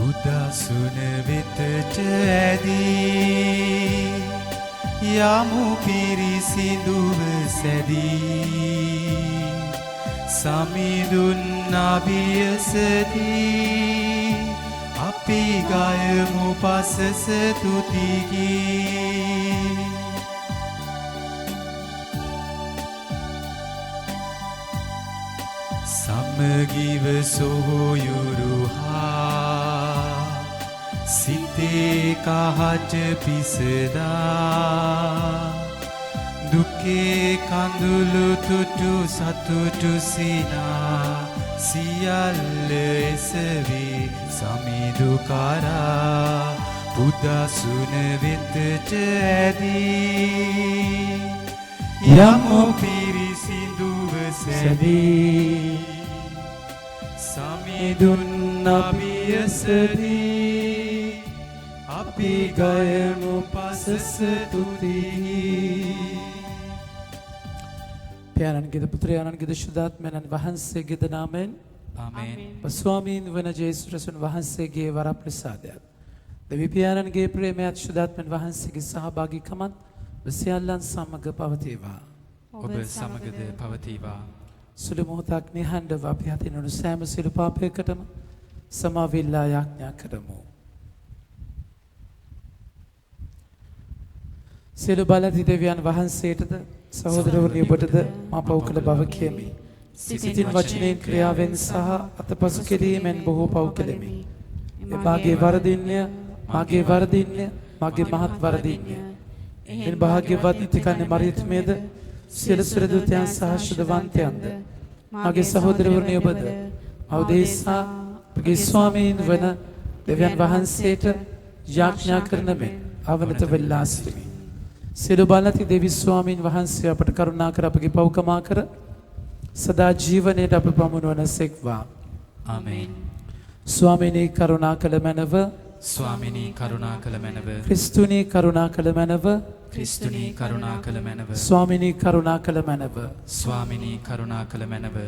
උදසුන වෙතට ඇදී යමු පිරිසිදුව සැදී සමිඳුන් අභියසදී අපි ගයමු පසස තුතිගී සමගිව සොහොයුරුහා සිතේ කහට පිසදා දුකේ කඳුළු තුටු සතුටු සිනා සියල්ල එසවී සමිඳු කරා පුදසුන වෙතට ඇදී යමු පිරිසිදුව සැදී සමිඳුන් අභියසදී අපි ගයමු පසස තුතිහි प्यारनगिद पुत्रयानगिद शुद्धात्मन वහන්සේගේ නාමයෙන් ආමේන්. ස්වාමීන් වන ජේසුස් ක්‍රිස්තුන් වහන්සේගේ වරප්‍රසාදයත් දෙවි පියාණන්ගේ ප්‍රේමයත් शुद्धात्मन වහන්සේගේ සහභාගීකමත් සියල්ලන් සමග පවතිවා. ඔබ සමගද පවතිවා. සුළු මොහොතක් නිහඬව අපි අතිනුණු සෑම සිළු පාපයකටම සමාවිල්ලා යාඥා කරමු. සියලු බලධි දෙවියන් වහන්සේටද සහෝදරවරුනි ඔබටද මා පව් කළ බව කියමි. සිතින් වචනයෙන් ක්‍රියාවෙන් සහ අතපසු කිරීමෙන් බොහෝ පව් කළෙමි. එමාගේ වරදින්ය මාගේ වරදින්ය මාගේ මහත් වරදින්ය. එන් භාග්‍යවත් නිතිකන්නේ මරියතුමේද සියලු සුරදූතයන් සහ ශුද්ධවන්තයන්ද මාගේ සහෝදරවරුනි ඔබද අවදේශා අපගේ ස්වාමීන් වන දෙවියන් වහන්සේට යාඥා කරන මෙන් අවනත වෙලා සිටිමි. සියලු බලති දෙවි ස්වාමීන් වහන්සේ අපට කරුණා කර අපගේ පව්කමා කර සදා ජීවනයේට අප පමුණවන සෙක්වා. ආමේන්. ස්වාමිනී කරුණා කළ මැනව ස්වාමිනී කරුණා කළ මැනව ක්‍රිස්තුනී කරුණා කළ මැනව ක්‍රිස්තුනී කරුණා කළ මැනව ස්වාමිනී කරුණා කළ මැනව ස්වාමිනී කරුණා කළ මැනව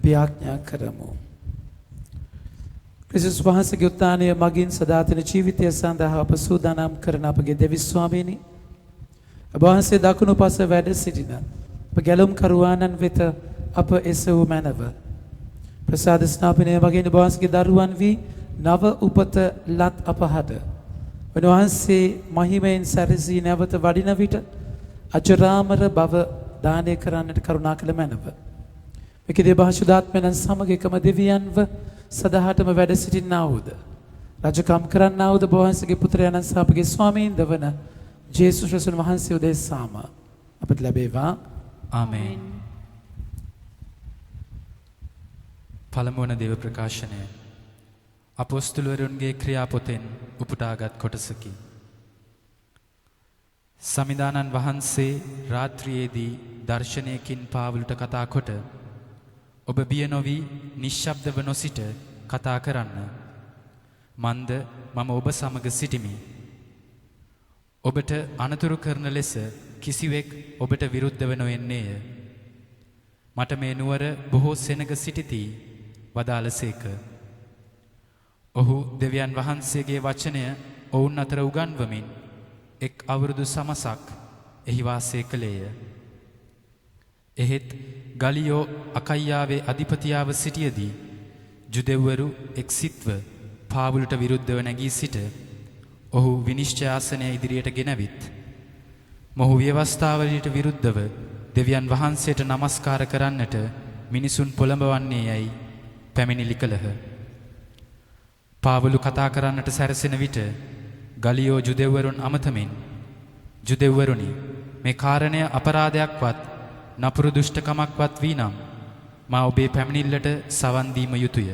යාඥා කරමු. ක්‍රිස්තුස් වහන්සේගේ උත්ථානය මගින් සදාතන ජීවිතය සඳහා අප සූදානම් කරන අපගේ දෙවි ස්වාමීනි ඔබ වහන්සේ දකුණු පස වැඩ සිටින අප ගැලුම් කරුවාණන් වෙත අප එසවූ මැනව ප්‍රසාද ස්නාපනය මගින් ඔබ වහන්සේගේ දරුවන් වී නව උපත ලත් අපහට උන්වහන්සේ මහිමයෙන් සැරසී නැවත වඩින විට අජරාමර බව දානය කරන්නට කරුණා කළ මැනව. මෙකදී භාෂුදාත්මයන් සමග එකම දෙවියන්ව සදාහටම වැඩ සිටින්නාවුද රජකම් කරන්නාවුද ඔබ වහන්සේගේ පුත්‍රයන්න් සහ අපගේ ස්වාමීන් දවන ජේසුස් ක්‍රිස්තුන් වහන්සේ උදෙසාම අපට ලැබේවා. ආමේන්. පළමුවන දේව ප්‍රකාශනය අපොස්තුලවරුන්ගේ ක්‍රියාපොතෙන් උපුටාගත් කොටසකි. සමිදානන් වහන්සේ රාත්‍රියේදී දර්ශනයකින් පාවුලට කතා කොට ඔබ බිය නොවී නිශ්ශබ්දව නොසිට කතා කරන්න. මන්ද මම ඔබ සමග සිටිමි. ඔබට අනතුරු කරන ලෙස කිසිවෙක් ඔබට විරුද්ධව නොෙන්නේය. මට මේ නුවර බොහෝ සෙනග සිටිති වදාළසේක. ඔහු දෙවියන් වහන්සේගේ වචනය ඔවුන් අතර උගන්වමින් එක් අවුරුදු සමසක් එහි වාසය කළේය. එහෙත් ගලියෝ අකයියාවේ අධිපතියාව සිටියදී ජුදෙව්වරු එක් සිත්ව පාවුලට විරුද්ධව නැගී සිට ඔහු විනිශ්චය ආසනය ඉදිරියට ගෙනවිත් මොහු ව්‍යවස්ථාවලට විරුද්ධව දෙවියන් වහන්සේට නමස්කාර කරන්නට මිනිසුන් පොළඹවන්නේ යයි පැමිණිලි කළහ. පාවුලු කතා කරන්නට සැරසෙන විට ගලියෝ ජුදෙව්වරුන් අමතමින් ජුදෙව්වරුනි මේ කාරණය අපරාධයක්වත් නපුරු දුෂ්ටකමක්වත් වී නම් මා ඔබේ පැමිණිල්ලට සවන් දීම යුතුය.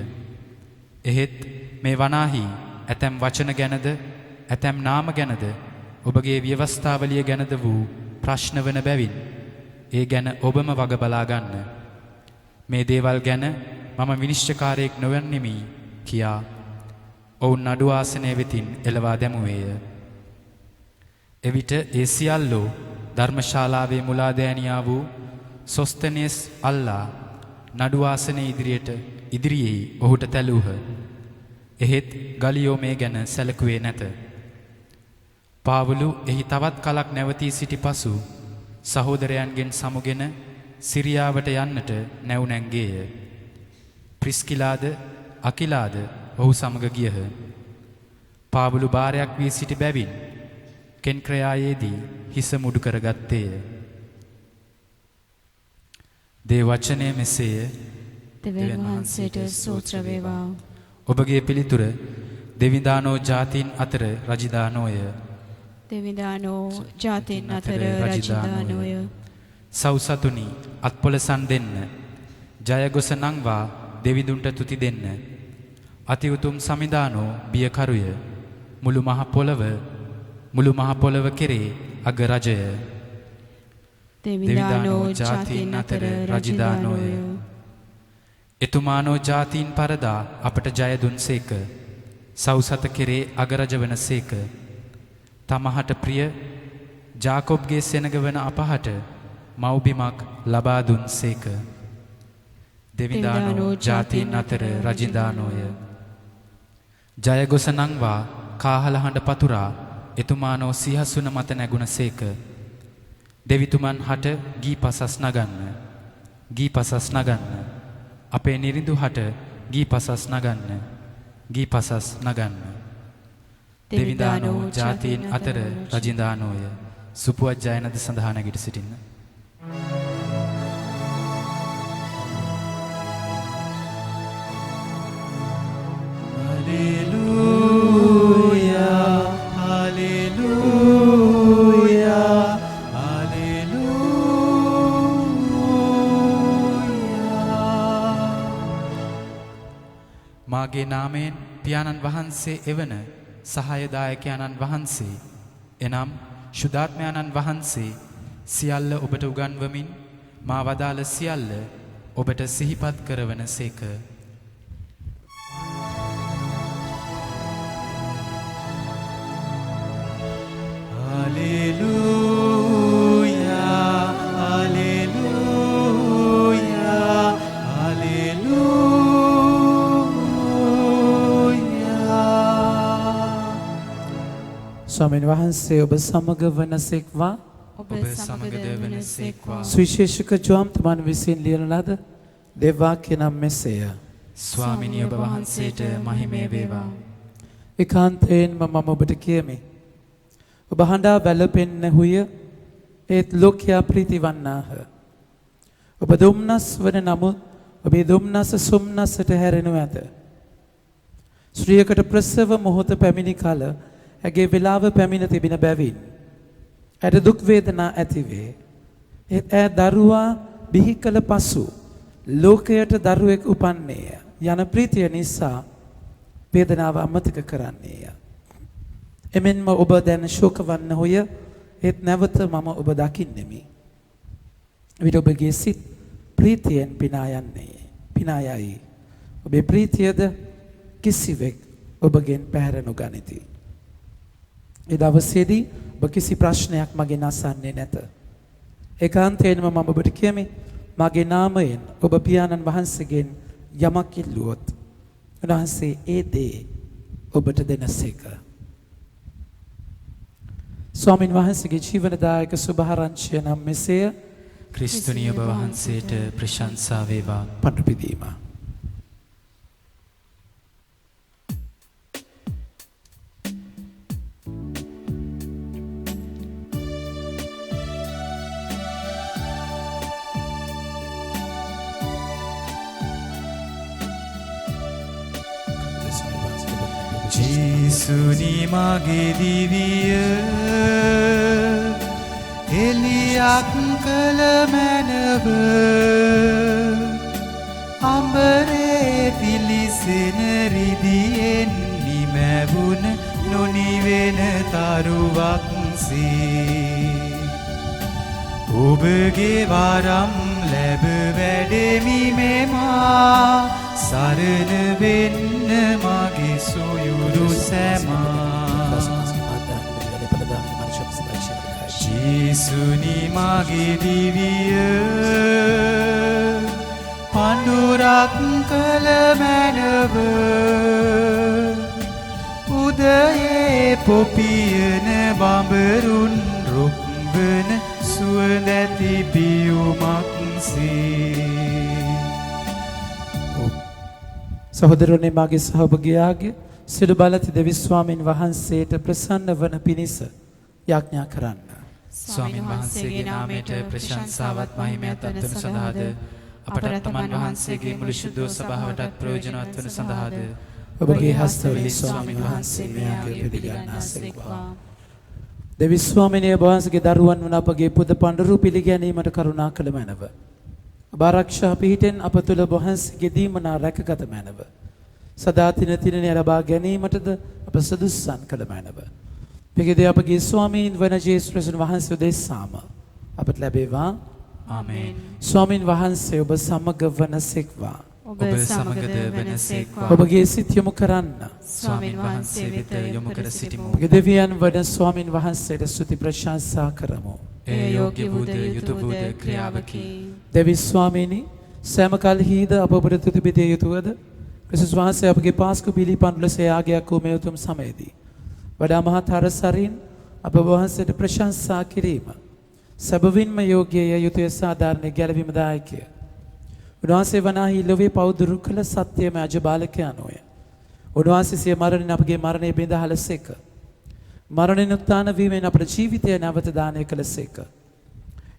එහෙත් මේ වනාහි ඇතැම් වචන ගැනද ඇතැම් නාම ගැනද ඔබගේ ව්‍යවස්ථාවලිය ගැනද වූ ප්‍රශ්න වන බැවින් ඒ ගැන ඔබම වග බලා ගන්න. මේ දේවල් ගැන මම විනිශ්චයකාරයෙක් නොවන්නෙමි කියා ඔවුන් නඩු ආසනය වෙතින් එළවා දැමුවේය. එවිට ඒ සියල්ලෝ ධර්මශාලාවේ මුලාදෑනියා වූ සොස්තෙනේස් අල්ලා නඩු ආසනයේ ඉදිරියේ ඔහුට තැළුහ. එහෙත් ගලියෝ මේ ගැන සැලකුවේ නැත. පාවුලු එහි තවත් කලක් නැවතී සිටි පසු සහෝදරයන්ගෙන් සමුගෙන සිරියාවට යන්නට නැව් නැංගේය. ප්‍රිස්කිලාද අකිලාද ඔහු සමග ගියහ. පාවුලු බාරයක් වී සිටි බැවින් කෙන්ක්‍රයායේදී හිස මුඩු කරගත්තේය. දේ වචනය මෙසේය. දෙවියන් වහන්සේට ස්තෝත්‍ර වේවා. ඔබගේ පිළිතුර දෙවිදානෝ ජාතීන් අතර රජිදානෝය. දෙවිදානෝ ජාතීන් අතර රජිදානෝය. සව්සතුනි අත්පොලසන් දෙන්න. ජයගොස නංවා දෙවිදුන්ට තුති දෙන්න. අති උතුම් සමිදානෝ බියකරුය. මුළු මහ පොළව කෙරේ අග රජය. දෙවිදානෝ ජාතීන් අතර රජිදානෝය. එතුමානෝ ජාතීන් පරදා අපට ජය දුන්සේක. සව්සත කෙරේ අගරජ වනසේක. තමහට ප්‍රිය ජාකොබ්ගේ සෙනග වන අපහට මව්බිමක් ලබා දුන්සේක. දෙවිදානෝ ජාතීන් අතර රජිදානෝය. ජයගොස නංවා කාහලහඬ පතුරා එතුමානෝ සිහසුන මත නැගුණසේක. දෙවිතුමන් හට ගී පසස් නගන්න. ගී පසස් නගන්න. අපේ නිරිඳු හට ගී පසස් නගන්න. ගී පසස් නගන්න. දෙවිදානෝ ජාතීන් අතර රජිදානෝය. සුපුවත් ජයනද සඳහා නැගිට සිටින්න. Hallelujah, hallelujah, hallelujah. මාගේ නාමයෙන් පියාණන් වහන්සේ එවන සහායදායකයන්න් වහන්සේ එනම් ශුද්ධාත්මයන්න් වහන්සේ සියල්ල ඔබට උගන්වමින් මා වදාළ සියල්ල ඔබට සිහිපත් කරවන සේක. Hallelujah, hallelujah, hallelujah. ස්වාමීන් වහන්සේ ඔබ සමග වනසේක්වා. ඔබ සමගද වනසේක්වා. සුවිශේෂක ජෝම් තමන් විසින් ලියන ලද දෙවාක්‍ය නම් මෙසේය. ස්වාමිනී ඔබ වහන්සේට මහිමය වේවා. ඒකාන්තයෙන්ම මම ඔබට කියමි. ඔබ හඬා වැළපෙන්නහුය ඒත් ලෝකයා ප්‍රීති වන්නාහ. ඔබ දුම්නස් වන නමුත් ඔබේ දුම්නස සොම්නසට හැරෙනු ඇත. ස්ත්‍රියකට ප්‍රසව මොහොත පැමිණි කල ඇගේ වේලාව පැමිණ තිබෙන බැවින් ඇයට දුක් වේදනා ඇතිවේ. ඒත් ඈ දරුවා බිහි කළ පසු ලෝකයට දරුවෙක් උපන්නේය යන ප්‍රීතිය නිසා වේදනාව අමතක කරන්නේය. එමෙන්ම ඔබ දැන ශෝක වන්නහුය ඒත් නැවත මම ඔබ දකින්නෙමි. විට ඔබගේ සිත් ප්‍රීතියෙන් පිනා යයි. ඔබේ ප්‍රීතියද කිසිවෙක් ඔබගෙන් පැහැර නොගනිති. ඒ දවසේදී ඔබ කිසි ප්‍රශ්නයක් මගෙන් අසන්නේ නැත. ඒකාන්තයෙන්ම මම ඔබට කියමි මගේ නාමයෙන් ඔබ පියාණන් වහන්සේගෙන් යමක් ඉල්ලුවොත් උන්වහන්සේ ඒ දේ ඔබට දෙනසේක. ස්වාමින් වහන්සේගේ ජීවනදායක සුභාරංචිය නම් මෙසේය. ක්‍රිස්තුනීය ඔබ වහන්සේට ප්‍රශංසා වේවා. පඬු පිදීම. ජේසුනි මගේ දිවිය එලියක් කළ මැනව අඹරේ පිලිසෙන රිදියෙන් නිමැවුන නොනිවෙන තරුවක්සේ ඔබගේ වරම් ලැබ වැඩෙමි මෙමා සරණ වෙන්න මගේ සොයුරු සැමා ජේසුනි මගේ දිවිය පඳුරක් කළ මැනව පොපියන බඹරුන් රුක්බන සුවඳැති පියුමක්සේ සහෝදරනේ මාගේ සහභාගියාගේ සිළු බලති දෙවි ස්වාමින් වහන්සේට ප්‍රසන්න වන පිණිස යාඥා කරන්න. ස්වාමින් වහන්සේගේ නාමයට ප්‍රශංසාවත් මහිමයත් අත්වන සඳහාද අපට තමන් වහන්සේගේ මුළු ශුද්ධ සභාවටත් ප්‍රයෝජනවත් වන සඳහාද ඔබගේ හස්තවලින් ස්වාමින් වහන්සේ මෙයාගේ පිළිගන්නාසේක්වා. දෙවි ස්වාමිනේ වහන්සේගේ දරුවන් වන අපගේ පුද පඬුරු පිළිගැනීමට කරුණා කළ මැනව. ඔබ ආරක්ෂා පිහිටෙන් අප තුළ වහන්සේගේ දීමනා රැකගත මැනව. සදා තින තිනනේ ලබා ගැනීමටද අප සදුස්සන් කළ මැනව. පිළිගැද අපගේ ස්වාමීන් වන ජේසුස් ක්‍රිස්තුන් වහන්සේ උදෙසාම අපට ලැබේවා. ආමේන්. ස්වාමින් වහන්සේ ඔබ සමග වනසේක්වා. ඔබ සමගද වනසේක්වා. ඔබගේ සිත යොමු කරන්න. ස්වාමින් වහන්සේ වෙත යොමු කර සිටිමු. අපගේ දෙවියන් වන ස්වාමින් වහන්සේට ස්තුති ප්‍රශංසා කරමු. ඒ යෝග්‍ය වූද යුතු වූද ක්‍රියාවකි. දෙවි ස්වාමීනි සෑම කල්හිද අප ඔබට තුති බෙදිය යුතුවද? ක්‍රිස්තුස් වහන්සේ අපගේ පාස්කු පිළිපන්දුල සයාගයක් වූ මේ උතුම් සමයේදී වඩා මහත් හරසරින් අප වහන්සේට ප්‍රශංසා කිරීම සැබවින්ම යෝග්‍යය යුතුය සාධාරණ ගැලවීම දායකය. උන්වහන්සේ වනාහි ලොවේ පවුදුරු කළ සත්‍යම අජබාලකයනෝය. උන්වහන්සේ සිය මරණින් අපගේ මරණය බිඳහලසේක. මරණින් උත්ථාන වීමෙන් අපේ ජීවිතය නැවත දානය කළසේක.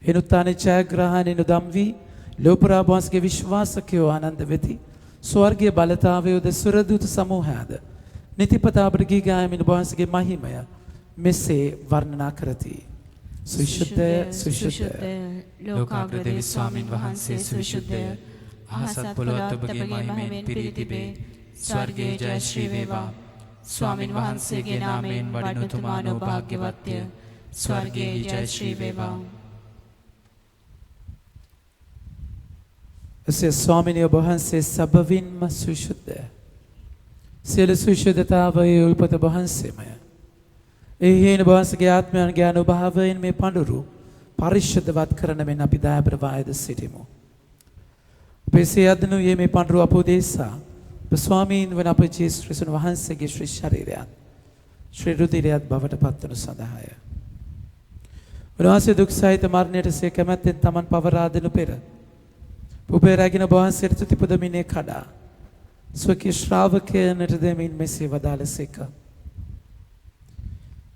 එනුත්ථානයේ ඡායාග්‍රහණය නුදම් වී ලෝපරා වහන්සේගේ විශ්වාසකයෝ ආනන්ද වෙති. ස්වර්ගීය බලතාවයෝද සුරදූත සමූහයද නිතිපතා අපට ගී ගායමින් වහන්සේගේ මහිමය මෙසේ වර්ණනා කරති. සුවිශුද්ධය සුවිශුද්ධය ලෝකාග්‍ර දෙවි ස්වාමින් වහන්සේ සුවිශුද්ධය. අහසත් පොළොවත් ඔබගේ මහිමෙන් පිරී තිබේ. ස්වර්ගයේ ජය ශ්‍රී වේවා. ස්වාමින් වහන්සේගේ නාමයෙන් වඩින උතුමානෝ භාග්‍යවත්ය. ස්වර්ගයේ ජය ශ්‍රී වේවා. එසේ ස්වාමිනී ඔබ වහන්සේ සබවින්ම සුවිශුද්ධය. සියලු සුවිශුද්ධතාවයේ උල්පත වහන්සේමය. ඒ හේන වහන්සේගේ ආත්මයන්ගේ අනුභවයෙන් මේ පඬුරු පරිශුද්ධවත් කරන මෙන් අපි දයාබර වායද සිටිමු. අපේ සියදනුයේ මේ පඬුරු අපෝදේසා ස්වාමීන් වන අපේ ජේසුස් ක්‍රිස්තුන් වහන්සේගේ ශ්‍රී ශරීරයත් ශ්‍රී රුධිරයත් බවට පත්වනු සඳහාය. උන්වහන්සේ දුක් සහිත මරණයට සිය කැමැත්තෙන් තමන් පවරා දෙනු පෙර පුබේ රැගෙන වහන්සේට තුති පුදමිනේ කඩා ස්වකීය ශ්‍රාවකයන්ට දෙමින් මෙසේ වදාළසේක.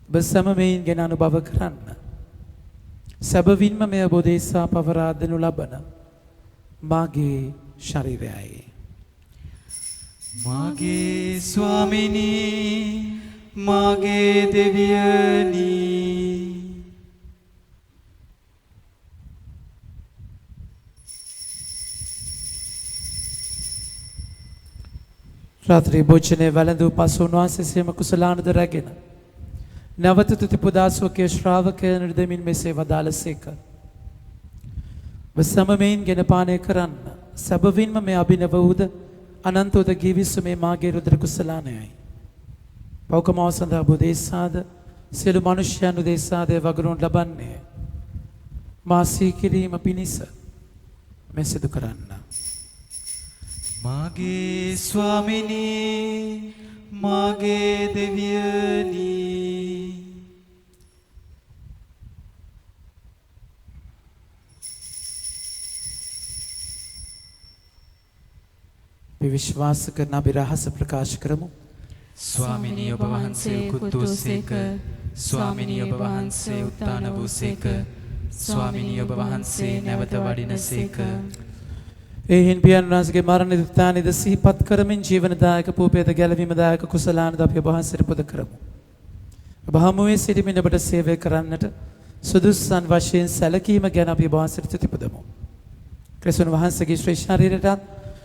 ඔබ සමමයෙන් ගැන අනුභව කරන්න. සැබවින්ම මෙය බෝධේසා පවරා දෙනු ලබන මාගේ ශරීරයයි. මාගේ ස්වාමිනී මාගේ දෙවියනි රාත්‍රී භෝජනයේ වැළඳූ පසු උන්වහන්සේ සියම කුසලානද රැගෙන නැවත තුති පුදා ස්වකීය ශ්‍රාවකයන්ට දෙමින් මෙසේ වදාළසේක. ඔබ සමමයෙන් ගෙන පානය කරන්න. සැබවින්ම මේ අභිනව වූද අනන්ත උද ගිවිසු මේ මාගේ රුධිර කුසලානයයි. පෞකමාව සඳහා බුදේසාද සියලු මනුෂ්‍යයන් උදෙසාද වගුරුන් ලබන්නේ මා සීකිරීම පිණිස මෙ සිදු කරන්න. මාගේ ස්වාමිනී මාගේ දෙවියනි අපි විශ්වාස කරන අපි රහස ප්‍රකාශ කරමු. ස්වාමිනී ඔබ වහන්සේ උකුත් වූසේක. ස්වාමිනී ඔබ වහන්සේ උත්ථාන වූසේක. ස්වාමිනී ඔබ වහන්සේ නැවත වඩිනසේක. එහින් පියන් වහන්සේගේ මරණ උත්ථානයද සිහිපත් කරමින් ජීවනදායක පූපේද ගැලවීමදායක කුසලානද අපි ඔබ වහන්සේට පුද කරමු. ඔබ හමුවේ සිටමින් ඔබට සේවය කරන්නට සුදුස්සන් වශයෙන් සැලකීම ගැන අපි ඔබ වහන්සේට තුති පුදමු. ක්‍රිස්තුන් වහන්සේගේ ශ්‍රී ශරීරයට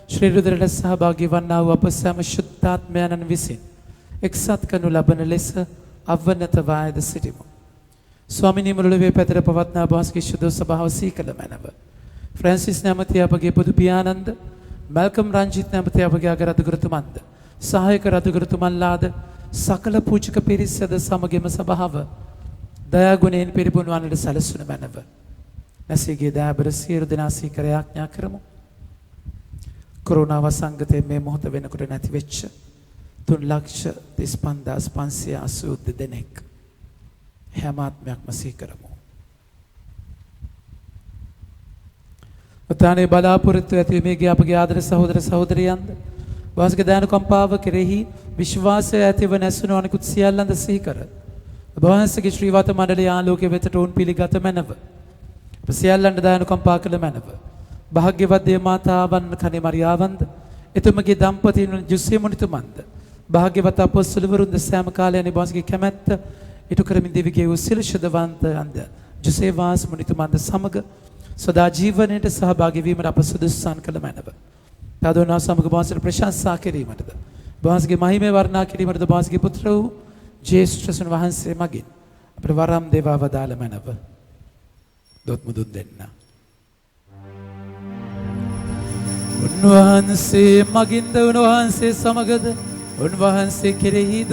ශ්‍රී රුධිරයට සහභාගී වන්නා වූ අප සෑම ශුද්ධාත්මයන්න් විසින් එක්සත් කරනු ලබන ලෙස අවනත වායද සිටිමු. ස්වාමිනී මුළුවේ පැතර පවත්නා ඔබ වහන්සේගේ ශුද්ධ ස්වභාව සීකල මැනව. ෆ්‍රැන්සිස් නැමැති අපගේ පොදු පියාණන්ද මල්කම් රංජිත් නැමැති අපගේ අග රදුගුරුතුමන්ද සහායක රදුගුරුතුමන්ලාද සකල පූජක පිරිසද සමගින්ම සභාව දයාගුණයෙන් පිරිපුන් වන්නට සැලසුන මැනව. නැසීගේ දයාබර සියලු දෙනා සීකර යාඥා කරමු. කොරෝනා වසංගතයේ මේ මොහොත වෙනකොට නැති වෙච්ච 3,35,582 දෙනෙක් හැම ආත්මයක්ම සිහි කරමු. උත්තානේ බලාපොරොත්තු ඇති මේගේ අපගේ ආදර සහෝදර සහෝදරියන්ද වාසක දානුකම්පාව කෙරෙහි විශ්වාසය ඇතිව නැසුණු අනිකුත් සියල්ලන්ද සිහි කර වහන්සේගේ ශ්‍රීවත මණ්ඩලයේ ආලෝකයේ වෙතට උන් පිළිගත මැනව. සියල්ලන්ට දානුකම්පා කළ මැනව. භාග්‍යවත් දේ මාතාවන් කනේ මරියාවන්ද එතුමගේ දම්පතින් ජුස්සේ මුනිතුමන්ද භාග්‍යවත් අපොස්තලවරුන්ද සෑම කාලයන්හි වහන්සේගේ කැමැත්ත ඉටු කරමින් දෙවිගේ උසිල ශුද්ධවන්තයන්ද ජුසේ වාස් මුනිතුමන්ද සමග සදා ජීවනයේ සහභාගී වීමට අප සුදුසුසන් කළ මැනව. තදෝනා සමග වහන්සේට ප්‍රශංසා කිරීමටද වහන්සේගේ මහිමේ වර්ණනා කිරීමටද වහන්සේගේ පුත්‍ර වූ ජේසුස් ක්‍රිස්තුන් වහන්සේ මගින් අපට වරම් දේවා වදාළ මැනව. දොත් මුදුන් දෙන්න. උන්වහන්සේ මගින්ද උන්වහන්සේ සමගද උන්වහන්සේ කෙරෙහිද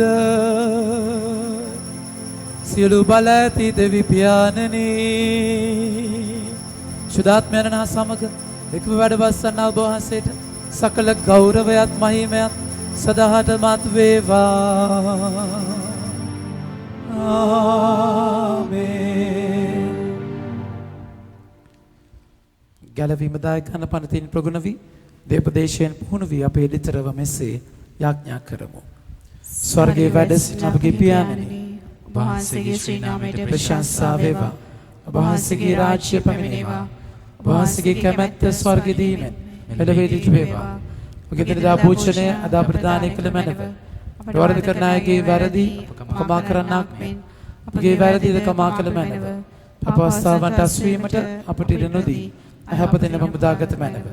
සියලු බල ඇති දෙවි පියාණනි සුදාත්මයන් හා සමග එකම වැඩ වස්සන්නා ඔබ වහන්සේට සකල ගෞරවයත් මහිමයත් සදාහටමත් වේවා. ආමේන්. ගැලවීම දායක කන පනතින් ප්‍රගුණ වී දේපදේශයෙන් පුහුණු වී අපේ ලිතරව මෙසේ යාඥා කරමු. ස්වර්ගයේ වැඩ සිටින අපගේ පියාණනි වහන්සේගේ ශ්‍රී නාමයට ප්‍රශංසා වේවා. වහන්සේගේ රාජ්‍ය පැමිණේවා. වහන්සේගේ කැමැත්ත ස්වර්ගයේදීම පෙළවෙදිට වේවා. ඔබගේ දිනදා භෝජනය අදා ප්‍රදානය කළ මැනව. වරද කරන අයගේ වැරදි කමා කරන්නාක් මෙන් අපගේ වැරදිද කමා කළ මැනව. අප අවස්ථාවන්ට අස්වීමට අපට ඉඩ නොදී අයහපතිනම මුදාගත මැනව.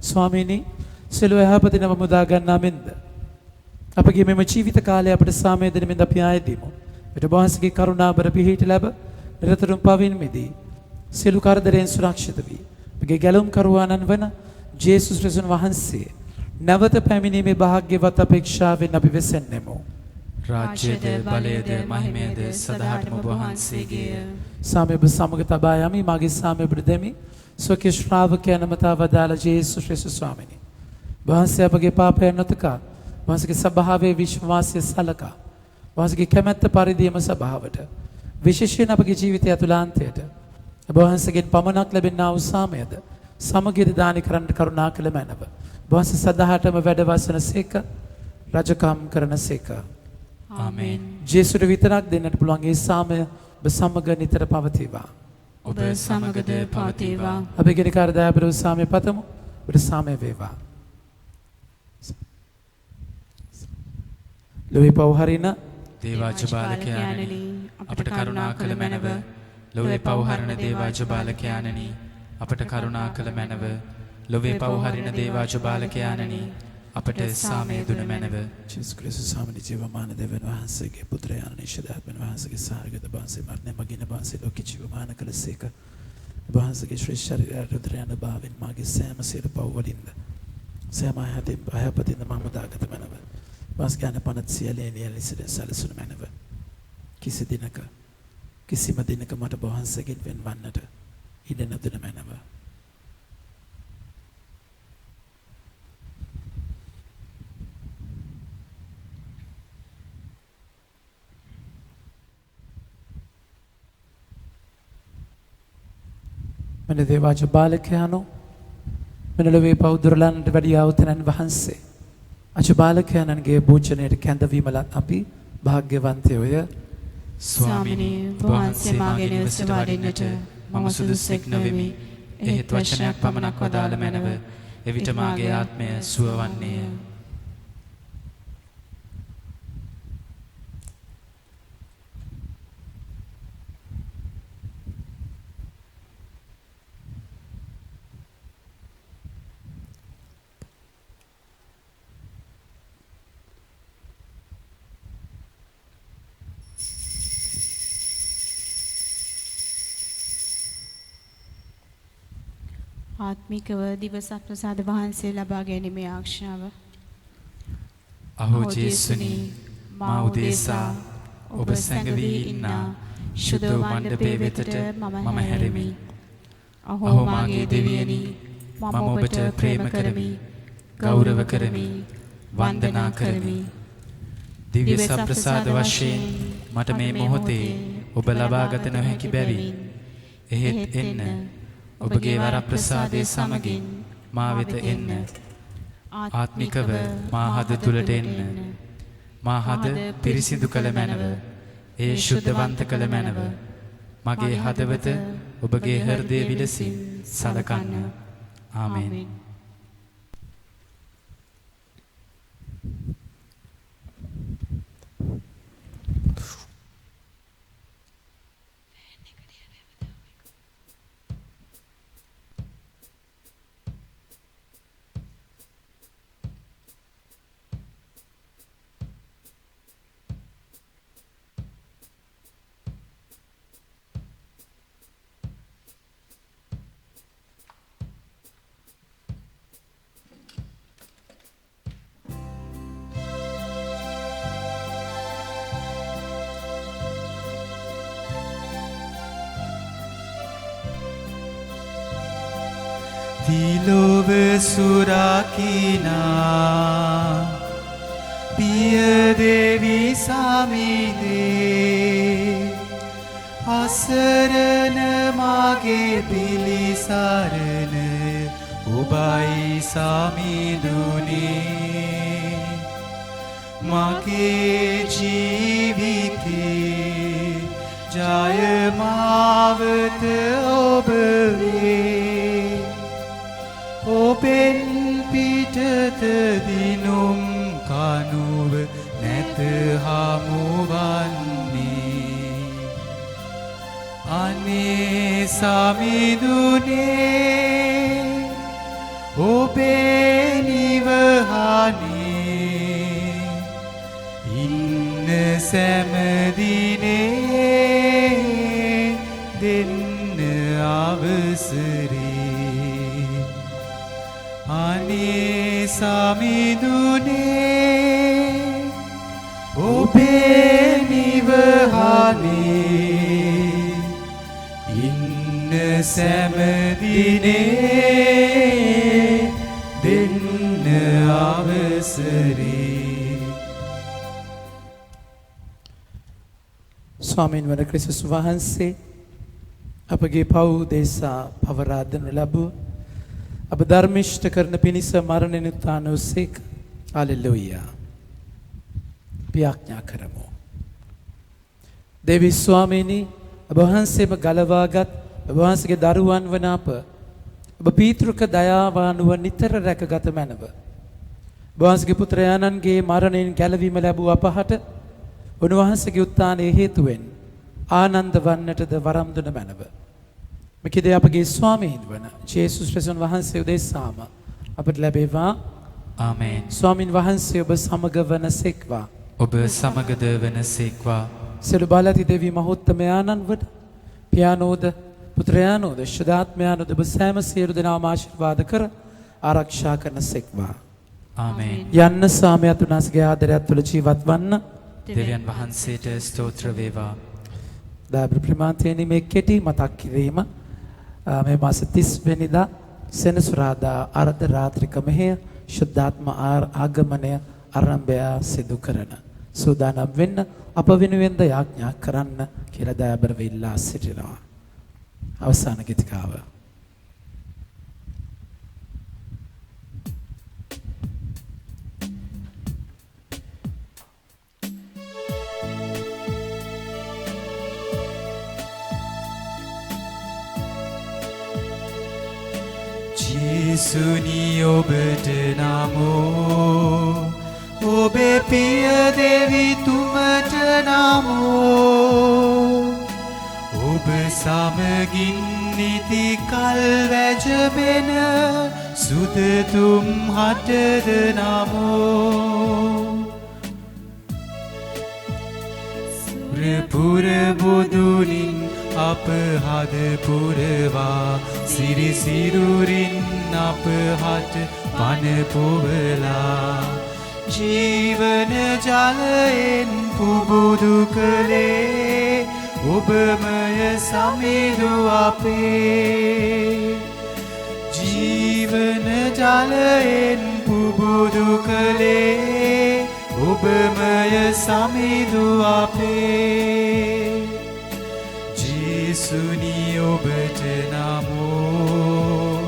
ස්වාමීනි සියලු අයහපතිනම මුදා ගන්නා මෙන්ද අපගේ මෙම ජීවිත කාලය අපට සාමය දෙන මෙන්ද අපි ආයදීමු. මෙට වහන්සේගේ කරුණාබර පිහිට ලැබ නිරතුරුම පවින් මිදී සියලු කරදරෙන් සුරක්ෂිත වී අපගේ ගැලුම් කරුවාණන් වන ජේසුස් ක්‍රිස්තුන් වහන්සේ නැවත පැමිණීමේ භාග්‍යවත් අපේක්ෂාවෙන් අපි වෙසෙන්නෙමු. රාජ්‍යද බලයද මහිමයද සදාටම ඔබ වහන්සේගේය. සාමය ඔබ සමග තබා යමි. මාගේ සාමය ඔබට දෙමි. ස්වකීය ශ්‍රාවකයන් මතා වදාළ ජේසුස් ක්‍රිස්තුස් ස්වාමීනි වහන්සේ අපගේ පාපයන් නොතකා වහන්සේගේ ස්වභාවයේ විශ්වාසය සලකා වහන්සේගේ කැමැත්ත පරිදිම ස්වභාවට විශේෂයෙන් අපගේ ජීවිතය අතුලාන්තයට ඔබ වහන්සේගෙන් පමණක් ලැබෙනා වූ සාමයද සමගියද දානි කරන්න කරුණා කළ මැනව. වහන්සේ සදාහටම වැඩ වසනසේක රජකම් කරනසේක. ආමේන්. ජේසුට විතරක් දෙන්නට පුළුවන් ඒ සාමය ඔබ සමග නිතර පවතිවා. ඔබ සමගද පවතිවා. අපි ගෙනකාර දයාබර වූ සාමය පතමු. ඔබට සාමය වේවා. ලොවේ පව් හරින දේවාජ බාලකයාණනි අපට කරුණා කළ මැනව. ලොවේ පව් හරින දේවාජ බාලකයාණනි අපට කරුණා කළ මැනව. ලොවේ පව් හරින දේවාජ බාලකයාණනි අපට සාමය දුන මැනව. ජේසුස් ක්‍රිස්තුස් සාමනි ජීවමාන දෙවියන් වහන්සේගේ පුත්‍රයාණන් ඊශ්වරයන් වහන්සේගේ සාරගත වහන්සේ මරණය මගින් වහන්සේ ලෝක ජීවමාන කළසේක. වහන්සේගේ ශ්‍රී ශරීරය රුධිරයන් බාවෙන් මාගේ සෑම සියලු පව් වලින්ද සෑම අයහපතින්ද මම දාගත මැනව. වහන්සේ පනත් සියලේ නියලිසිට සැලසුණු මැනව. කිසි දිනක කිසිම දිනක මට වහන්සේගෙන් වෙන්වන්නට ඉඩ නොදුන මැනව. මෙන්න දේවාජ බාලකයාණෝ මෙන්න ලොවේ පෞද්ගලයන්ට වැඩි ආවතනන් වහන්සේ අච බාලකයන්ගේ භෝජනයට කැඳවීමලත් අපි භාග්‍යවන්තයෝය. ස්වාමිනී වහන්සේ මාගේ නිවසට වඩින්නට මම සුදුසෙක් නොවෙමි. එහෙත් වචනයක් පමණක් වදාළ මැනව. එවිට මාගේ ආත්මය සුව වන්නේය. ආත්මිකව දිවසක් ප්‍රසාද වහන්සේ ලබා ගැනීමේ ආශාව. අහෝ ජේසුනි මා උදෙසා ඔබ සැඟවී ඉන්නා ශුද්ධ මණ්ඩපයේ වෙතට මම හැරෙමි. අහෝ මාගේ දෙවියනි මම ඔබට ප්‍රේම කරමි, ගෞරව කරමි, වන්දනා කරමි. දිව්‍ය සප්‍රසාද වශයෙන් මට මේ මොහොතේ ඔබ ලබාගත නොහැකි බැවින් එහෙත් එන්න ඔබගේ වරප්‍රසාදයේ සමගින් මා වෙත එන්න ආත්මිකව මා හද තුලට එන්න මා හද පිරිසිදු කළ මැනව ඒ ශුද්ධවන්ත කළ මැනව මගේ හදවත ඔබගේ හෘදයේ විලසින් සලකන්න ආමේන් තිලොව සුරකිනා පිය දෙවි සමිදේ අසරණ මගේ පිලිසරණ ඔබයි සමිඳුනේ මගේ ජීවිතේ ජය මාවත ඔබ වේ ඔබෙන් පිටත දිනුම් කනුව නැත හමුවන්නේ අනේ සමිඳුනේ ඔබේ නිවහනේ ඉන්න සැමදිනේ දෙන්න අවසරේ අනේ සමිඳුනේ ඔබේ නිවහනේ ඉන්න සැමදිනේ දෙන්න අවසරේ ස්වාමීන් වහන්සේ ක්‍රිස්තුස් වහන්සේ අපගේ පව් දේශා පවරාදන ලැබුව අප ධර්මිෂ්ඨ කරන පිණිස මරණයෙන් උත්ථාන උසේක හලෙලූයා පියාඥා කරමු දේවී ස්වාමීනි ඔබ වහන්සේම ගලවාගත් ඔබ වහන්සේගේ දරුවන් වන අප ඔබ පීතෘක දයාවානුව නිතර රැකගත මැනව ඔබ වහන්සේගේ පුත්‍රයාණන්ගේ මරණයෙන් ගැලවීම ලැබූ අපහට උන්වහන්සේගේ උත්ථානයේ හේතුවෙන් ආනන්ද වන්නටද වරම් දුන මැනව මෙකදී අපගේ ස්වාමීන් වන ජේසුස් ක්‍රිස්තුන් වහන්සේ උදෙසාම අපට ලැබේවා ආමේන් ස්වාමීන් වහන්සේ ඔබ සමග වනසේක්වා ඔබ සමගද වනසේක්වා සියලු බලති දෙවි මහෝත්තමයාණන් වඩ පියානෝද පුත්‍රයානෝද ශුද්ධාත්මයානෝද ඔබ සෑම සියලු දෙනාම ආශිර්වාද කර ආරක්ෂා කරනසේක්වා ආමේන් යන්න සාමයත් උනාසගේ ආදරයත් තුළ ජීවත් වන්න දෙවියන් වහන්සේට ස්තෝත්‍ර වේවා දාබ්‍ර ප්‍රමාන්තයනි මේ කෙටි මතක් කිරීම මේ මාස 30 වෙනිදා සෙනසුරාදා අර්ධ රාත්‍රික මෙහෙය ශුද්ධාත්ම ආගමනය ආරම්භය සිදු කරන සූදානම් වෙන්න අප වෙනුවෙන්ද යාඥා කරන්න කියලා දයාබරව ඉල්ලා සිටිනවා අවසාන ගීතිකාව ජේසුනි ඔබට නමෝ ඔබේ පිය දෙවි තුමට නමෝ ඔබ සමගින් නිති කල් වැජබෙන සුදතුම් හටද නමෝ පුර බුදුනින් අප හද පුරවා සිරිසිරුරින් අප හට පන පොවලා ජීවන ජලයෙන් පුබුදු කළේ ඔබමය සමිඳු අපේ ජීවන ජලයෙන් පුබුදු කළේ ඔබ ඔබමය සමිඳු අපේ ජේසුනි ඔබට නමෝ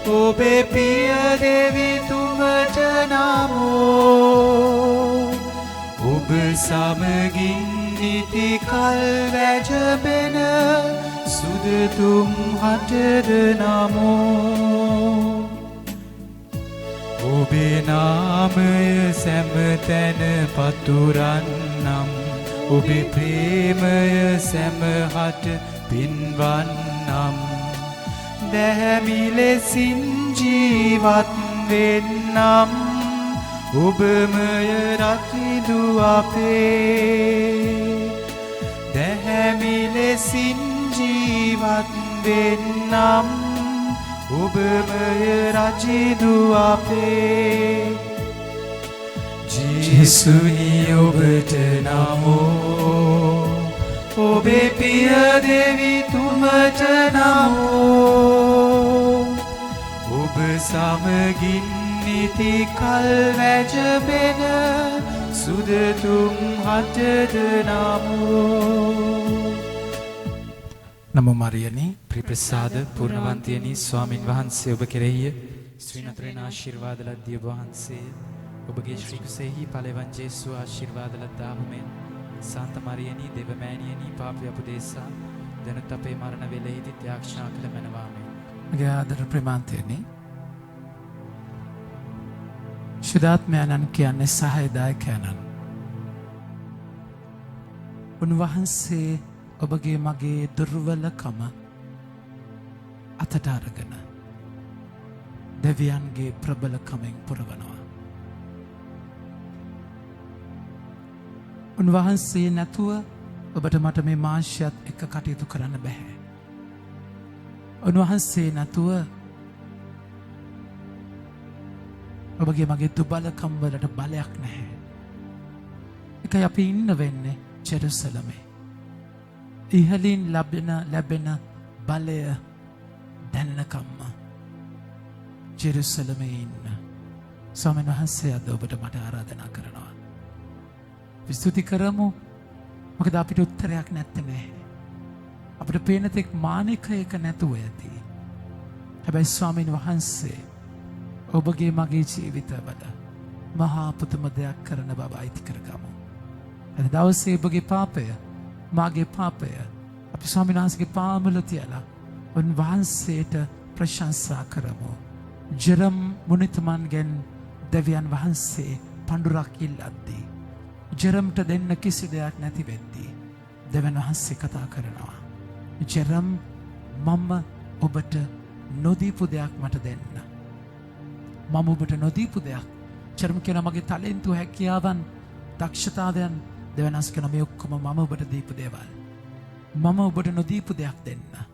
ඔබේ පිය දෙවි තුමට නමෝ ඔබ සමගින් නිති කල් වැජබෙන සුදතුම් හටද නමෝ ඔබේ නාමය සැමතැන පතුරන්නම් ඔබේ ප්‍රේමය සැමහට පින්වන්නම් දැහැමි ලෙසින් ජීවත් වෙන්නම් ඔබමය රකිදු අපේ දැහැමි ලෙසින් ජීවත් වෙන්නම් ඔබමය රජිදු අපේ ජේසුනි ඔබට නමෝ ඔබේ පිය දෙවි තුමට නමෝ ඔබ සමගින් නිති කල් වැජබෙන සුදතුම් හටද නමෝ නමෝ මරියනි ප්‍රිප්‍රසාද පූර්ණවන්තියනි ස්වාමින් වහන්සේ ඔබ කෙරෙහිය ශ්‍රී නතරේන ආශිර්වාද ලද්දිය වහන්සේ ඔබගේ ශ්‍රී කුසෙහි ඵලෙවන් ජේසු ආශිර්වාද ලද්දාහුමෙන් සාන්ත මරියනි දෙවමෑණියනි පාපය අපදේසා දැනුත් අපේ මරණ වේලෙහිදී ත්‍යාක්ෂා කළ මැනවාමෙන් මගේ ආදර ප්‍රේමාන්තයනි ශුද්ධාත්මයන්න් කියන්නේ සහායදායකයන්න් උන්වහන්සේ ඔබගේ මගේ දුර්වලකම අතට අරගෙන දෙවියන්ගේ ප්‍රබලකමෙන් පුරවනවා. උන්වහන්සේ නැතුව ඔබට මට මේ මාංශයත් එක්ක කටයුතු කරන්න බැහැ. උන්වහන්සේ නැතුව ඔබගේ මගේ දුබලකම් වලට බලයක් නැහැ. එකයි අපි ඉන්න වෙන්නේ ජෙරුසලමේ. ඉහලින් ලැබෙන බලය දැනනකම්ම ජෙරුසලමේ ඉන්න ස්වාමීන් වහන්සේ අද ඔබට මට ආරාධනා කරනවා. ස්තුති කරමු. මොකද අපිට උත්තරයක් නැත්තේ නෑ. අපිට පේන තෙක් මානිකයක නැතුව ඇති. හැබැයි ස්වාමීන් වහන්සේ ඔබගේ මගේ ජීවිතවල මහා පුදුම දෙයක් කරන බව අයිති කරගමු. අද දවසේ ඔබගේ පාපය මාගේ පාපය අපි ස්වාමීන් වහන්සේගේ පාමුල තියලා උන්වහන්සේට ප්‍රශංසා කරමු. ජෙරම් මුනිතුමන්ගෙන් දෙවියන් වහන්සේ පඬුරක් ඉල්ලද්දී ජෙරම්ට දෙන්න කිසි දෙයක් නැති වෙද්දී දෙවියන් වහන්සේ කතා කරනවා. ජෙරම් මම ඔබට නොදීපු දෙයක් මට දෙන්න. මම ඔබට නොදීපු දෙයක්. ජෙරම් කියන මගේ ටැලන්තු හැකියාවන් දක්ෂතාවයන් දෙවියන් වහන්සේ කියන මේ ඔක්කොම මම ඔබට දීපු දේවල්. මම ඔබට නොදීපු දෙයක් දෙන්න.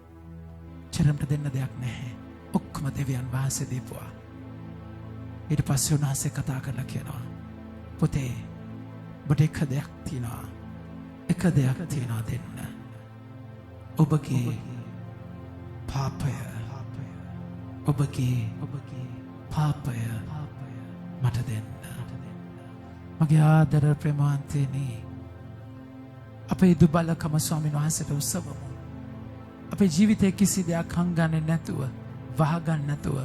ජෙරම්ට දෙන්න දෙයක් නැහැ. ඔක්කොම දෙවියන් වහන්සේ දීපුවා. ඊට පස්සේ උන්වහන්සේ කතා කරලා කියනවා පුතේ ඔබට එක දෙයක් තියෙනවා. එක දෙයක් තියෙනවා දෙන්න. ඔබගේ පාපය ඔබගේ පාපය මට දෙන්න. මගේ ආදර ප්‍රේමාන්තයනි අපේ දුබලකම ස්වාමීන් වහන්සේට උසවමු. අපේ ජීවිතයේ කිසි දෙයක් හංගන්නේ නැතුව වහගන්න නැතුව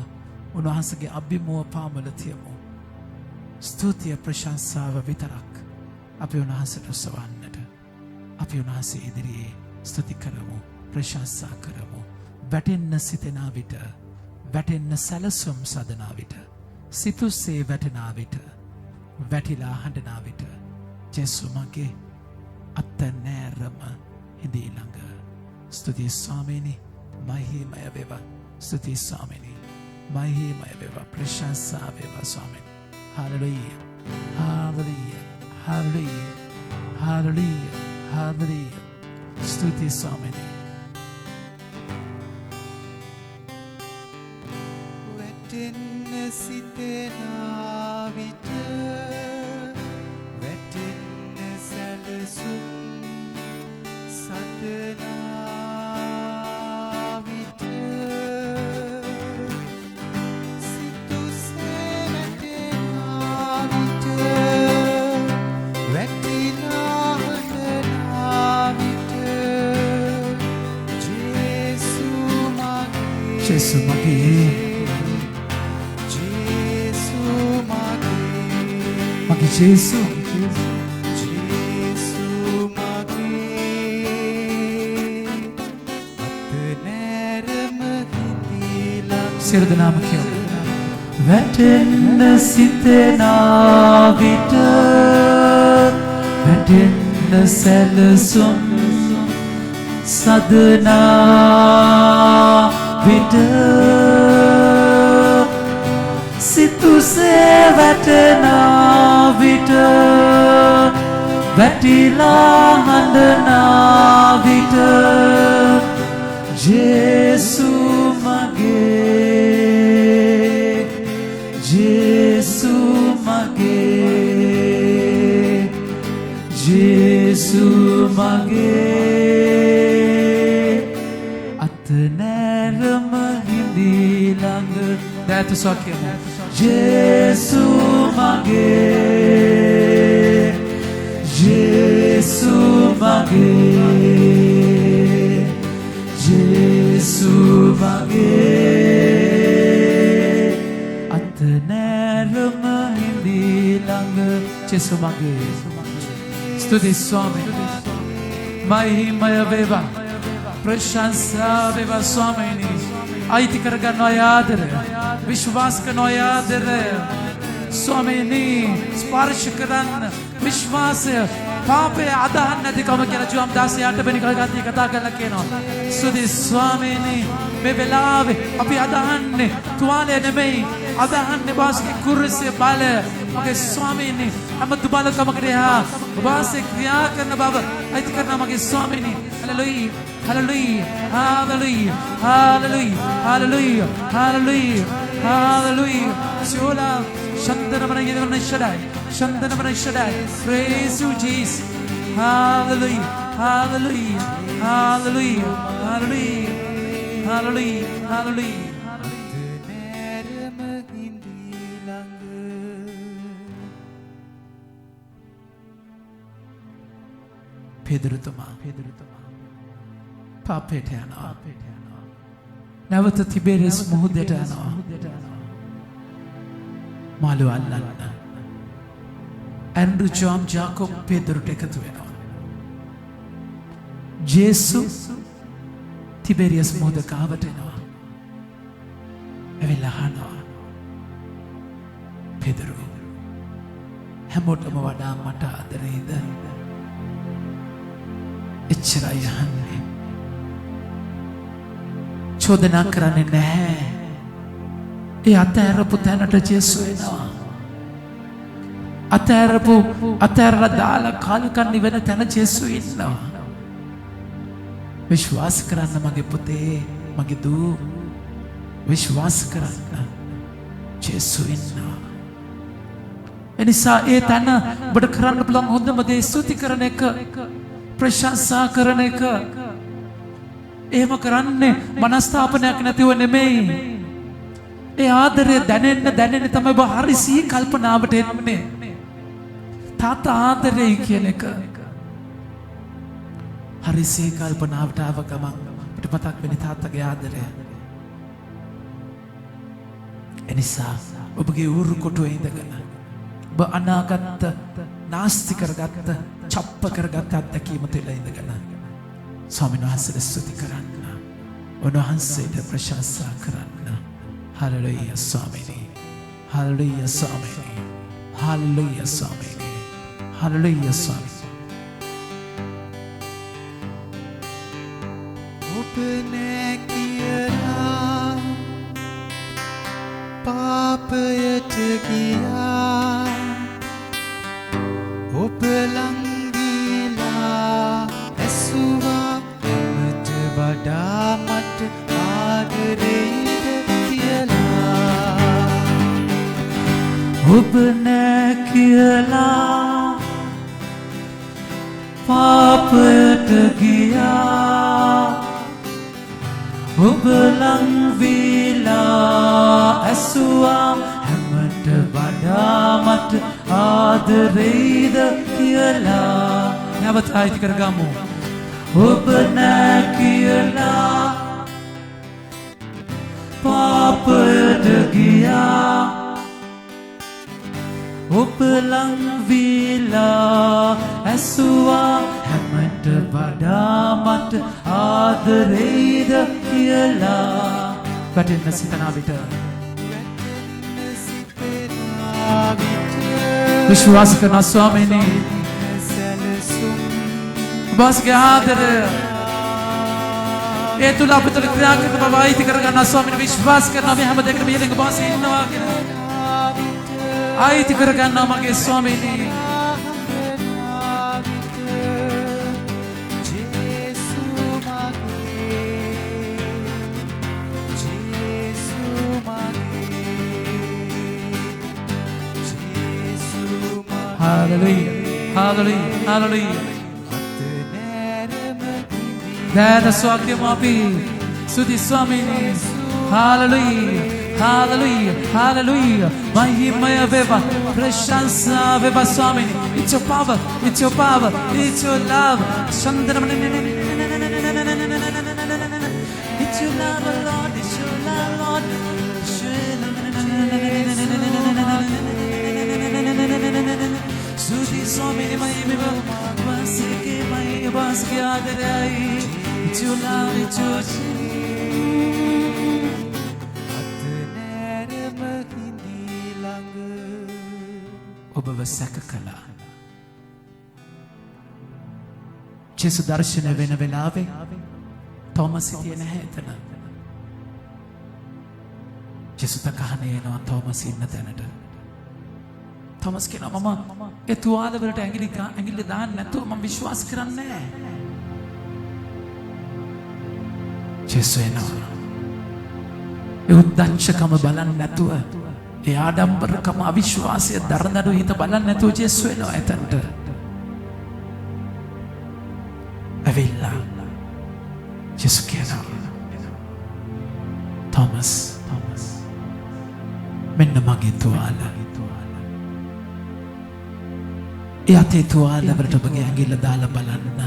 උන්වහන්සේගේ අභිමුව පාමුල තියමු. ස්තුතිය ප්‍රශංසාව විතරක් අපි උන්වහන්සේට උසවන්නට අපි උන්වහන්සේ ඉදිරියේ ස්තුති කරමු ප්‍රශංසා කරමු. වැටෙන්න සිතෙනා විට වැටෙන්න සැලසුම් සදනා විට සිතුසේ වැටෙනා විට වැටිලා හඬනා විට ජේසු මගේ අත්ත නෑරම හිඳී ළඟ. ස්තුතියි ස්වාමීනි මහිමය වේවා. ස්තුතියි ස්වාමීනි මහිමය වේවා. ප්‍රශංසා වේවා ස්වාමීනි. Hallelujah hallelujah hallelujah hallelujah hallelujah. ස්තුතියි ස්වාමීනි. වැටෙන්න සිතෙනා විට වැටෙන්න සැලසුම් සදනා විට සිතුසේ වැටෙනා විට වැටිලා හඬනා විට ජේසු මගේ ජේසු මගේ ජේසු මගේ මගේ ජේසු ජේසු මගේ අත නැරම හිඳිලා සිරදනාම කියමු වැටෙන්න සිතෙනා විට වැටෙන්න සැලසුම් සදනා විට සිතුසේ වැටෙනා විට වැටිලා හඬනා විට ජේසු මගේ ජේසු මගේ ජේසු මගේ අත නැරම හිඳී ළඟ දැත සොකියම ජේසු මගේ ජේසු මගේ ජේසු මගේ අත නැරම හිඳී ළඟ ජේසු මගේ ස්තුති ස්වාමී මහිමය වේවා ප්‍රශංසා වේවා ස්වාමීනි අයිති කරගන්න ඔය ආදරය විශ්වාස කරන ඔය ආදරය ස්වාමීනි ස්පර්ශ කරන්න විශ්වාසය පාපය අදහන්න නැතිකම කියලා ජෝම් 16 වෙනි කල්ගාතිය කතා කරලා කියනවා ස්තුති ස්වාමීනි මේ වෙලාවේ අපි අදහන්නේ තුවාලය නෙමෙයි අදහන්නේ වාසගේ කුරුසේ බල මගේ ස්වාමීනි හැම දුබලකමකට එහා වාසයේ ක්‍රියා කරන බව අයිති කරන මගේ ස්වාමීනි hallelujah hallelujah hallelujah hallelujah hallelujah hallelujah shola shandanamana yedana shaddai praise you Jesus hallelujah hallelujah hallelujah hallelujah hallelujah hallelujah නැරම හිඳී ළඟ පෙදරුතුමා පාපයට යනවා නැවත තිබෙරස් මුහුදට යනවා මාළු අල්ලන්න ඇන්ඩ්‍රු ජෝම් ජාකොබ් පෙදරුට එකතු වෙනවා ජේසු තිබෙරියස් මුහුද කාවට එනවා ඇවිල්ලා අහනවා පෙදරු හැමෝටම වඩා මට ආදරේද එච්චරයි අහන්නේ චෝදනා කරන්නේ නැහැ ඒ අතෑරපු තැනට ජේසු එනවා අතෑරලා දාලා කාලකන් නිවෙන තැන ජේසු ඉන්නවා විශ්වාස කරන්න මගේ පුතේ මගේ දූ විශ්වාස කරන්න ජේසු ඉන්නවා එනිසා ඒ තැන ඔබට කරන්න පුළුවන් හොඳම දේ ස්තුති කරන එක ප්‍රශංසා කරන එක එහෙම කරන්නේ මනස්ථාපනයක් නැතිව නෙමෙයි ඒ ආදරය දැනෙන්න තමයි ඔබ හරි සී කල්පනාවට එන්නේ තාත්තා ආදරේ කියන එක හරි සී කල්පනාවට ආව ගමන් පිට මතක් වෙන්නේ තාත්තගේ ආදරය එනිසා ඔබගේ උරු කොටුවේ ඉඳගෙන ඔබ අනාගත නාස්ති කරගත්ත චප්ප කරගත්ත අත්දැකීම තුළ ඉඳගෙන ස්වාමීන් වහන්සේට ස්තුති කරන්න උන්වහන්සේට ප්‍රශංසා කරන්න හල්ලෙලූයා ස්වාමීනි හල්ලෙලූයා ස්වාමීනි හල්ලෙලූයා ස්වාමීනි හල්ලෙලූයා ස්වාමීනි ඔබ නෑ කියලා පාපයට ගියා ඔබ ළඟ ගිලා ඇසුවා මට වඩා මට ආදරෙයිද කියලා ඔබ නෑ කියලා පාපයට ගියා ඔබ ළඟ විලා ඇසුවා හැමට වඩා මට ආදරෙයිද කියලා නැවත ආයිති කරගමු ඔබ නෑ කියලා පාපයට ගියා ඔබ ලං වීලා ඇසුවා හැමට වඩා මට ආදරේද කියලා වැටෙන්න සිතනා විට විශ්වාස කරන ස්වාමීනි ඔබගේ ආදරය ඒ තුල අපිට ක්‍රියා කරන බව අයිති කරගන්න ස්වාමීනි විශ්වාස කරනවා මේ හැම දෙයකම ඊළඟ බාසෙ ඉන්නවා කියලා අයිති කරගන්නවා මගේ ස්වාමීනි Hallelujah, hallelujah, hallelujah. Dada swagyam api sudhi swamini. Hallelujah, hallelujah, hallelujah. Mahimaya veva, prashansa veva swamini. It's your power, it's your power, it's your love. Shandana, it's your love, Lord, it's your love, Lord. Sudhi swamini mahimaya vasike mahimaya vasike aadarai. It's your love, it's your ඔබව සැක කළා. ජේසු දර්ශනය වෙන වෙලාවේ Thomas හිටියේ නැහැ එතන. ජේසු තකහනේ එනවා තෝමස් ඉන්න තැනට. තෝමස් කියනවා මම ඒ තුවාල වලට ඇඟිලි දාන්න නැතුව මම විශ්වාස කරන්නේ නැහැ. ජේසු එනවා. ඒ උද්දච්චකම බලන්න නැතුව ඒ ආඩම්බරකම අවිශ්වාසය දරදඬු හිත බලන්න නැතුව ජේසු එනවා එතනට. ඇවිල්ලා ජේසු කියනවා තෝමස් මෙන්න මගේ තුවාල. ඒ අතේ තුවාල වලට ඔබගේ ඇඟිල්ල දාලා බලන්න.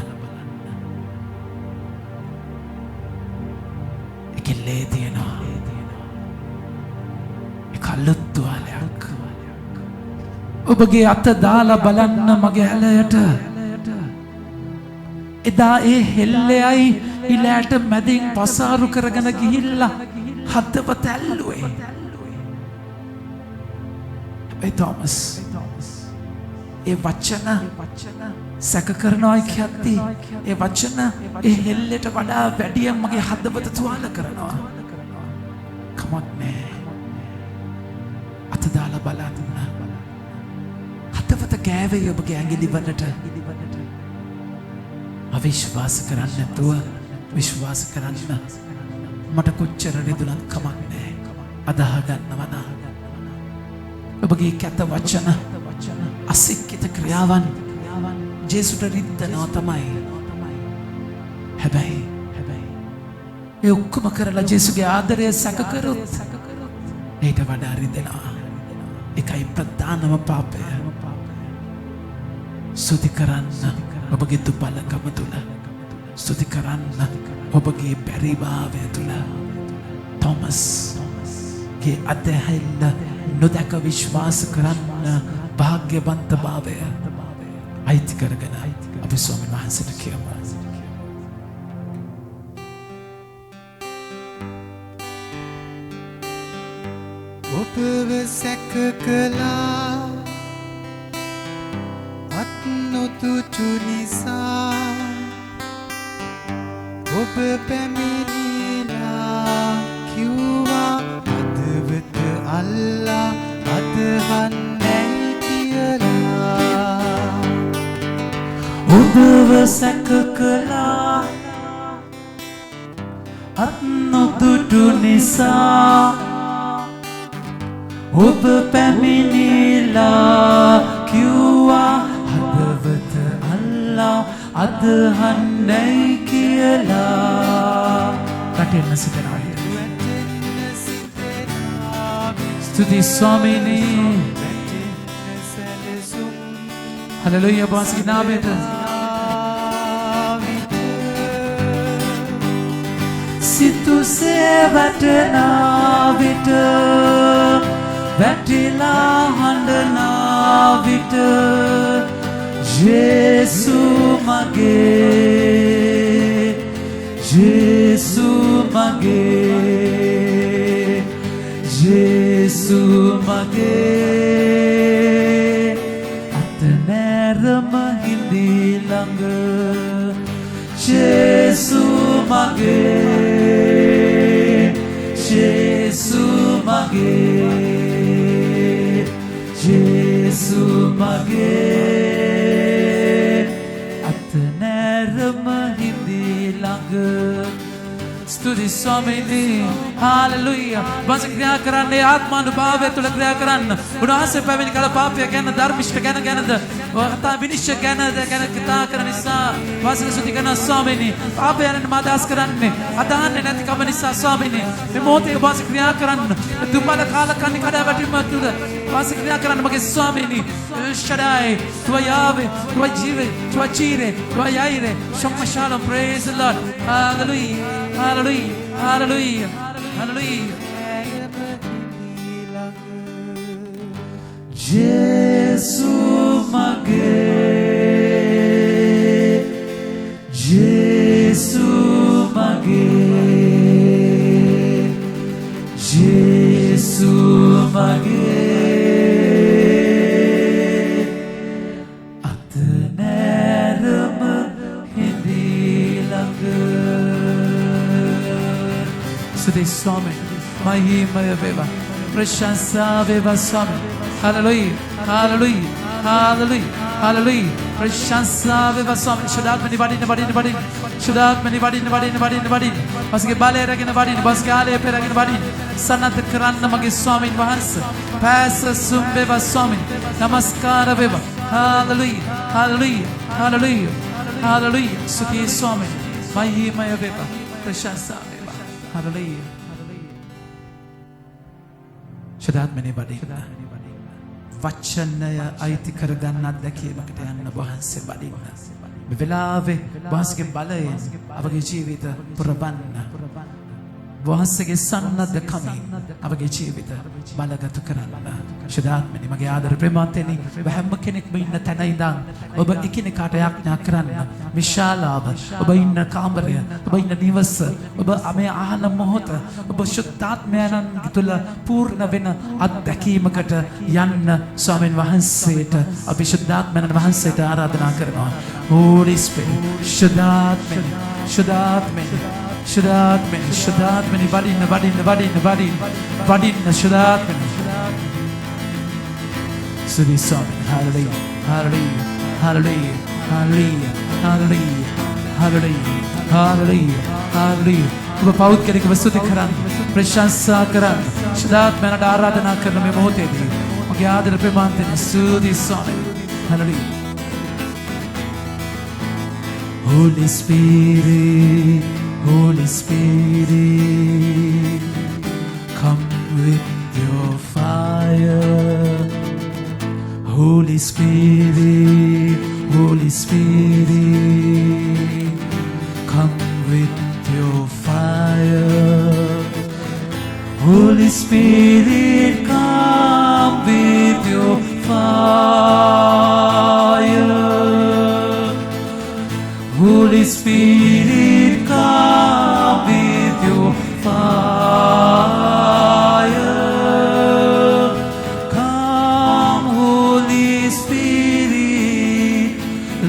ඒකේ ලේ තියෙනවා. කල්ලුත් තුවාලයක්. ඔබගේ අත දාලා බලන්න මගේ ඇලයට. එදා ඒ හෙල්ලෙයි ඉලෑට මැදින් පසාරු කරගෙන ගිහිල්ලා හදවත ඇල්ලුවේ. ඒ තෝමස් ඒ වචන සැක කරනවා කියද්දී ඒ වචන ඒ හෙල්ලෙට වඩා වැඩියෙන් මගේ හදවත තුවාල කරනවා. කමක් නෑ. අත දාලා බලන්න. හදවත ගෑවේ ඔබගේ ඇඟිලි වලට. අවිශ්වාස කරන්න නැතුව විශ්වාස කරන්න. මට කොච්චර රිදුනත් කමක් නෑ. අදාහ ගන්නවා. ඔබගේ කැත වචන අසික්කිත ක්‍රියාවන් ජේසුට රිද්දනවා තමයි. හැබැයි ඒ ඔක්කොම කරලා ජේසුගේ ආදරය සැක කරොත් ඊට වඩා රිදෙනවා. ඒකයි ප්‍රධානම පාපය. ස්තුති කරන්න ඔබගේ දුබලකම තුල. ස්තුති කරන්න ඔබගේ බැරිභාවය තුල. තෝමස්ගේ අතහැල්ල නොදක විශ්වාස කරන්න භාග්‍යවන්ත භාවය අයිති කරගෙන අපි ස්වාමීන් වහන්සේට කියමු. ඔබව සැක කළා අත් නොදුටු නිසා ඔබ පැමිණිලා කිව්වා හදවත අල්ලා අදහන්නේ කියලා. ඔබව සැක කළා අත් නොදුටු නිසා ඔබ පැමිණිලා කිව්වා හදවත අල්ලා අදහන්නේ කියලා. කටෙන්න සිතනවා. ස්තුති ස්වාමීනි. Hallelujah. Bosque Navit. Situ se vatna vita vatila handana vita Jesu mage Jesu mage Jesu mage atnerama hindi lang Jesu mage Jesu mage Jesu mage atnerama hindi lang Studi Swamini Hallelujah Bans kriya karanne ආත්මානුභාවය තුල ක්‍රියා කරන්න උන්වහන්සේ පැමිණි කල පාපය ගැන ධර්මිෂ්ඨ ගැන කතා විනිශ්චය ගැන කතා කරන නිසා වාසන සුති කරන ස්වාමීනි පාපයන් මාදාස් කරන්නේ අදහන්නේ නැති කම නිසා ස්වාමීනි මේ මොහොතේ වාස ක්‍රියා කරන්න දුම්බල කාලකන්ණි කඩා වැටීම තුල වාස ක්‍රියා කරන්න මගේ ස්වාමීනි ෂඩායි තුයාවේ තුජීවේ තුචීරේ තුයයිරේ ශොක්මශාලම් praise the Lord hallelujah hallelujah hallelujah hallelujah Jesu mage Jesu mage Jesu mage atnerama hindi lang Sudi Swami mahimaya veva prashansa veva Swami Hallelujah, hallelujah, hallelujah, hallelujah. Prashansa veva Swami. Shudat mani badin. Shudat mani badin. Baske bale ragin badin. Baske ale pe ragin badin. Sanat karanna mage Swami Vahansa. Pasa sum veva Swami. Namaskara veva. Hallelujah, hallelujah, hallelujah, hallelujah. Suti Swami. Mahimaya veva. Prashansa veva. Hallelujah. Shudat mani badin. වචනය අයිති කරගන්න අත්දැකීමකට යන්න වහන්සේ වඩින්න. මේ වෙලාවේ වහන්සේගේ බලයෙන් අපගේ ජීවිත පුරවන්න. වහන්සේගේ සන්නද්ධකමින් අපගේ ජීවිත බලගත කරන්න. ශුද්ධාත්මනි මගේ ආදර ප්‍රේමවන්තනි හැම කෙනෙක්ම ඉන්න තැන ඉඳන් ඔබ එකිනෙකාට යාඥා කරන්න. විශාලාව ඔබ ඉන්න කාමරය ඔබ ඉන්න නිවස ඔබ මේ ආහන මොහොත ඔබ ශුද්ධාත්මයන් තුළ පූර්ණ වෙන අත්දැකීමකට යන්න ස්වාමීන් වහන්සේට අපි ශුද්ධාත්මයන් වහන්සේට ආරාධනා කරනවා. Holy Spirit ශුද්ධාත්මනි වඩින්න ශුද්ධාත්මනි Sudi Swami hallelujah hallelujah hallelujah hallelujah hallelujah hallelujah hallelujah hallelujah ඔබ පෞද්ගලිකව ස්තුති කරන්න ප්‍රශංසා කරන්න ශුද්ධාත්මයට ආරාධනා කරන මේ මොහොතේදී මගේ ආදර ප්‍රේමාන්තනි Sudi Swami hallelujah Holy Spirit come with your fire Holy Spirit, come with your fire. Holy Spirit, come with your fire. Holy Spirit, come with your fire.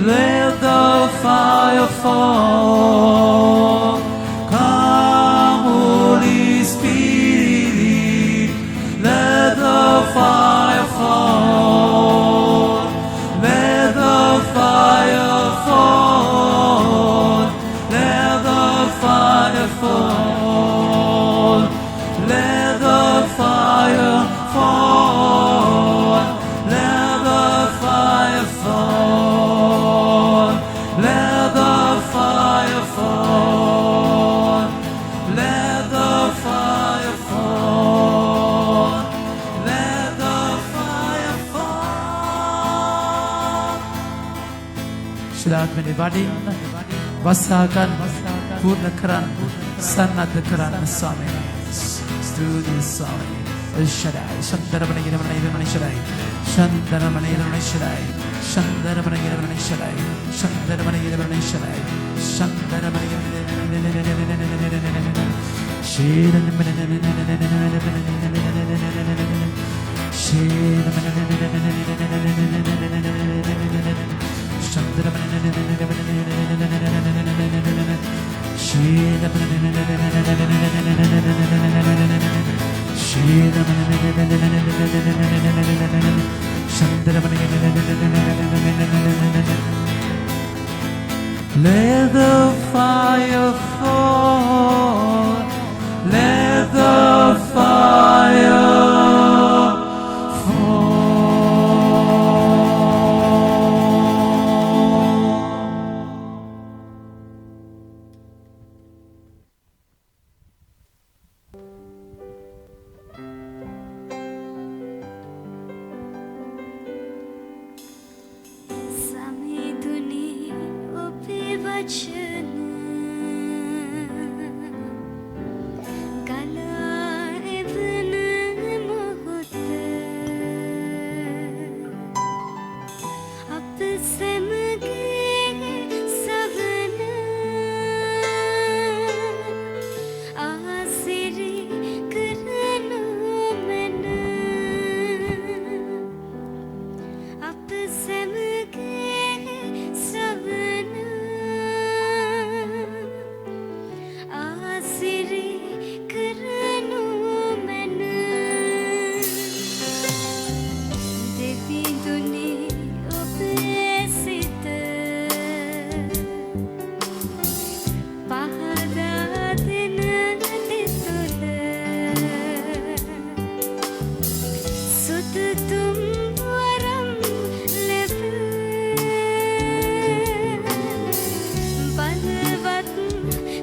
Let the fire fall. Come, Holy Spirit. Let the fire fall. Let the fire fall. Let the fire fall. Let the fire fall. Let the fire fall. Let the fire fall. ශිලාත්මනේ වඩින්න වසා ගන්න පූර්ණ කරන්න සන්නද්ධ කරන්න ස්වාමීන් වහන්සේ ස්තුතියි ස්වාමී එල්ෂඩායි සන්දරමනේ ගිරමනේ ඉරමනේ ශරයි සන්දරමනේ ඉරමනේ ශරයි සන්දරමනේ ඉරමනේ ශරයි සන්දරමනේ ඉරමනේ ශරයි සන්දරමනේ Let the fire fall, let the fire fall. Samiduni ope vachana gala evana mohota ap samage savana asiri karana mana ap samage savana asiri karanu mana devi duni opesita pahada dinanitula sudutum waram leva බලවත්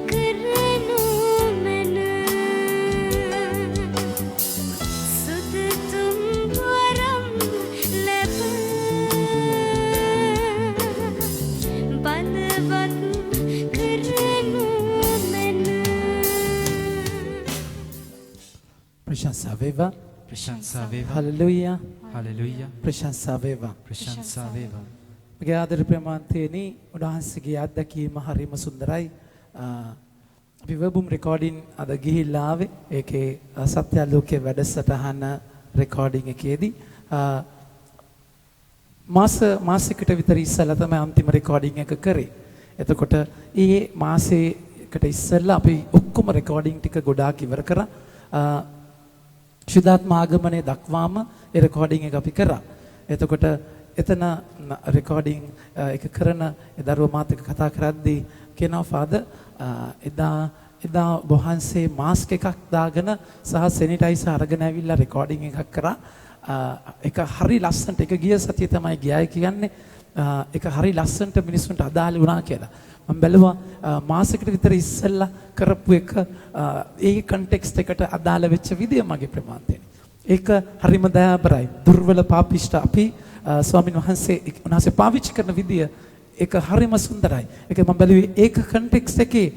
කරනු මැන සුදුතුම් වරම් ලැබ බලවත් කරනු මැන ප්‍රශංසා වේවා ප්‍රශංසා වේවා hallelujah hallelujah ප්‍රශංසා වේවා ප්‍රශංසා වේවා මගේ ආදර ප්‍රේමාන්තේනි උන්වහන්සේගේ අත්දැකීම හරිම සුන්දරයි. අපි වෙබුම් රෙකෝඩින් අද ගිහිල්ලා ආවේ. ඒකේ සත්‍යාලෝකයේ වැඩසටහන රෙකෝඩින් එකේදී මාසයකට විතර ඉස්සෙල්ලා තමයි අන්තිම රෙකෝඩින් එක කරේ. එතකොට ඊයේ මාසයකට ඉස්සෙල්ලා අපි ඔක්කොම රෙකෝඩින් ටික ගොඩාක් ඉවර කරා. ශුද්ධාත්ම ආගමනයේ දක්වාම ඒ රෙකෝඩින් එක අපි කරා. එතකොට එතන රෙකෝඩින් එක කරන ඒ දරුවා මාත් එක්ක කතා කරද්දී කියනවා ෆාදර් එදා වහන්සේ මාස්ක් එකක් දාගෙන සහ සැනිටයිසර් අරගෙන ඇවිල්ලා රෙකෝඩින් එකක් කරා. ඒක හරි ලස්සනට ඒක ගිය සතිය තමයි ගියයි කියන්නේ. ඒක හරි ලස්සනට මිනිස්සුන්ට අදාළ වුණා කියලා. මම බැලුවා මාසෙකට විතර ඉස්සෙල්ලා කරපු එක ඒ කන්ටෙක්ස්ට් එකට අදාළ වෙච්ච විදිය මගේ ප්‍රමාණයෙන්. ඒක හරිම දයාබරයි. දුර්වල පාපිෂ්ඨ අපි ස්වාමීන් වහන්සේ පාවිච්චි කරන විදිය ඒක හරිම සුන්දරයි. ඒක මම බැලුවේ ඒක කන්ටෙක්ස්ට් එකේ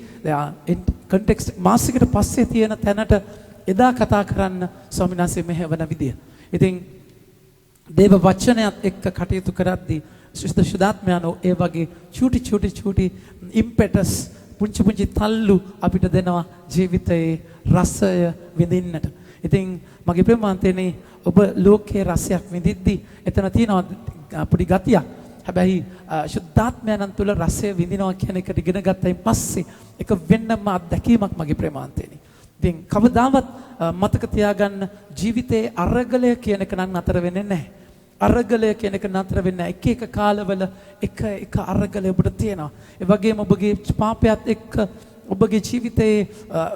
කන්ටෙක්ස්ට් මාසිකට පස්සේ තියෙන තැනට එදා කතා කරන්න ස්වාමීන් වහන්සේ මෙහෙවන විදිය. ඉතින් දේව වචනයත් එක්ක කටයුතු කරද්දී ශුද්ධාත්මයන්ෝ ඒ වගේ චූටි ඉම්පෙටස් පුංචි තල්ලු අපිට දෙනවා ජීවිතයේ රසය විඳින්නට. ඉතින් මගේ ප්‍රේමාන්තේනේ ඔබ ලෝකයේ රසයක් විඳිද්දී එතන තියෙනවා පොඩි ගතියක්. හැබැයි ශුද්ධාත්මයන් තුළ රසය විඳිනවා කියන එකට ඉගෙන ගත්තයින් පස්සේ ඒක වෙන්නම අත්දැකීමක් මගේ ප්‍රේමාන්තේනේ. ඉතින් කවදාවත් මතක තියාගන්න ජීවිතයේ අරගලය කියන එක නම් නතර වෙන්නේ නැහැ. අරගලය කියන එක නතර වෙන්නේ නැහැ. එක කාලවල එක අරගලය ඔබට තියෙනවා. ඒ වගේම ඔබගේ පාපයත් එක්ක ඔබගේ ජීවිතයේ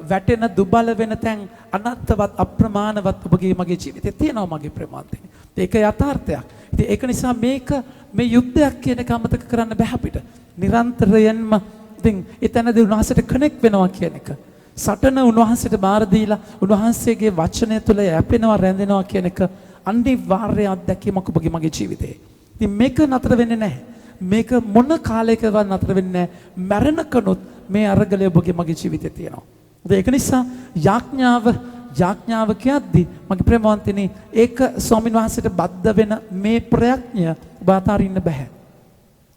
වැටෙන දුබල වෙන තැන් අනත්තවත් අප්‍රමාණවත් ඔබගේ මගේ ජීවිතේ තියෙනවා මගේ ප්‍රමාණයෙන්. ඒක යථාර්ථයක්. ඉතින් ඒක නිසා මේ යුද්ධයක් කියන එක අමතක කරන්න බෑ අපිට. නිරන්තරයෙන්ම ඉතින් එතනදී උන්වහන්සේට කනෙක්ට් වෙනවා කියන එක. සටන උන්වහන්සේට බාර දීලා උන්වහන්සේගේ වචනය තුළ යැපෙනවා රැඳෙනවා කියන එක අනිවාර්ය අත්දැකීමක් ඔබගේ මගේ ජීවිතේ. ඉතින් මේක නතර වෙන්නේ නැහැ. මේක මොන කාලයකවත් නතර වෙන්නේ නැහැ. මරණකනොත් මේ අරගලය ඔබගේ මගේ ජීවිතේ තියෙනවා. ඒක නිසා යාඥාව කියද්දි මගේ ප්‍රේමවන්තනි ඒක ස්වාමීන් වහන්සේට බද්ධ වෙන මේ ප්‍රයත්නය ඔබ අතාරින්න බෑ.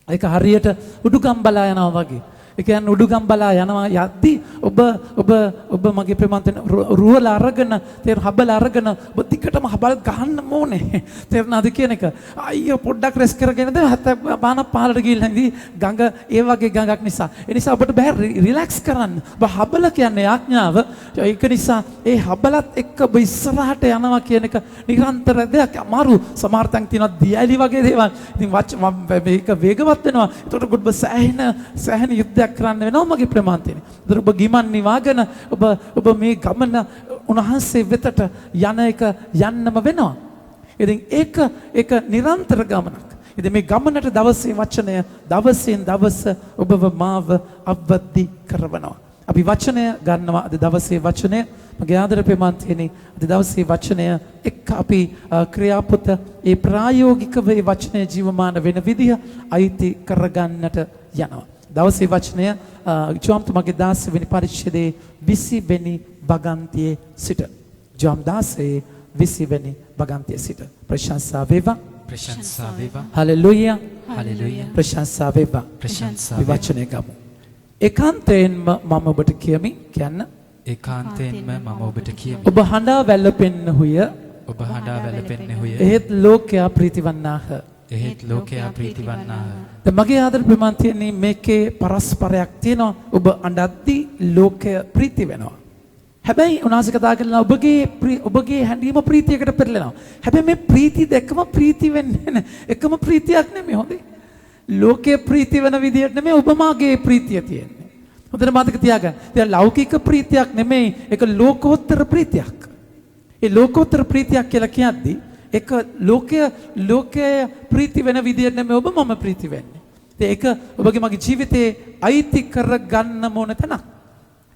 ඒක හරියට උඩුගම් බලා යනවා වගේ. ඒ කියන්නේ උඩුගම් බලා යනවා යද්දි ඔබ මගේ ප්‍රේමවන්තනි රුවල අරගෙන තේර හබල අරගෙන ඔබ දිගටම හබල ගහන්න ඕනේ. තේරෙනවද කියන එක? අයියෝ පොඩ්ඩක් රෙස් කරගෙනද බාන පාරට ගිහිල්ලා ඉඳි ගඟ ඒ වගේ ගඟක් නිසා. ඒ නිසා ඔබට බෑ රිලැක්ස් කරන්න. ඔබ හබල කියන්නේ යාඥාව. ඒක නිසා ඒ හබලත් එක්ක ඔබ ඉස්සරහට යනවා කියන එක නිරන්තර දෙයක්. අමාරු සමහර තැන් තියෙනවා දියලි වගේ දේවල්. ඉතින් මේක වේගවත් වෙනවා. ඒකට ඔබ සෑහෙන යුද්ධයක් කරන්න වෙනවා මගේ ප්‍රමාන්තේනේ. ඒතර ඔබ ගිමන් නිවාගෙන ඔබ මේ ගමන උන්වහන්සේ වෙතට යන්නම වෙනවා. ඉතින් ඒක නිරන්තර ගමනක්. ඉතින් මේ ගමනට දවසේ වචනය දවසෙන් දවස ඔබව මාව අවදි කරවනවා. අපි වචනය ගන්නවා අද දවසේ වචනය මගේ ආදර ප්‍රමාන්තේනේ අද දවසේ වචනය එක්ක අපි ක්‍රියාපොත ඒ ප්‍රායෝගිකව ඒ වචනය ජීවමාන වෙන විදිහ අයිති කරගන්නට යනවා. දවසේ වචනය ජෝම්තුමාගේ 16 වෙනි පරිච්ඡේදයේ 20 වෙනි වගන්තියේ සිට ජෝම් 16 20 වෙනි වගන්තියේ සිට ප්‍රශංසා වේවා ප්‍රශංසා වේවා හලෙලූයා හලෙලූයා ප්‍රශංසා වේවා ප්‍රශංසා වේවා වචනය ගමු. ඒකාන්තයෙන්ම මම ඔබට කියන්න ඒකාන්තයෙන්ම මම ඔබට කියමි ඔබ හඬා වැළපෙන්නහුය ඔබ හඬා වැළපෙන්නහුය එහෙත් ලෝකයා ප්‍රීතිවන්නාහ එහෙත් ලෝකයා ප්‍රීතිවන්නාහ. දැන් මගේ ආදර ප්‍රමාන්තියනේ මේකේ පරස්පරයක් තියෙනවා. ඔබ අඬද්දී ලෝකය ප්‍රීති වෙනවා. හැබැයි උනාසික කතා කරලා ඔබගේ හැඬීම ප්‍රීතියකට පෙරලෙනවා. හැබැයි මේ ප්‍රීති දෙකම ප්‍රීති වෙන්නේ නැහැ. එකම ප්‍රීතියක් නෙමෙයි හොඳේ. ලෝකයේ ප්‍රීති වෙන විදියට නෙමෙයි ඔබ මාගේ ප්‍රීතිය තියෙන්නේ. හොඳට මතක තියාගන්න. ඒක ලෞකික ප්‍රීතියක් නෙමෙයි. ඒක ලෝකෝත්තර ප්‍රීතියක්. ඒ ලෝකෝත්තර ප්‍රීතියක් කියලා කියද්දී ඒක ලෝකයේ ප්‍රීති වෙන විදියට නෙමෙයි ඔබ මම ප්‍රීති වෙන්නේ. ඒක ඔබගේ මගේ ජීවිතේ අයිති කරගන්න ඕන තැනක්.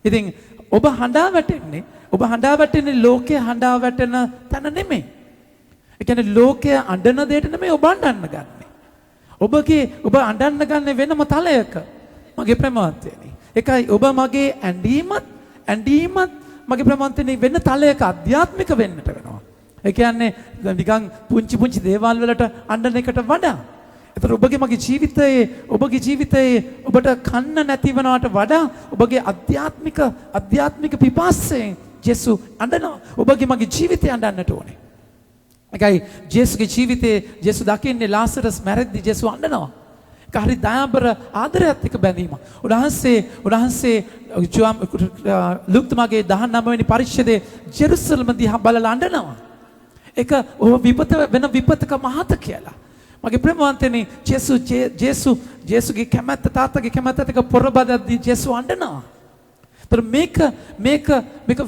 ඉතින් ඔබ හඬා වැටෙන්නේ ලෝකයේ හඬා වැටෙන තැන නෙමෙයි. ඒ කියන්නේ ලෝකයේ අඬන දෙයට නෙමෙයි ඔබ අඬන්න ගන්නෙ. ඔබ අඬන්න ගන්න වෙනම තලයක. මගේ ප්‍රේමවන්තයනි. ඒකයි ඔබ මගේ ඇඬීමත් මගේ ප්‍රේමවන්තයනි වෙන තලයක ආධ්‍යාත්මික වෙන්නට වෙනවා. ඒ කියන්නේ නිකන් පුංචි දේවල් වලට අඬන එකට වඩා. ඒතර ඔබගේ මගේ ජීවිතයේ ඔබට කන්න නැති වෙනවට වඩා ඔබගේ අධ්‍යාත්මික පිපාසයෙන් ජේසු අඬනවා. ඔබගේ මගේ ජීවිතය අඬන්නට ඕනේ. ඒකයි ජේසුගේ ජීවිතයේ ජේසු දකින්නේ ලාසරස් මැරෙද්දී ජේසු අඬනවා. ඒක හරි දයාබර ආදරයත් එක්ක බැඳීම. උන්වහන්සේ ලුක්තුමාගේ 19 වෙනි පරිච්ඡේදයේ ජෙරුසලම දිහා බලලා අඬනවා. ඒක වෙන විපතක මහත කියලා. මගේ ප්‍රේමවන්තනි ජේසුගේ කැමැත්ත තාත්තගේ කැමැත්තට එක පොරබදද්දී ජේසු අඬනවා. ඒතර මේක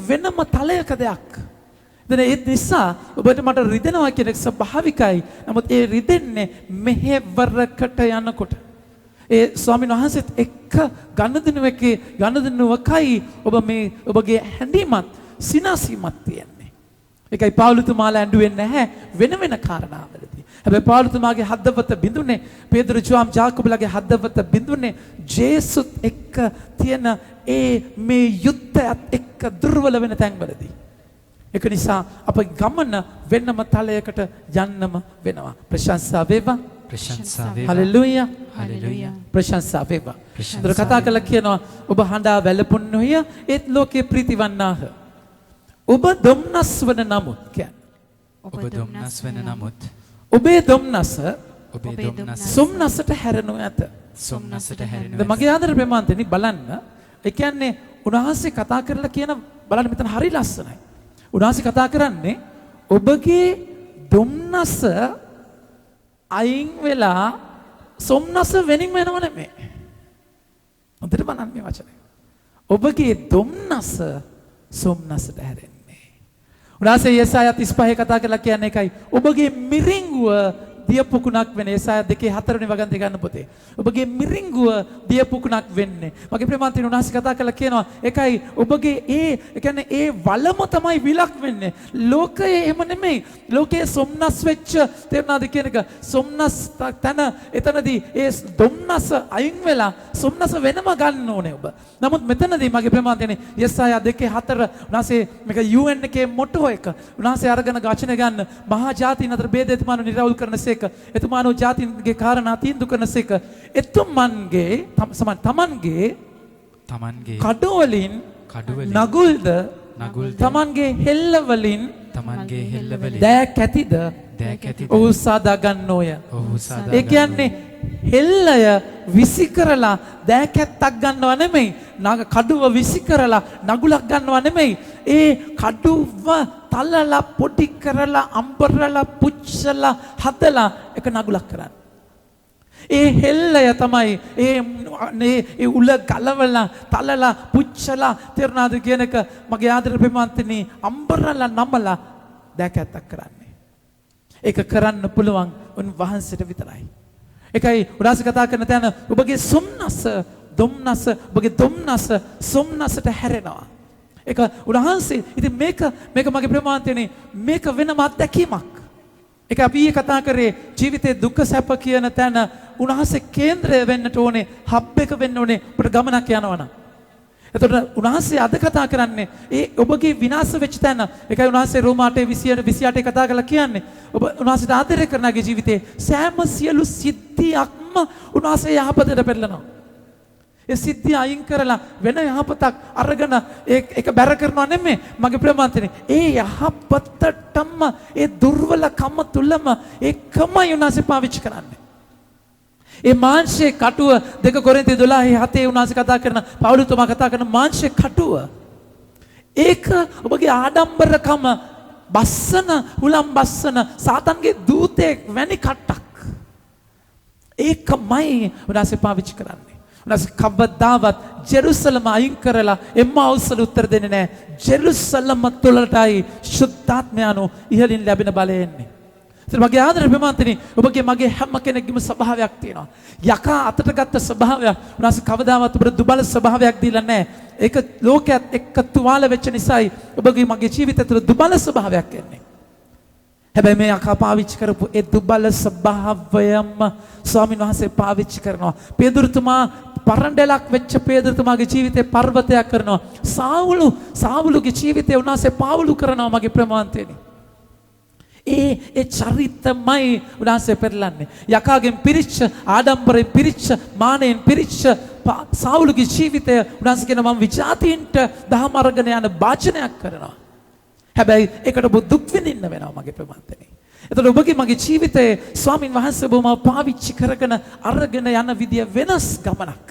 වෙනම තලයක දෙයක්. දැන් ඒ නිසා ඔබට මට රිදෙනවා කියන එක ස්වභාවිකයි. නමුත් ඒ රිදෙන්නේ මෙහෙවරකට යනකොට. ඒ ස්වාමීන් වහන්සේත් එක්ක ගනුදෙනුවකයි ඔබගේ හැඬීමත් සිනාසීමත් තියෙන්නේ. ඒකයි පාවුලතුමාලා ඇඬුවේ නැහැ වෙන කාරණාවලදී. හැබැයි පාවුලතුමාගේ හදවත බිඳුනේ පේදුරු ජෝම් ජාකබ්ලාගේ හදවත බිඳුනේ ජේසුත් එක්ක තියෙන මේ යුද්ධයත් එක්ක දුර්වල වෙන තැන්වලදී. ඒක නිසා අපේ ගමන වෙනම තලයකට යන්නම වෙනවා. ප්‍රශංසා වේවා. ප්‍රශංසා වේවා. හලෙලූයා. හලෙලූයා. ප්‍රශංසා වේවා. දර කතා කළා කියනවා ඔබ හඬා වැළපුන්නෝය ඒත් ලෝකේ ප්‍රීතිවන්නාහ. ඔබ දුම්නස් වන නමුත් කියන්නේ. ඔබ දුම්නස් වෙන නමුත් ඔබේ දුම්නස සොම්නසට හැරෙනු ඇත. සොම්නසට හැරෙනු ඇත. මගේ ආදර ප්‍රේමන්තනි බලන්න. ඒ කියන්නේ උන්වහන්සේ කතා කරලා කියන බලන්න මෙතන හරි ලස්සනයි. උන්වහන්සේ කතා කරන්නේ ඔබගේ දුම්නස අයින් වෙලා සොම්නස වෙනින් වෙනව නෙමෙයි. හොඳට බලන්න මේ වචනේ. ඔබගේ දුම්නස සොම්නසට හැරෙන්නේ. උන්වහන්සේ යෙසායා 35 කතා කරලා කියන්නේ එකයි. ඔබගේ මිරිඟුව දියපුකුණක් වෙන්නේ. ඒසාය 2:4 වෙනි වගන්ති ගන්න පොතේ. ඔබගේ මිරිඟුව දියපුකුණක් වෙන්නේ. මගේ ප්‍රේමාන්තින උන්වහන්සේ කතා කරලා කියනවා ඒකයි ඔබගේ ඒ කියන්නේ ඒ වලම තමයි විලක් වෙන්නේ. ලෝකයේ එහෙම නෙමෙයි. ලෝකයේ සොම්නස් වෙච්ච තේරුණාද කියන එක? සොම්නස් තන එතනදී ඒ දුම්නස අයින් වෙලා සොම්නස වෙනම ගන්න ඕනේ ඔබ. නමුත් මෙතනදී මගේ ප්‍රේමාන්තිනේ යෙසාය 2:4 උන්වහන්සේ මේක UN එකේ මොටෝ එක. උන්වහන්සේ අරගෙන ගාචන ගන්න මහා ජාතීන් අතර ભેද එතුමානු නිරවුල් කරනසේක. එතුමානු ජාතීන්ගේ කාරණා තීන්දුව කරනසේක. එතුමන්ගේ තමන්ගේ කඩවලින් නගුල්ද තමන්ගේ හෙල්ලවලින් දෑ කැතිද ඔහු සාදා ගන්නෝය. ඒ කියන්නේ හෙල්ලය විසි කරලා දෑකැත්තක් ගන්නව නෙමෙයි. කඩුව විසි කරලා නගුලක් ගන්නව නෙමෙයි. ඒ කඩුව තලලා පොඩි කරලා අම්බරලා පුච්චලා හදලා එක නගුලක් කරන්න. ඒ හෙල්ලය තමයි ඒ උල ගලවලා තලලා පුච්චලා තේරුණාද කියන එක මගේ ආදර ප්‍රේමන්තනි අම්බරලා නමලා දෑකැත්තක් කරන්නේ. ඒක කරන්න පුළුවන් උන්වහන්සේට විතරයි. ඒකයි උදාස කතා කරන තැන ඔබගේ සොම්නස දුම්නස ඔබගේ දුම්නස සොම්නසට හැරෙනවා. ඒක උන්වහන්සේ ඉතින් මේක මගේ ප්‍රේමාන්තනේ මේක වෙනම අත්දැකීමක්. ඒක අපි කතා කරේ ජීවිතේ දුක්ඛ සැප කියන තැන උන්වහන්සේ කේන්ද්‍රය වෙන්නට ඕනේ, හබ් එක වෙන්න ඕනේ අපිට ගමනක් යනවනම්. එතකොට උන්වහන්සේ අද කතා කරන්නේ ඒ ඔබගේ විනාශ වෙච්ච තැන. ඒකයි උන්වහන්සේ රෝම 8:28 කතා කරලා කියන්නේ ඔබ උන්වහන්සේට ආදරය කරනගේ ජීවිතේ සෑම සියලු සිද්ධියක්ම උන්වහන්සේ යහපතට පෙරලනවා. ඒ සිද්ධිය අයින් කරලා වෙන යහපතක් අරගෙන ඒක බැර කරනවා නෙමෙයි මගේ ප්‍රේමන්තනේ. ඒ යහපතටම ඒ දුර්වලකම තුලම ඒකමයි උන්වහන්සේ පාවිච්චි කරන්නේ. ඒ මාංශයේ කටුව 2 කොරින්ති 12:7 උන්වහන්සේ කතා කරන පවුලුතුමා කතා කරන මාංශයේ කටුව ඒක ඔබගේ ආඩම්බරකම බස්සන හුලම් බස්සන සාතන්ගේ දූතෙක් වැනි කට්ටක් ඒකමයි උන්වහන්සේ පාවිච්චි කරන්නේ. උන්වහන්සේ කවදාවත් ජෙරුසලම අයින් කරලා එම්මාවුස්ට උත්තර දෙන්නේ නැහැ. ජෙරුසලම තුලටයි ශුද්ධාත්මයන්ව ඉහළින් ලැබෙන බලය එන්නේ. මගේ ආදර ප්‍රේමන්තනි ඔබගේ මගේ හැම කෙනෙක්ගේම ස්වභාවයක් තියෙනවා. යකා අතට ගත්ත ස්වභාවයක් උනාස කවදාවත් ඔබට දුබල ස්වභාවයක් දීලා නැහැ. ඒක ලෝකයක් එක්ක තුවාල වෙච්ච නිසායි ඔබගේ මගේ ජීවිතය තුළ දුබල ස්වභාවයක් එන්නේ. හැබැයි මේ යකා පාවිච්චි කරපු ඒ දුබල ස්වභාවයම ස්වාමීන් වහන්සේ පාවිච්චි කරනවා. පේදුරුතුමා පරණ්ඩලක් වෙච්ච පේදුරුතුමාගේ ජීවිතේ පර්වතයක් කරනවා. සාවුලුගේ ජීවිතේ උනාසේ පාවුලු කරනවා මගේ ප්‍රේමන්තනි. ඒ චරිතමයි උන්වහන්සේ පෙරලන්නේ. යකාගෙන් පිරිච්ච ආඩම්බරයෙන් පිරිච්ච මානෙන් පිරිච්ච සාවුලුගේ ජීවිතය උන්වහන්සේ කියන මම විජාතීන්ට දහම අරගෙන යන වාචනයක් කරනවා. හැබැයි ඒකට ඔබ දුක් විඳින්න වෙනවා මගේ ප්‍රේමන්තනි. එතකොට ඔබගේ මගේ ජීවිතයේ ස්වාමින් වහන්සේ ඔබව පාවිච්චි කරගෙන අරගෙන යන විදිය වෙනස් ගමනක්.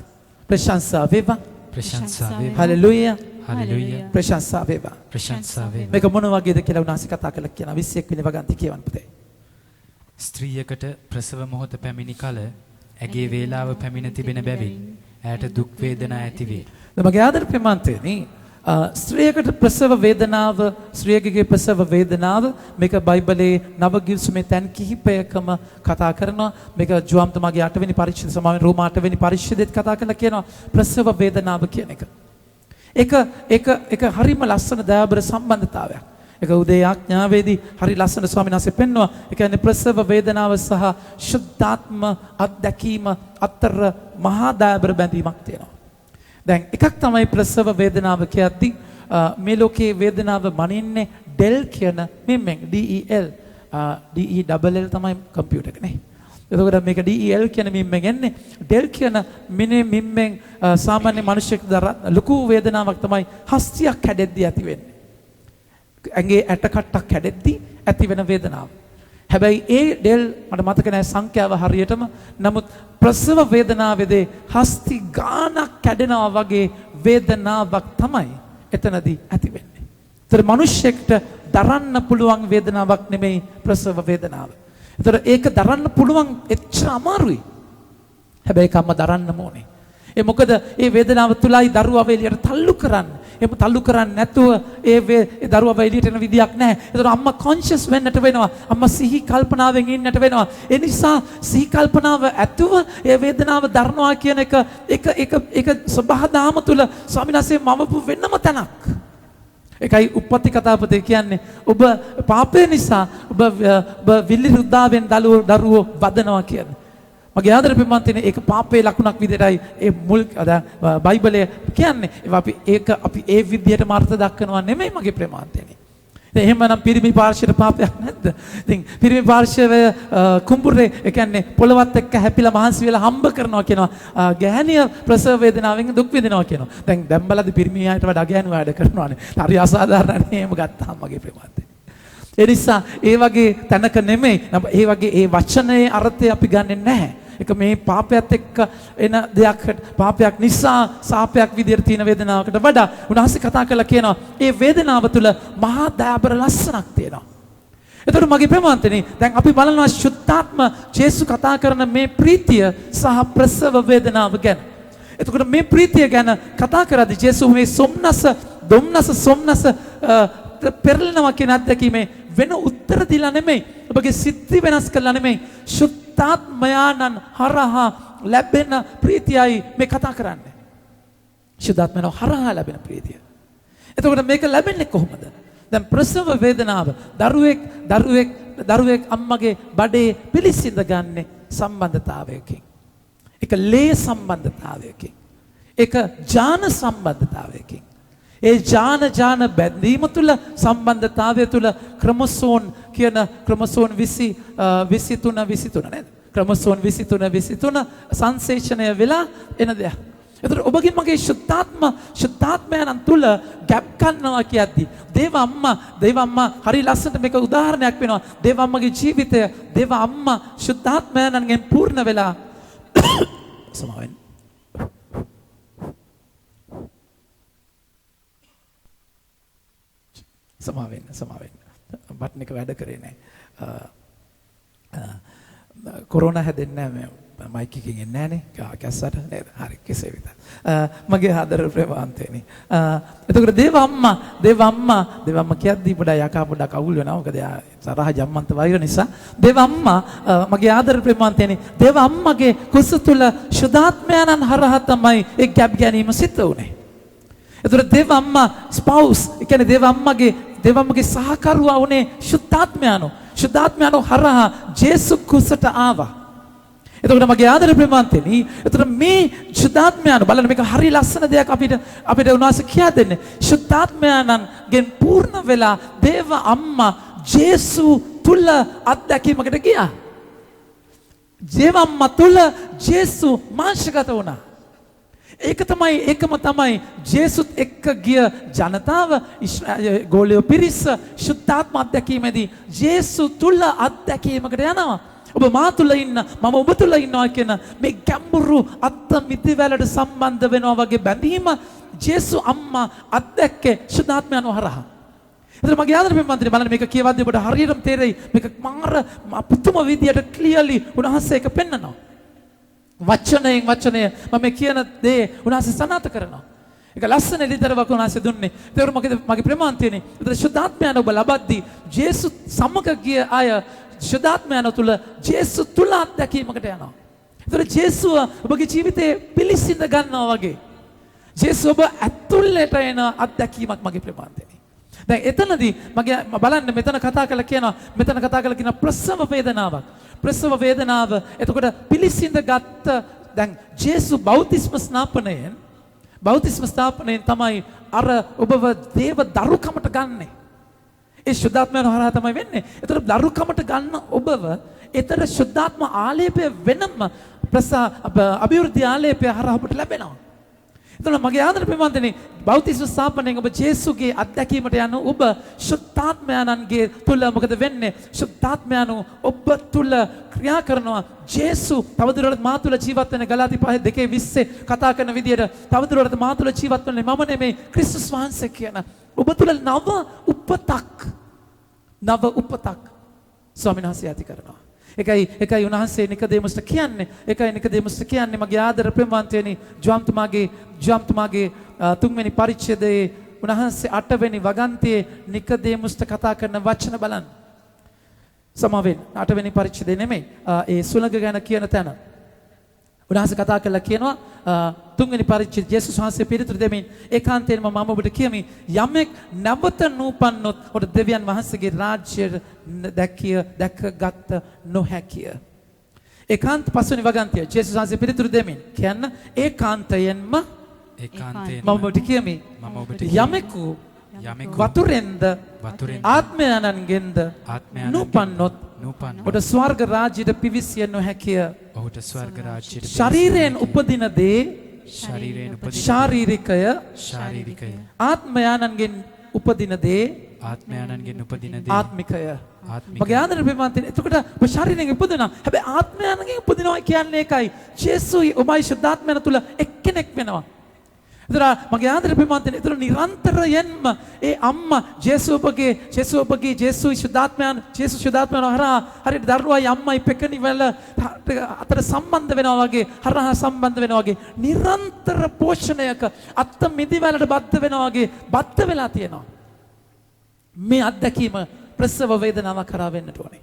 ප්‍රශංසා වේවා. ප්‍රශංසා වේවා. හලෙලූයා. හලෙලූයා. ප්‍රශංසා වේවා. ප්‍රශංසා වේවා. මේක මොන වගේද කියලා උන්වහන්සේ කතා කළා කියන 21 වෙනි වගන්ති කියවන්න පුතේ. ස්ත්‍රියකට ප්‍රසව මොහොත පැමිණි කල ඇගේ වේලාව පැමිණ තිබෙන බැවින් ඇයට දුක් වේදනා ඇති වේ. මගේ ආදර ප්‍රේමන්තනි ස්ත්‍රියකට ප්‍රසව වේදනාව ස්ත්‍රියකගේ ප්‍රසව වේදනාව මේක බයිබලයේ නව ගිවිසුමේ තැන් කිහිපයකම කතා කරනවා. මේක ජෝම් තුමාගේ 8 වෙනි පරිච්ඡේදය සමාවෙන් රෝම 8 වෙනි පරිච්ඡේදයේත් කතා කරලා කියනවා ප්‍රසව වේදනාව කියන එක. ඒක හරිම ලස්සන දයාබර සම්බන්ධතාවයක්. ඒක උදේ ආඥාවේදී හරි ලස්සන ස්වාමීන් වහන්සේ පෙන්වුවා. ඒ කියන්නේ ප්‍රසව වේදනාව සහ ශුද්ධාත්ම අත්දැකීම අතර මහා දයාබර බැඳීමක් තියෙනවා. දැන් එකක් තමයි ප්‍රසව වේදනාව කියද්දි මේ ලෝකයේ වේදනාව මනින්නේ ඩෙල් කියන මිම්මෙන් DEL DELL තමයි කම්පියුටර් එක නේ. එතකොට මේක DEL කියන මිම්මෙන් එන්නේ ඩෙල් කියන මිම්මෙන් සාමාන්‍ය මිනිස්සෙක් ලොකු වේදනාවක් තමයි හස්තියක් කැඩෙද්දී ඇති වෙන්නේ. ඇඟේ ඇට කට්ටක් කැඩෙද්දී ඇති වෙන වේදනාව. හැබැයි ඒ ඩෙල් මට මතක නැහැ සංඛ්‍යාව හරියටම. නමුත් ප්‍රසව වේදනාවේදී හස්ති ගානක් කැඩෙනවා වගේ වේදනාවක් තමයි එතනදී ඇති වෙන්නේ. ඒතර මිනිස්සෙක්ට දරන්න පුළුවන් වේදනාවක් නෙමෙයි ප්‍රසව වේදනාව. ඒතර ඒක දරන්න පුළුවන් එච්චර අමාරුයි. හැබැයි කම්ම දරන්න ඕනේ. ඒ මොකද ඒ වේදනාව තුලයි දරුවා එළියට තල්ලු කරන්නේ. එහෙම තල්ලු කරන්නේ නැතුව ඒ දරුවව එළියට එන විදියක් නැහැ. ඒතර අම්මා කොන්ෂස් වෙන්නට වෙනවා. අම්මා සිහි කල්පනාවෙන් ඉන්නට වෙනවා. ඒ නිසා සිහි කල්පනාව ඇතුව ඒ වේදනාව දරනවා කියන එක සබහාදාම තුල ස්වාමීන් වහන්සේ මවපු වෙනම තැනක්. ඒකයි උප්පත්ති කතාපතේ කියන්නේ ඔබ පාපය නිසා ඔබ විලි රුද්දාවෙන් දරුවෝ වදනවා කියන්නේ. මගේ ආදර ප්‍රේමන්තනේ ඒක පාපයේ ලකුණක් විදිහටයි ඒ මුල් බයිබලයේ කියන්නේ. අපි ඒ විදිහටම අර්ථ දක්වනවා නෙමෙයි මගේ ප්‍රේමන්තනේ. එහෙමනම් පිරිමි පාර්ශ්වයට පාපයක් නැද්ද? ඉතින් පිරිමි පාර්ශ්වය කුඹුරේ ඒ කියන්නේ පොළවත් එක්ක හැපිලා මහන්සි වෙලා හම්බ කරනවා කියනවා. ගැහණිය ප්‍රසව වේදනාවෙන් දුක් විඳිනවා කියනවා. දැන් බලද්දි පිරිමි ආයත වඩා ගැහණිය වැඩ කරනවානේ. හරි අසාධාරණයි එහෙම ගත්තාම මගේ ප්‍රේමන්තනේ. ඒ නිසා ඒ වගේ තැනක නෙමෙයි. ඒ වගේ ඒ වචනේ අර්ථය අපි ගන්නෙ නැහැ. ඒක මේ පාපයත් එක්ක එන දෙයක් පාපයක් නිසා සාපයක් විදියට තියෙන වේදනාවකට වඩා උන්වහන්සේ කතා කරලා කියනවා ඒ වේදනාව තුළ මහා දයාබර ලස්සනක් තියෙනවා. එතකොට මගේ ප්‍රේමවන්තනි දැන් අපි බලනවා සුද්ධාත්ම ජේසු කතා කරන මේ ප්‍රීතිය සහ ප්‍රසව වේදනාව ගැන. එතකොට මේ ප්‍රීතිය ගැන කතා කරද්දී ජේසු මේ සොම්නස පෙරලනවා කියන අත්දැකීමේ වෙන උත්තර දීලා නෙමෙයි. ඔබගේ සිත්ති වෙනස් කළා නෙමෙයි. ශුද්ධාත්මයාණන් හරහා ලැබෙන ප්‍රීතියයි මේ කතා කරන්නේ. ශුද්ධාත්මයන් හරහා ලැබෙන ප්‍රීතිය. එතකොට මේක ලැබෙන්නේ කොහොමද? දැන් ප්‍රසව වේදනාව දරුවෙක් අම්මගේ බඩේ පිළිසිඳ ගන්න සම්බන්ධතාවයකින්. ඒක ලේ සම්බන්ධතාවයකින්. ඒක ජාන සම්බන්ධතාවයකින්. ඒ ජාන බැඳීම තුළ සම්බන්ධතාවය තුළ ක්‍රොමසෝන් කියන ක්‍රොමසෝන් 23 නේද? ක්‍රොමසෝන් 23 සංශ්ලේෂණය වෙලා එන දෙයක්. ඒතර ඔබගේ මගේ ශුද්ධාත්මයන් තුළ ගැප් ගන්නවා කියද්දි දේව අම්මා හරි ලස්සනට මේක උදාහරණයක් වෙනවා. දේව අම්මගේ ජීවිතය දේව අම්මා ශුද්ධාත්මයන්ගෙන් පූර්ණ වෙලා සමාවෙන් සමාවෙන්න බටන් එක වැඩ කරේ නැහැ. කොරෝනා හැදෙන්නේ නැහැ මේ මයික් එකකින් එන්නේ නැහනේ. කැස්සට නේද? හරි කෙසේ වෙතත්. මගේ ආදර ප්‍රේමවන්තයනි. එතකොට දේව අම්මා කියද්දී යකා පොඩක් අවුල් වෙනවා. මොකද එයා තරහ ජම්මන්ත වෛර නිසා. දේව අම්මා මගේ ආදර ප්‍රේමවන්තයනි. දේව අම්මගේ කුස තුල ශුද්ධාත්මයන් හරහා තමයි ඒ ගැප් ගැනීම සිද්ධ වුනේ. එතකොට දේව අම්මා ස්පවුස් ඒ කියන්නේ දේව අම්මගේ සහකරුවා වුණේ ශුද්ධාත්මයන්ෝ හරහා ජේසු කුසට ආවා. එතකොට මගේ ආදර ප්‍රේමන්තනි එතකොට මේ ශුද්ධාත්මයන් බලන්න මේක හරි ලස්සන දෙයක් අපිට උන්වහන්සේ කියා දෙන්නේ. ශුද්ධාත්මයන්ගෙන් පූර්ණ වෙලා දේව අම්මා ජේසු තුල අත්දැකීමකට ගියා. දේව අම්මා තුල ජේසු මාංශගත වුණා. ඒකම තමයි ජේසුත් එක්ක ගිය ජනතාව ගෝලියෝ පිරිස ශුද්ධාත්ම අත්දැකීමේදී ජේසු තුල අත්දැකීමකට යනවා. ඔබ මා තුල ඉන්න මම ඔබ තුල ඉන්නවා කියන මේ ගැඹුරු අත්ත මිදිවැලට සම්බන්ධ වෙනවා වගේ බැඳීම ජේසු අම්මා අත්දැක්කේ ශුද්ධාත්මයන් හරහා. එතන මගේ ආදර ප්‍රේමන්තනි බලන්න මේක කියවද්දී ඔබට හරියටම තේරෙයි මේක මාර පුදුම විදියට ක්ලියර්ලි උන්වහන්සේ ඒක පෙන්නනවා. වචනය මම කියන දේ උන්වහන්සේ සනාථ කරනවා. ඒක ලස්සන ලිතරවක් උන්වහන්සේ දුන්නේ. ඒතර මගේ ප්‍රේමවන්තයනි. ඒතර ශුද්ධාත්මයන් ඔබ ලබද්දී ජේසු සමග ගිය අය ශුද්ධාත්මයන් තුල ජේසු තුල අත්දැකීමකට යනවා. ඒතර ජේසුව ඔබගේ ජීවිතේ පිළිසිඳ ගන්නවා වගේ. ජේසු ඔබ ඇතුළට එන අත්දැකීමක් මගේ ප්‍රේමවන්තයනි. දැන් එතනදී මගේ බලන්න මෙතන කතා කරලා කියන ප්‍රසව වේදනාවක්. ප්‍රසව වේදනාව එතකොට පිළිසිඳ ගත්ත දැන් ජේසු බෞතිස්ම ස්නාපනයෙන් තමයි අර ඔබව දේව දරුකමට ගන්නෙ. ඒ ශුද්ධාත්මයන් හරහා තමයි වෙන්නේ. එතකොට දරුකමට ගන්න ඔබව එතන ශුද්ධාත්ම ආලේපය වෙනම අභිවෘද්ධි ආලේපය හරහා ඔබට ලැබෙනවා. එතකොට මගේ ආදර ප්‍රේමවන්තනි බෞතිස්ම ස්ථාපනයෙන් ඔබ ජේසුගේ අත්දැකීමට යන ඔබ ශුද්ධාත්මයන්ගේ තුල මොකද වෙන්නේ? ශුද්ධාත්මයන් ඔබ තුල ක්‍රියා කරනවා. ජේසු තවදුරටත් මා තුල ජීවත් වෙන ගලාති 5:2:20 කතා කරන විදියට තවදුරටත් මා තුල ජීවත් වෙන්නේ මම නෙමෙයි ක්‍රිස්තුස් වහන්සේ කියන ඔබ තුල නව උපතක් ස්වාමීන් වහන්සේ ඇති කරනවා. එකයි උන්වහන්සේ නිකදේමුස්ට කියන්නේ මගේ ආදර ප්‍රේමවන්තයනි ජොම්තුමාගේ 3 වෙනි පරිච්ඡේදයේ උන්වහන්සේ 8 වෙනි වගන්තියේ නිකදේමුස්ට කතා කරන වචන බලන්න. සමාවෙන් 8 වෙනි පරිච්ඡේදය නෙමෙයි. ඒ සුළඟ ගැන කියන තැන. උන්වහන්සේ කතා කරලා කියනවා 3 වෙනි පරිච්ඡේදය යේසුස් වහන්සේ පිළිතුරු දෙමින් ඒකාන්තයෙන්ම මම ඔබට කියමි යමෙක් නැවත නූපන්නොත් ඔබ දෙවියන් වහන්සේගේ රාජ්‍යය දැකගත නොහැකිය. ඒකාන්ත පස්වෙනි වගන්තිය යේසුස් වහන්සේ පිළිතුරු දෙමින් කියන්න ඒකාන්තයෙන්ම මම ඔබට කියමි යමෙකු වතුරෙන්ද ආත්මයන්ගෙන්ද නූපන්නොත් ඔබට ස්වර්ග රාජ්‍යයට පිවිසිය නොහැකිය. ඔහුට ස්වර්ග රාජ්‍යයට ශරීරයෙන් උපදින දේ ශාරීරිකය ආත්මයන්ගෙන් උපදින දේ ආත්මයන්ගෙන් උපදින දේ ආත්මිකය. මගේ ආදරේ ප්‍රේමවන්තයනි එතකොට ඔබ ශරීරයෙන් උපදිනවා. හැබැයි ආත්මයන්ගෙන් උපදිනවා කියන්නේ ඒකයි. ජේසුයි ඔබයි ශුද්ධාත්මයන් තුල එක්කෙනෙක් වෙනවා. එතන මගේ ආදරේ ප්‍රේමවන්තයනි එතන නිරන්තරයෙන්ම ඒ අම්මා ජේසුවගේ ශුද්ධාත්මයන් හරහා හරියට දරුවායි අම්මයි පෙකණි වල අතර සම්බන්ධ වෙනවා වගේ හරහා සම්බන්ධ වෙනවා වගේ නිරන්තර පෝෂණයක අත්ත මිදි වලට බද්ධ වෙනවා වගේ බද්ධ වෙලා තියෙනවා. මේ අත්දැකීම ප්‍රසව වේදනාව කරා වෙන්නට ඕනේ.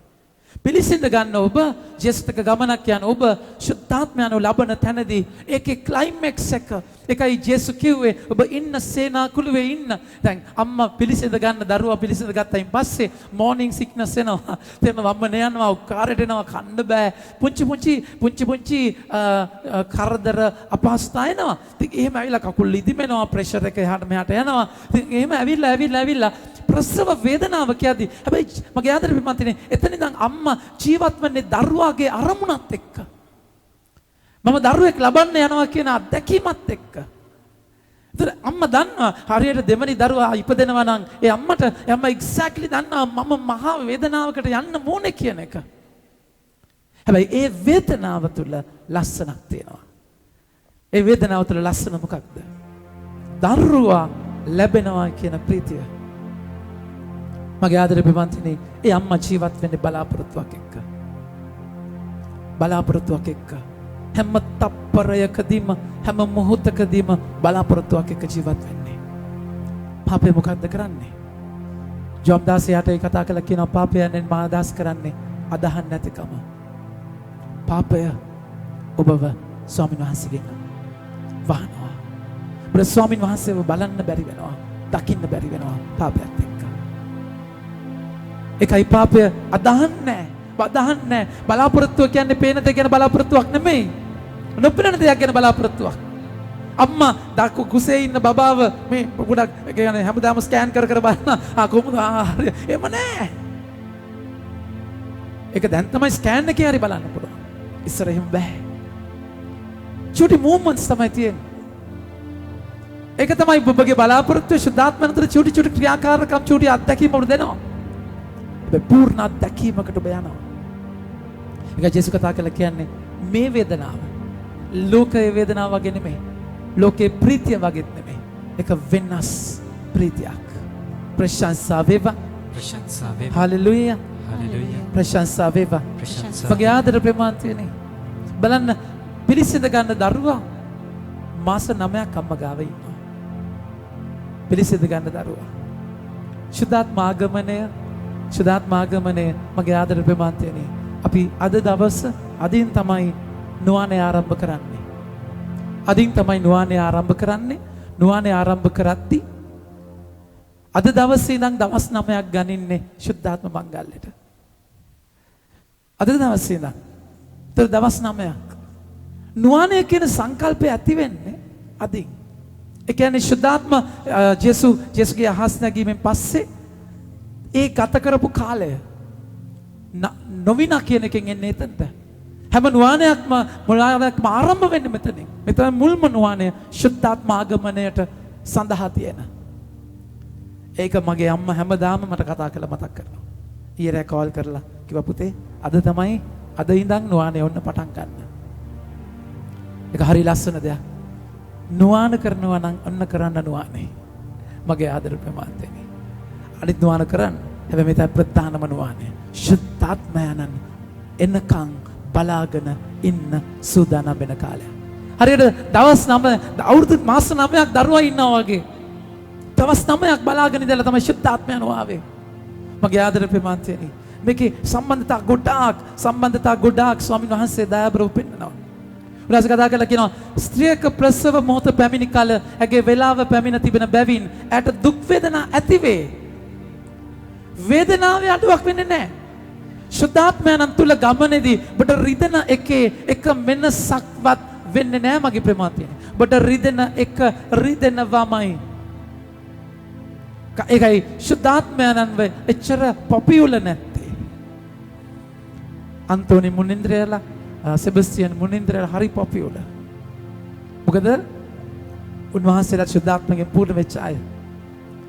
පිළිසිඳ ගන්න ඔබ ජේසුතක ගමනක් යන ඔබ ශුද්ධාත්මයන් ලබන තැනදී ඒකේ ක්ලයිමැක්ස් එක ඒකයි ජේසු කිව්වේ ඔබ ඉන්න සේනා කුළුවේ ඉන්න. දැන් අම්මා පිළිසිඳ ගන්න දරුවා පිළිසිඳ ගත්තයින් පස්සේ මෝර්නින් සික්නස් එනවා. තේම වම්මන යනවා උකාරයට එනවා කන්න බෑ. පුංචි කරදර අපහසුතා එනවා. ඉතින් එහෙම ඇවිල්ලා කකුල් ලිදිමෙනවා ප්‍රෙෂර් එක එහාට මෙහාට යනවා. ඉතින් එහෙම ඇවිල්ලා ප්‍රසව වේදනාව කියද්දි හැබැයි මගේ ආදරේ පිටමන්තිනේ එතන ඉඳන් අම්මා ජීවත් වෙන්නේ දරුවාගේ අරමුණත් එක්ක. මම දරුවෙක් ලබන්න යනවා කියන අත්දැකීමත් එක්ක. ඒතර අම්මා දන්නවා හරියට දෙවනි දරුවා ඉපදෙනවා නම් ඒ අම්මට අම්මා එක්සැක්ට්ලි දන්නවා මම මහා වේදනාවකට යන්න ඕනේ කියන එක. හැබැයි ඒ වේදනාව තුල ලස්සනක් තියෙනවා. ඒ වේදනාව තුල ලස්සන මොකක්ද? දරුවා ලැබෙනවා කියන ප්‍රීතිය. මගේ ආදරේ පිටමන්තිනේ ඒ අම්මා ජීවත් වෙන්නේ බලාපොරොත්තුවක් එක්ක. හැම තප්පරයකදීම හැම මොහොතකදීම බලාපොරොත්තුවක් එක්ක ජීවත් වෙන්නේ. පාපය මොකද්ද කරන්නේ? ජොබ් 16ට කතා කළා කියනවා පාපයෙන් මා අදහස් කරන්නේ අදහන් නැතිකම. පාපය ඔබව ස්වාමීන් වහන්සේගෙන් වහනවා. ඔබ ස්වාමීන් වහන්සේව බලන්න බැරි වෙනවා. දකින්න බැරි වෙනවා පාපයත් එක්ක. ඒකයි පාපය අදහන්නේ බලාපොරොත්තුව කියන්නේ පේන දේ ගැන බලාපොරොත්තුවක් නෙමෙයි. නොපෙනෙන දෙයක් ගැන බලාපොරොත්තුවක්. අම්මා දක්කු කුසේ ඉන්න බබාව මේ ගොඩක් කියන්නේ හැමදාම ස්කෑන් කර බලන කොහොමද එහෙම නෑ. ඒක දැන් තමයි ස්කෑන් එකේ හරි බලන්න පුළුවන්. ඉස්සර එහෙම බෑ. චුටි මූවමන්ට්ස් තමයි තියෙන්නේ. ඒක තමයි ඔබගේ බලාපොරොත්තුව ශුද්ධාත්මන තුළ චුටි ක්‍රියාකාරකම් චුටි අත්දැකීම් ඔබට දෙනවා. පූර්ණ අත්දැකීමකට ඔබ යනවා. ඒක ජේසුස් කතා කළා කියන්නේ මේ වේදනාව ලෝකයේ වේදනාව වගේ නෙමෙයි. ලෝකේ ප්‍රීතිය වගේත් නෙමෙයි. ඒක වෙනස් ප්‍රීතියක්. ප්‍රශංසා වේවා. හලෙලූයා. ප්‍රශංසා වේවා. මගේ ආදර ප්‍රේමාන්තයනේ. බලන්න පිළිසිඳ ගන්න දරුවා මාස 9ක් අම්මා ගාව ඉන්නවා. පිළිසිඳ ගන්න දරුවා. ශුද්ධාත්මාගමනය මගේ ආදර ප්‍රේමාන්තයනේ. අපි අද දවස අදින් තමයි නුවණේ ආරම්භ කරන්නේ. නුවණේ ආරම්භ කරද්දී අද දවසේ ඉඳන් දවස් 9ක් ගනින්නේ ශුද්ධාත්ම මංගල්‍යයට. අද දවසේ ඉඳන් දවස් 9ක් නුවණේ කියන සංකල්පය ඇති වෙන්නේ අදින්. ඒ කියන්නේ ශුද්ධාත්ම ජේසුගේ අහස් නැගීමෙන් පස්සේ ඒ ගත කරපු කාලය නොවිනා කියන එකෙන් එන්නේ එතනට. හැම නුවණයක්ම ආරම්භ වෙන්නේ මෙතනින්. මෙතන මුල්ම නුවණය ශුද්ධාත්ම ආගමනයට සඳහා තියෙන. ඒක මගේ අම්මා හැමදාම මට කතා කරලා මතක් කරනවා. ඊයරේ කෝල් කරලා කිව්වා පුතේ අද ඉඳන් නුවණේ ඔන්න පටන් ගන්න. ඒක හරි ලස්සන දෙයක්. නුවණ කරනවා නම් ඔන්න කරන්න නුවණේ. මගේ ආදර ප්‍රමාණතේ. අනිත් නුවණ කරන්න. හැබැයි මේ තමයි ප්‍රධානම නුවණය. ශුද්ධාත්මයන්න් එනකන් බලාගෙන ඉන්න සූදානම් වෙන කාලය. හරියට දවස් 9 අවුරුදු මාස 9ක් දරුවා ඉන්නවා වගේ. දවස් 9ක් බලාගෙන ඉඳලා තමයි ශුද්ධාත්මය ආවේ. මගේ ආදර ප්‍රේමාන්තයනි. මේකේ සම්බන්ධතා ගොඩාක් ස්වාමීන් වහන්සේ දයාබරව පෙන්නනවා. උනාස කතා කරලා කියනවා ස්ත්‍රියක ප්‍රසව මොහොත පැමිණි කල ඇගේ වේලාව පැමිණ තිබෙන බැවින් ඇයට දුක් වේදනා ඇතිවේ. වේදනාවේ අඩුවක් වෙන්නේ නැහැ. ශුද්ධාත්මයන් තුල ගමනේදී ඔබට රිදෙන එකේ එක මෙන්නසක්වත් වෙන්නේ නැහැ මගේ ප්‍රේමාන්තයනි. ඔබට රිදෙන එක රිදෙනවමයි. ඒකයි ශුද්ධාත්මයන්ව එච්චර පොපියුලර් නැත්තේ. අන්තෝනි මුනින්ද්‍රයලා සෙබස්තියන් මුනින්ද්‍රයලා හරි පොපියුලර්. මොකද උන්වහන්සේලා ශුද්ධාත්මයෙන් පූර්ණ වෙච්ච අය.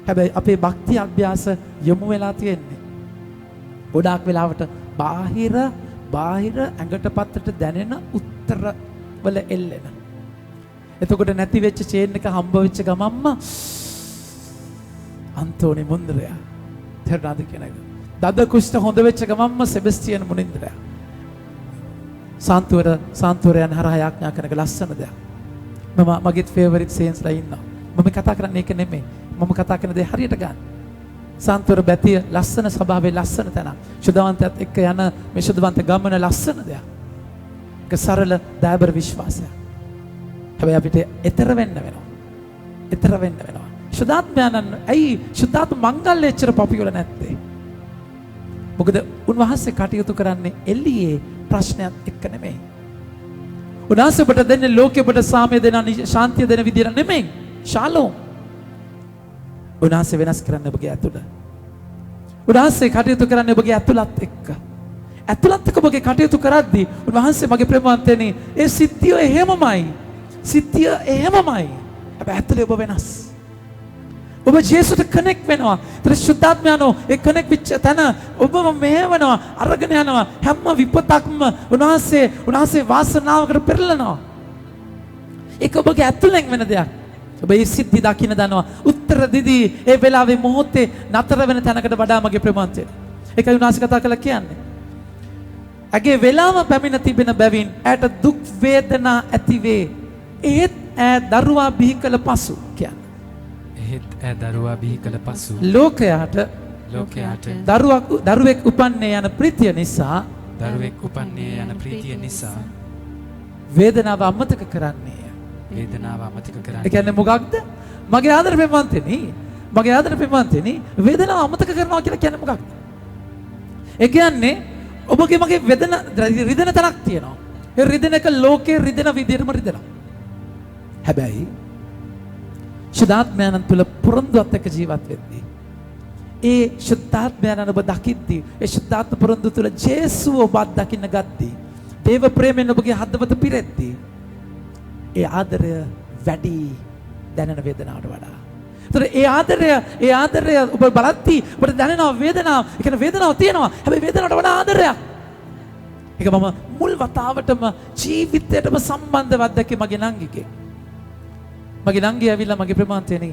හැබැයි අපේ භක්ති අභ්‍යාස යොමු වෙලා තියෙන්නේ ගොඩාක් වෙලාවට බාහිර ඇඟට පත්තට දැනෙන උත්තර වල එල්ලෙන. එතකොට නැති වෙච්ච චේන් එක හම්බ වෙච්ච ගමම්ම අන්තෝනි මුන්ද්‍රයා තේරුණාද කියන එක. දද කුෂ්ඨ හොඳ වෙච්ච ගමම්ම සෙබස්තියන් මුනින්ද්‍රයා සාන්තුවරයන් හරහා යාඥා කරන එක ලස්සන දෙයක්. මගේ ෆේවරිට් සේන්ස්ලා ඉන්නවා. මම කතා කරන්නේ ඒක නෙමෙයි. මම කතා කරන දේ හරියට ගන්න. සාන්තුවර බැතිය ලස්සන ස්වභාවයේ ලස්සන තැන. ශුද්ධවන්තයත් එක්ක යන මේ ශුද්ධවන්ත ගමන ලස්සන දෙයක්. ඒක සරල දයාබර විශ්වාසයක්. හැබැයි අපිට ඊතර වෙන්න වෙනවා. ශුද්ධාත්මයන් ඇයි ශුද්ධාත්ම මංගල්‍ය එච්චර පොපියුලර් නැත්තේ? මොකද උන්වහන්සේ කටයුතු කරන්නේ එළියේ ප්‍රශ්නයක් එක්ක නෙමෙයි. උන්වහන්සේ ඔබට දෙන්නේ ලෝකෙ ඔබට සාමය දෙන ශාන්තිය දෙන විදියට නෙමෙයි. ශාලෝම්. උන්වහන්සේ වෙනස් කරන්නේ ඔබගේ ඇතුළ. උන්වහන්සේ කටයුතු කරන්නේ ඔබගේ ඇතුළත් එක්ක. ඇතුළත් එක්ක ඔබගේ කටයුතු කරද්දී උන්වහන්සේ මගේ ප්‍රේමවන්තයනි ඒ සිද්ධිය එහෙමමයි. හැබැයි ඇතුළේ ඔබ වෙනස්. ඔබ ජේසුට කනෙක්ට් වෙනවා. ඒතර ශුද්ධාත්මයන්ෝ ඒ කනෙක්ට් වෙච්ච තැන ඔබව මෙහෙවනවා, අරගෙන යනවා. හැම විපතක්ම උන්වහන්සේ වාසනාවකට පෙරලනවා. ඒක ඔබගේ ඇතුළෙන් වෙන දෙයක්. ඔබ මේ සිද්ධි දකින්න දනවා. උත්තර දිදී ඒ වෙලාවේ මොහොතේ නතර වෙන තැනකට වඩා මගේ ප්‍රේමවන්තයනි. ඒකයි උන්වහන්සේ කතා කරලා කියන්නේ. ඇගේ වෙලාව පැමිණ තිබෙන බැවින් ඇයට දුක් වේදනා ඇතිවේ. ඒත් ඈ දරුවා බිහි කළ පසු කියන්නේ. දරුවා බිහි කළ පසු ලෝකයාට දරුවෙක් උපන්නේ යන ප්‍රීතිය නිසා වේදනාව අමතක කරන්නේ. ඒ කියන්නේ මොකක්ද? මගේ ආදර ප්‍රේමවන්තනි වේදනාව අමතක කරනවා කියලා කියන්නේ මොකක්ද? ඒ කියන්නේ ඔබගේ මගේ රිදෙන තැනක් තියෙනවා. ඒ රිදෙන එක ලෝකේ රිදෙන විදිහටම රිදෙනවා. හැබැයි ශුද්ධාත්මයන් තුළ පොරොන්දුවත් එක්ක ජීවත් වෙද්දී ඒ ශුද්ධාත්මයන් ඔබ දකිද්දී ඒ ශුද්ධාත්ම පොරොන්දු තුළ ජේසුව ඔබ දකින්න ගද්දී දේව ප්‍රේමයෙන් ඔබගේ හදවත පිරෙද්දී ඒ ආදරය වැඩි දැනෙන වේදනාවට වඩා. ඒතර ඒ ආදරය ඔබ බලද්දී ඔබට දැනෙනවා වේදනාව. ඒ කියන්නේ වේදනාව තියෙනවා. හැබැයි වේදනාවට වඩා ආදරයක්. ඒක මම මුල් වතාවටම ජීවිතයටම සම්බන්ධව අත්දැකේ මගේ නංගිගේ. මගේ නංගි ඇවිල්ලා මගේ ප්‍රේමාන්තයනි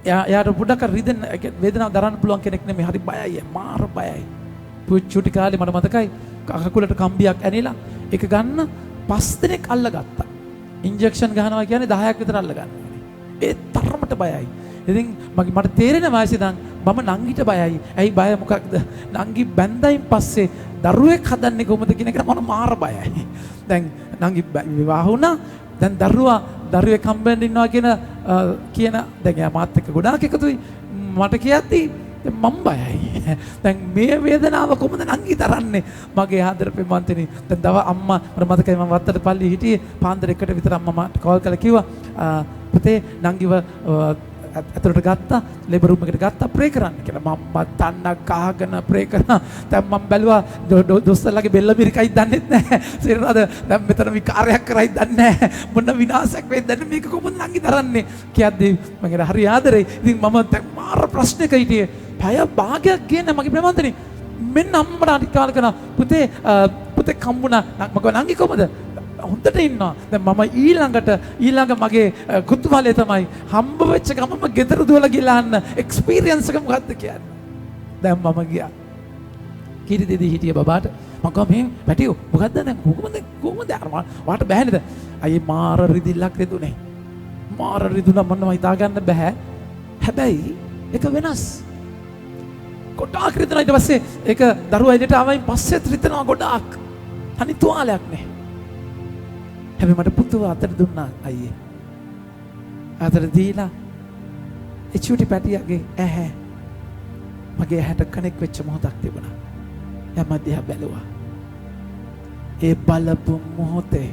එයාට පොඩ්ඩක් රිදෙන වේදනාව දරන්න පුළුවන් කෙනෙක් නෙමෙයි. හරි බයයි. මාර බයයි. චුටි කාලේ මට මතකයි කකුලට කම්බියක් ඇනිලා ඒක ගන්න 5 දිනක් අල්ලගත්තා. ඉන්ජෙක්ෂන් ගහනවා කියන්නේ 10ක් විතර අල්ලගන්න. ඒ තරමට බයයි. ඉතින් මට තේරෙන වයසේ ඉඳන් මම නංගිට බයයි. ඇයි බය මොකක්ද? නංගි බැන්දයින් පස්සේ දරුවෙක් හදන්නේ කොහොමද කියන එක මම මාර බයයි. දැන් නංගි විවාහ වුණා. දැන් දරුවෙක් හම්බෙන්න ඉන්නවා කියන දැන් එයා මාත් එක්ක ගොඩාක් එකතුයි. මට කියද්දි මම බයයි. දැන් මේ වේදනාව කොහොමද නංගි තරන්නේ? මගේ ආදර ප්‍රේමවන්තනි දැන් අම්මා මට මතකයි මම වත්තට පල්ලි හිටියේ පාන්දර 1ට විතර අම්මා මට කෝල් කරලා කිව්වා පුතේ නංගිව ඇතුළට ගත්තා ලේබර් රූම් එකට ගත්තා ප්‍රේ කරන්න කියලා. මම තන්නක් කහගෙන ප්‍රේ කරා. දැන් මම බැලුවා දොස්තරලාගේ බෙල්ල මිරිකයි දන්නෙත් නැහැ. සිරනද දැන් මෙතන විකාරයක් කරයි දන්නේ නැහැ. මොන විනාශයක් වෙයිද දන්නේ මේක කොහොමද නංගි තරන්නේ කියද්දි මගේ හරි ආදරේ. ඉතින් මම දැන් මාර ප්‍රශ්නයක හිටියේ. පය භාගයක් ගේන්න මගේ ප්‍රේමවන්තනි. මෙන්න අම්මට අනිත් කාල කරා පුතේ කම්බුණා. මම නංගි කොහමද? හොඳට ඉන්නවා. දැන් මම ඊළඟ මගේ කුතුහලය තමයි හම්බ වෙච්ච ගමම ගෙදර දුවලා ගිහලා අහන්න එක්ස්පීරියන්ස් එක මොකද්ද කියන්නේ. දැන් මම ගියා. කිරි දෙදී හිටිය බබාට මම ගම මේ පැටියෝ මොකද්ද දැන් කොහොමද වාට බෑනේද? අයියේ මාර රිදිල්ලක් රිදුනේ. මාර රිදුනා මම හිතා ගන්න බෑ. හැබැයි ඒක වෙනස්. ගොඩාක් රිදෙනවා. ඊට පස්සේ ඒක දරුවා එළියට ආවයින් පස්සෙත් රිදෙනවා ගොඩාක්. තනි තුවාලයක් නෑ. හැබැයි මට පුතුව අතට දුන්නා අයියේ. අතට දීලා ඒ චූටි පැටියාගේ ඇහැ මගේ ඇහැට කනෙක් වෙච්ච මොහොතක් තිබුණා. එයා මම දිහා බැලුවා. ඒ බලපු මොහොතේ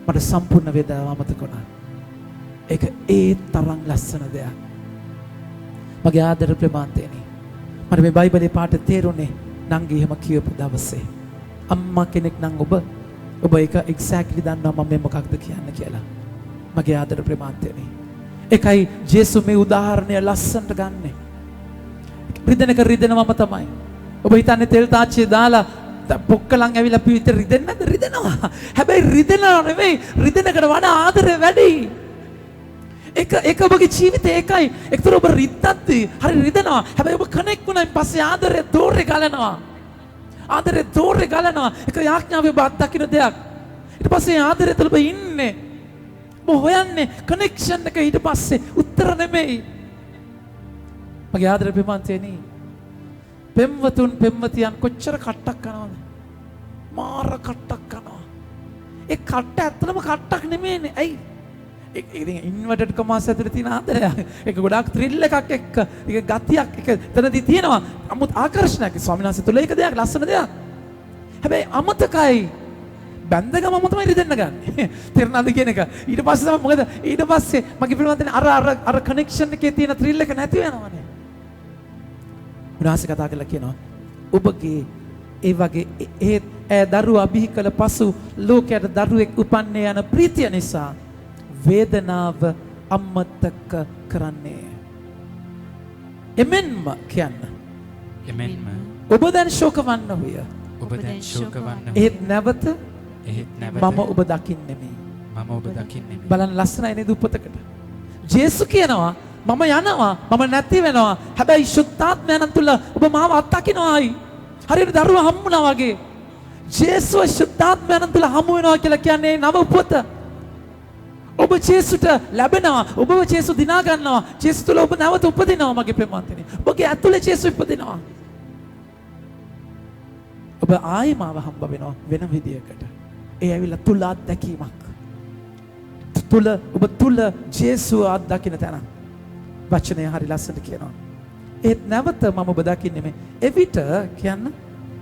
මට සම්පූර්ණ වේදනාව අමතක වුණා. ඒක ඒ තරම් ලස්සන දෙයක්. මගේ ආදර ප්‍රමාන්තේනි. මට මේ බයිබලේ පාඩ තේරුනේ නංගි එහෙම කියපු දවසේ. අම්මා කෙනෙක් නම් ඔබ ඒක එක්සැක්ට්ලි දන්නවා මම මොකක්ද කියන්න කියලා. මගේ ආදර ප්‍රමාන්තේනි. ඒකයි ජේසු මේ උදාහරණය ලස්සනට ගන්නෙ. රිදෙනවම තමයි. ඔබ හිතන්නේ තෙල් තාච්චිය දාලා පොක්කලන් ඇවිල්ලා පිවිත රිදෙන්නේ නැද්ද? රිදෙනවා. හැබැයි රිදෙනව නෙවෙයි, රිදෙනකට වඩා ආදරය වැඩි. ඒක ඔබගේ ජීවිතේ ඒකයි. ඒතර ඔබ රිද්දද්දී හරි රිදෙනවා. හැබැයි ඔබ කනෙක් වුණායින් පස්සේ ආදරය දෝරේ ගලනවා. ආදරය දෝරේ ගලනවා. ඒක යාඥාවේ ඔබ අත්දකින්න දෙයක්. ඊට පස්සේ ආදරය තුළ ඔබ ඉන්නේ. ඔබ හොයන්නේ කනෙක්ෂන් එක. ඊට පස්සේ උත්තර නෙමෙයි. මගේ ආදර ප්‍රමාන්තේනි. පෙම්වතුන් පෙම්වතියන් කොච්චර කට්ටක් කනවද? මාර කට්ටක් කනවා. ඒ කට්ට ඇත්තටම කට්ටක් නෙමෙයිනේ. ඇයි? ඒක ඉතින් ඉන්වර්ටඩ් කමාස් ඇතුලේ තියෙන ආදරය. ඒක ගොඩාක් ත්‍රිල් එකක් එක්ක. ඒක ගතියක් එක එතනදී තියෙනවා. 아무ත් ආකර්ෂණයක්. ස්වාමීන් වහන්සේ තුල ඒක දෙයක් ලස්සන දෙයක්. හැබැයි අමතකයි. බැඳ ගමම තමයි රිදෙන්න ගන්න. තේරුණාද කියන එක? ඊට පස්සේ තමයි මොකද? ඊට පස්සේ මගේ ප්‍රමාන්තනේ අර කනෙක්ෂන් එකේ තියෙන ත්‍රිල් එක නැති වෙනවනේ. උනාසේ කතා කරලා කියනවා ඔබගේ ඒ වගේ ඒ දරුවා බිහි කළ පසු ලෝකයට දරුවෙක් උපන්නේ යන ප්‍රීතිය නිසා වේදනාව අමතක කරන්නේ. එමෙන්ම කියන්න. එමෙන්ම ඔබ දැන් ශෝකවන්න විය. ඔබ දැන් ශෝකවන්න ඒත් නැවත නැවත මම ඔබ දකින්නෙමි. මම ඔබ දකින්නේ බලන්න ලස්සනයි නේද උපතකට. ජේසු කියනවා මම යනවා, මම නැති වෙනවා. හැබැයි සුද්ධාත්මයන් තුල ඔබ මාව අත්දකින්නවායි. හරියට දරුවා හම්බුණා වගේ. ජේසුව සුද්ධාත්මයන් තුල හමු වෙනවා කියලා කියන්නේ නව උපත. ඔබ ජේසුට ලැබෙනවා. ඔබව ජේසු දිනා ගන්නවා. ජේසු තුල ඔබ නැවත උපදිනවා මගේ ප්‍රේමවන්තනි. ඔබගේ ඇතුලේ ජේසු උපදිනවා. ඔබ ආයි මාව හම්බ වෙනවා වෙන විදියකට. ඒ ඇවිල්ලා තුල අත්දැකීමක්. ඔබ තුල ජේසුව අත්දකින්න තැන. වචනය හරි ලස්සනට කියනවා. ඒත් නැවත මම ඔබ දකින්නේ මේ එවිට කියන්න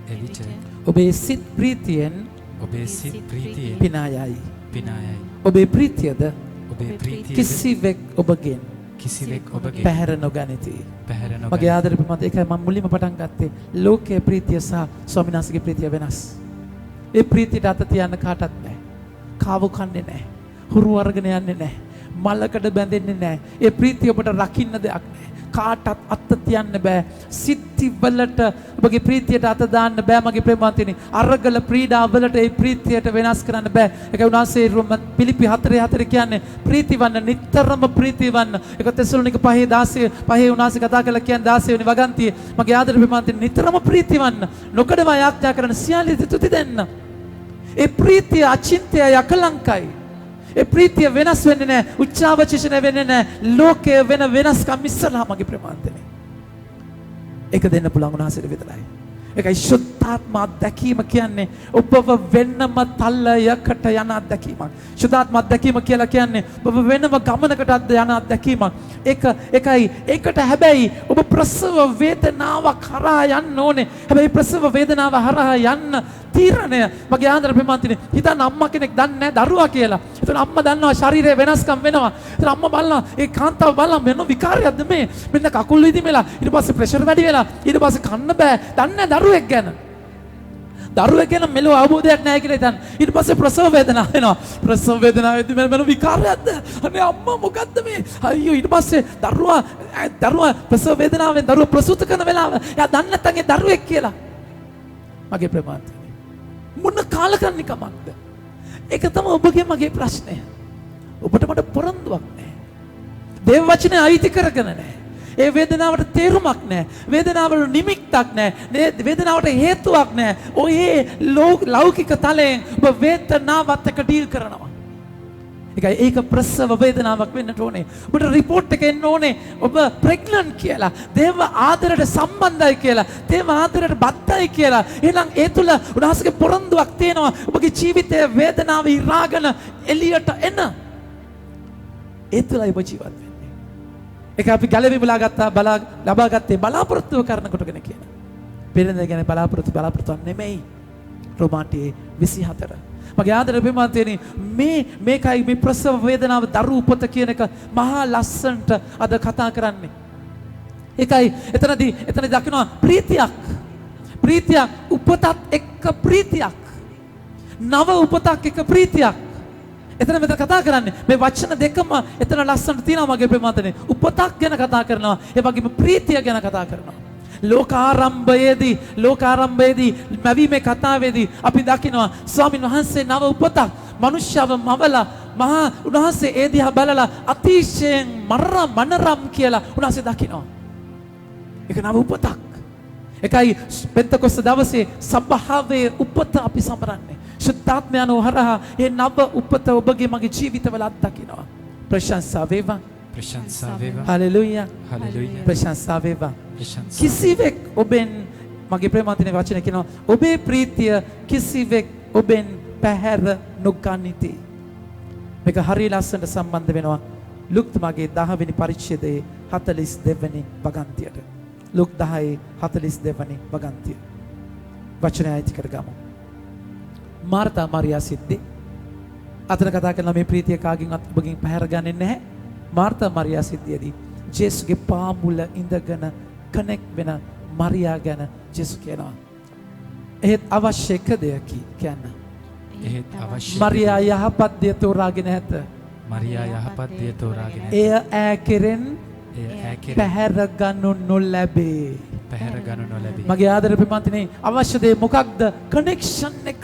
එවිට ඔබේ සිත් ප්‍රීතියෙන් ඔබේ සිත් ප්‍රීතියෙන් පිනායයි. ඔබේ ප්‍රීතියද ඔබේ ප්‍රීතිය කිසිවෙක් ඔබගෙන් ඔබගේ පැහැර නොගනිති. මගේ ආදරේ ප්‍රමාද ඒකයි මම මුලින්ම පටන් ගත්තේ. ලෝකයේ ප්‍රීතිය සහ ස්වාමීන් වහන්සේගේ ප්‍රීතිය වෙනස්. ඒ ප්‍රීතියට අත තියන්න කාටවත් බෑ. කාව කන්නේ නැහැ. හුරු අරගෙන යන්නේ නැහැ. මලකට බැඳෙන්නේ නැහැ. ඒ ප්‍රීතිය ඔබට රකින්න දෙයක් නැහැ. කාටත් අත තියන්න බෑ. සිත්ති වලට ඔබගේ ප්‍රීතියට අත දාන්න බෑ මගේ ප්‍රේමවන්තනි. අරගල ප්‍රීඩා වලට ඒ ප්‍රීතියට වෙනස් කරන්න බෑ. ඒකයි උන්වහන්සේ පිලිපි 4:4 කියන්නේ ප්‍රීතිවන්න, නිතරම ප්‍රීතිවන්න. ඒක තෙසලොනික 5:16 උන්වහන්සේ කතා කරලා කියන්නේ 16 වෙනි වගන්තියේ මගේ ආදර ප්‍රේමවන්තනි නිතරම ප්‍රීතිවන්න. නොකඩවා යාඥා කරන සියල්ල තුති දෙන්න. ඒ ප්‍රීතිය අචින්තය යකලංකයි. ඒ ප්‍රීතිය වෙනස් වෙන්නේ නැහැ. උච්චාවචිෂණ වෙන්නේ නැහැ. ලෝකයේ වෙනස්කම් ඉස්සරහා මගේ ප්‍රමාන්තනේ. ඒක දෙන්න පුළුවන් උන්වහන්සේට විතරයි. ඒකයි සුද්ධාත්ම අත්දැකීම කියන්නේ ඔබව වෙනම තලයකට යන අත්දැකීමක්. සුද්ධාත්ම අත්දැකීම කියලා කියන්නේ ඔබ වෙනම ගමනකට යන අත්දැකීමක්. ඒකට හැබැයි ඔබ ප්‍රසව වේදනාවක් හරහා යන්න ඕනේ. හැබැයි ප්‍රසව වේදනාව හරහා යන්න තීරණය මගේ ආන්දර ප්‍රමාන්තිනේ හිතන්න අම්මා කෙනෙක් දන්නේ නැහැ දරුවා කියලා. ඒතන අම්මා දන්නවා ශරීරයේ වෙනස්කම් වෙනවා. ඒතන අම්මා බලනවා ඒ කාන්තාව බලනවා මෙන්න විකාරයක්ද මේ? මෙන්න කකුල් විදිමෙලා ඊට පස්සේ ප්‍රෙෂර් වැඩි වෙලා ඊට පස්සේ කන්න බෑ. දන්නේ දරුවෙක් ගැන. දරුවෙක් ගැන මෙලෝ අවබෝධයක් නැහැ කියලා හිතන්න. ඊට පස්සේ ප්‍රසව වේදනාව වෙනවා. ප්‍රසව වේදනාවේදී මෙන්න විකාරයක්ද? අනේ අම්මා මොකද්ද මේ? අයියෝ ඊට පස්සේ දරුවා ප්‍රසව වේදනාවෙන් දරුවා ප්‍රසූත කරන වෙලාව එයා දන්නේ නැත්නම් ඒ දරුවෙක් කියලා. මගේ ප්‍රමාන්තනේ මොන කාලකන්නිකමක්ද? ඒක තමයි ඔබගේ මගේ ප්‍රශ්නය. ඔබට මට පොරොන්දුවක් නැහැ. දේව වචනේ අයිති කරගෙන නැහැ. ඒ වේදනාවට තේරුමක් නැහැ. වේදනාවල නිමිත්තක් නැහැ. වේදනාවට හේතුවක් නැහැ. ඔය ලෞකික තලයෙන් ඔබ වේදනාවත් එක්ක ඩීල් කරනවා. ඒකයි ඒක ප්‍රසව වේදනාවක් වෙන්නට ඕනේ. ඔබට රිපෝට් එක එන්න ඕනේ. ඔබ ප්‍රෙග්නන්ට් කියලා. දේව ආදරයට සම්බන්ධයි කියලා. දේව ආදරයට බද්ධයි කියලා. එහෙනම් ඒ තුල උන්වහන්සේගේ පොරොන්දුවක් තියෙනවා. ඔබගේ ජීවිතයේ වේදනාව ඉරාගෙන එළියට එන. ඒ තුලයි ඔබ ජීවත් වෙන්නේ. ඒක අපි ගැලවීම ලබාගත්තේ බලාපොරොත්තු කරන කොටගෙන කියන. පෙරෙන්ද ගැන බලාපොරොත්තු නෙමෙයි. රෝමාටි 24. මගේ ආදර ප්‍රේමවන්තයනි මේකයි මේ ප්‍රසව වේදනාව දරු උපත කියන එක මහා ලස්සනට අද කතා කරන්නේ. ඒකයි එතනදී දකිනවා ප්‍රීතියක් උපතත් එක්ක ප්‍රීතියක්. නව උපතක් එක්ක ප්‍රීතියක්. මෙතන කතා කරන්නේ මේ වචන දෙකම එතන ලස්සනට තියෙනවා මගේ ප්‍රේමවන්තයනි. උපතක් ගැන කතා කරනවා. ඒ වගේම ප්‍රීතිය ගැන කතා කරනවා. ලෝකාරම්භයේදී මැවීමේ කතාවේදී අපි දකිනවා ස්වාමීන් වහන්සේ නව උපතක් මනුෂ්‍යව මවලා මහා උන්වහන්සේ ඒ දිහා බලලා අතිශයින් මනරම් කියලා උන්වහන්සේ දකිනවා. ඒක නව උපතක්. ඒකයි පෙන්තකොස්ත දවසේ සබ්බාහවේ උපත අපි සමරන්නේ. ශුද්ධාත්මයන් හරහා ඒ නව උපත ඔබගේ මගේ ජීවිතවල අත්දකිනවා. ප්‍රශංසා වේවා. ප්‍රශංසා වේවා. හලෙලූයා. හලෙලූයා. ප්‍රශංසා වේවා. ප්‍රශංසා. කිසිවෙක් ඔබෙන් මගේ ප්‍රේමවන්තනේ වචන කියනවා ඔබේ ප්‍රීතිය කිසිවෙක් ඔබෙන් පැහැර නොගනිති. මේක හරිය ලස්සනට සම්බන්ධ වෙනවා ලුක් මගේ 10 වෙනි පරිච්ඡේදයේ 42 වෙනි වගන්තියට. ලුක් 10 42 වෙනි වගන්තිය. වචනය අයිති කරගමු. මාර්තා මරියා සිද්ධි අතන කතා කරන මේ ප්‍රීතිය කාගෙන්වත් ඔබගෙන් පැහැර ගන්නේ නැහැ. මාර්තා මරියා සිද්ධියේදී ජේසුගේ පාමුල ඉඳගෙන කනෙක්ට් වෙන මරියා ගැන ජේසු කියනවා. එහෙත් අවශ්‍ය එක දෙයකි කියන්න. එහෙත් අවශ්‍ය මරියා යහපත් දේ තෝරාගෙන ඇත. මරියා යහපත් දේ තෝරාගෙන එය ඈ කෙරෙන් පැහැර ගන්නු නොලැබේ. පැහැර ගන්නු නොලැබේ. මගේ ආදර ප්‍රේමන්තනේ අවශ්‍ය දේ මොකක්ද? කනෙක්ෂන් එක.